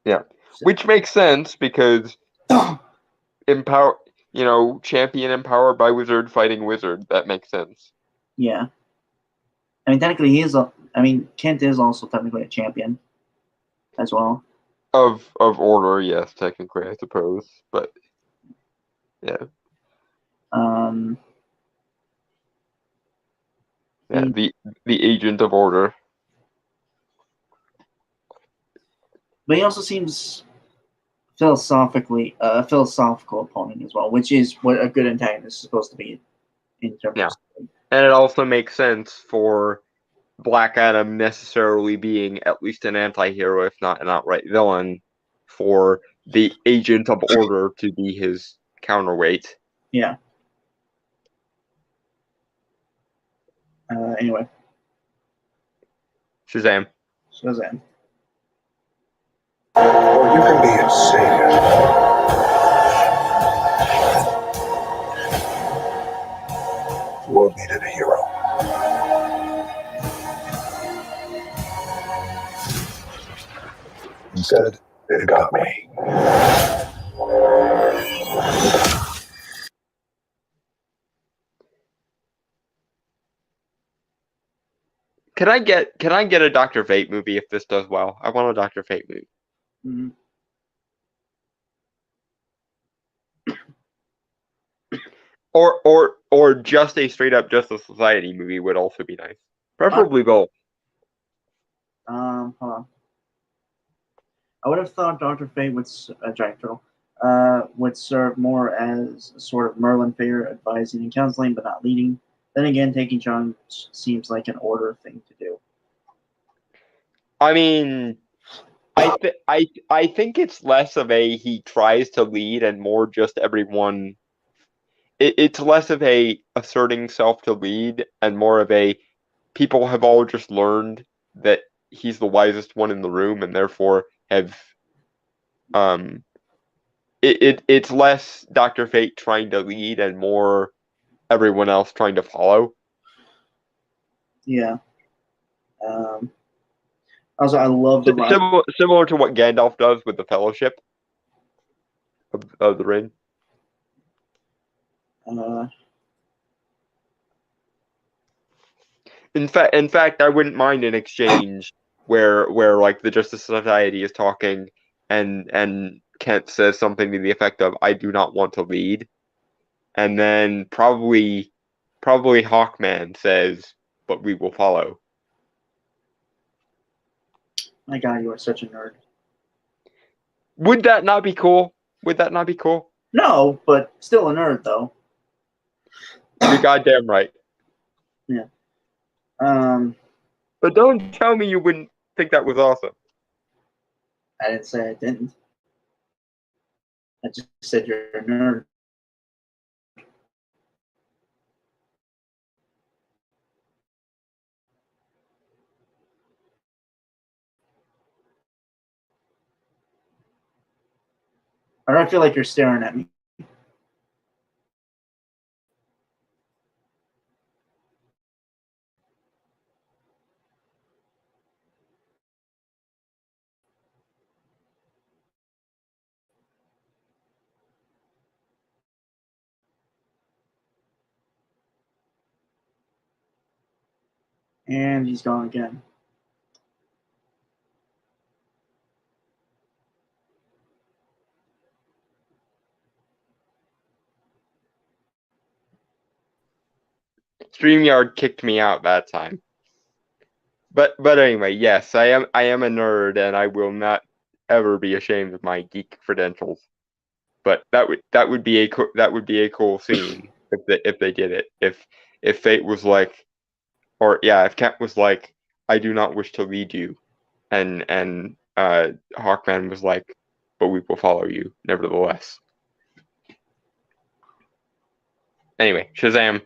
Yeah, which makes sense because champion empowered by wizard fighting wizard. That makes sense. Yeah. I mean, technically, Kent is also technically a champion as well. Of order, yes, technically, I suppose, but yeah, the agent of order. But he also seems philosophically a philosophical opponent as well, which is what a good antagonist is supposed to be in terms Yeah. of story. And it also makes sense for Black Adam necessarily being at least an anti-hero, if not an outright villain, for the agent of order to be his counterweight. Yeah. Anyway. Shazam. Shazam. Well, you can be a savior. The world needed a hero. Instead, it got me. Can I get a Dr. Fate movie if this does well? I want a Dr. Fate movie. Mm-hmm. Or just a straight up Justice Society movie would also be nice. Preferably both. Hold on. I would have thought Dr. Fate would serve more as a sort of Merlin figure, advising and counseling, but not leading. Then again, taking charge seems like an order thing to do. I mean, I think it's less of a he tries to lead and more just everyone. It's less of a asserting self to lead and more of a people have all just learned that he's the wisest one in the room and therefore have it's less Dr. Fate trying to lead and more everyone else trying to follow. Yeah. Also, I love the similar to what Gandalf does with the Fellowship of the Ring. In fact, I wouldn't mind an exchange where like the Justice Society is talking and Kent says something to the effect of "I do not want to lead," and then probably Hawkman says, "But we will follow." My God, you are such a nerd. Would that not be cool? Would that not be cool? No, but still a nerd though. You're goddamn right. Yeah. But don't tell me you wouldn't think that was awesome. I didn't say I didn't. I just said you're a nerd. Or I feel like you're staring at me. And he's gone again. StreamYard kicked me out that time. But anyway, yes, I am a nerd, and I will not ever be ashamed of my geek credentials. But that would be a cool scene if they did it. If Fate was like, if Kent was like, I do not wish to lead you, and Hawkman was like, but we will follow you nevertheless. Anyway, Shazam.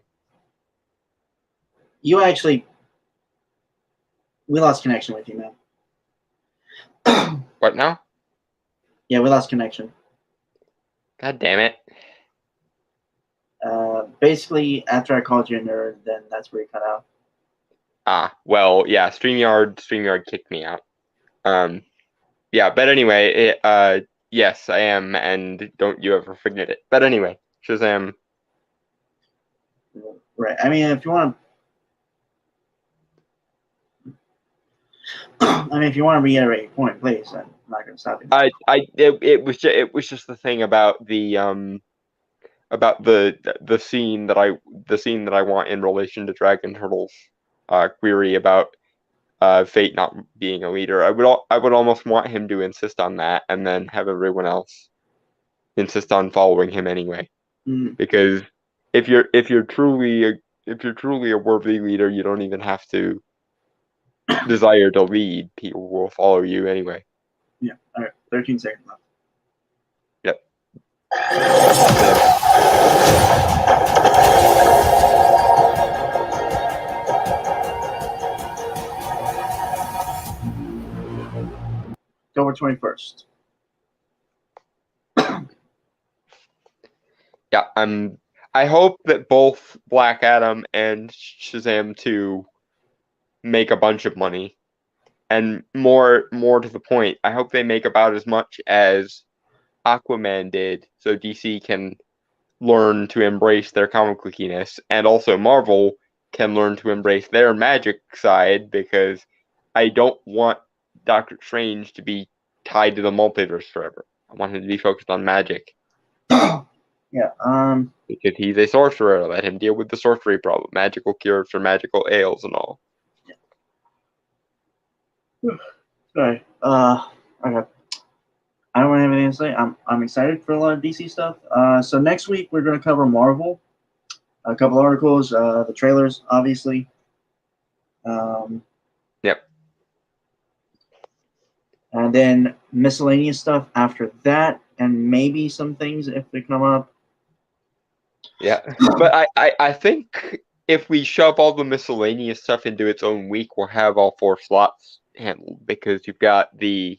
We lost connection with you, man. What now? Yeah, we lost connection. God damn it. Basically, after I called you a nerd, then that's where you cut out. Well, yeah, StreamYard kicked me out. Yeah, but anyway, yes, I am, and don't you ever forget it. But anyway, Shazam. Right. I mean, if you want to, if you want to reiterate your point, please. I'm not going to stop you. It was just the thing about the scene that I want in relation to Dragon Turtles query about Fate not being a leader. I would almost want him to insist on that, and then have everyone else insist on following him anyway. Mm. Because if you're truly a worthy leader, you don't even have to desire to lead. People will follow you anyway. Yeah. All right. 13 seconds left. Yep. October 21st. Yeah, I hope that both Black Adam and Shazam 2 make a bunch of money. And more to the point, I hope they make about as much as Aquaman did, so DC can learn to embrace their comic bookiness, and also Marvel can learn to embrace their magic side, because I don't want Doctor Strange to be tied to the multiverse forever. I want him to be focused on magic. Yeah. Because he's a sorcerer. Let him deal with the sorcery problem. Magical cures for magical ails and all. Sorry. Okay. I don't have anything to say. I'm excited for a lot of DC stuff. So next week we're going to cover Marvel, a couple articles, the trailers, obviously. Yep. And then miscellaneous stuff after that, and maybe some things if they come up. Yeah, but I think if we shove all the miscellaneous stuff into its own week, we'll have all 4 slots handled, because you've got the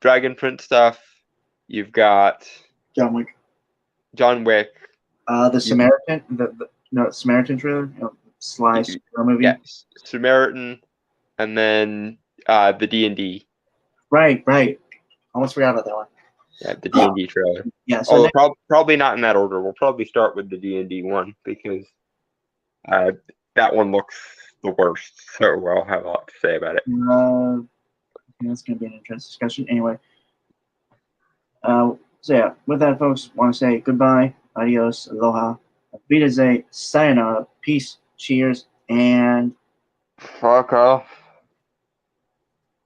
Dragon Prince stuff, you've got John Wick. The Samaritan, Samaritan trailer, Sly superhero movie. Yes, Samaritan, and then the D&D. Right. Almost forgot about that one. Yeah, the D&D trailer. Yeah, so probably not in that order. We'll probably start with the D&D one, because that one looks the worst. So I'll have a lot to say about it. That's going to be an interesting discussion. Anyway, so yeah, with that, folks, want to say goodbye, adios, aloha, wiedersehen, sayonara, peace, cheers, and Fuck off.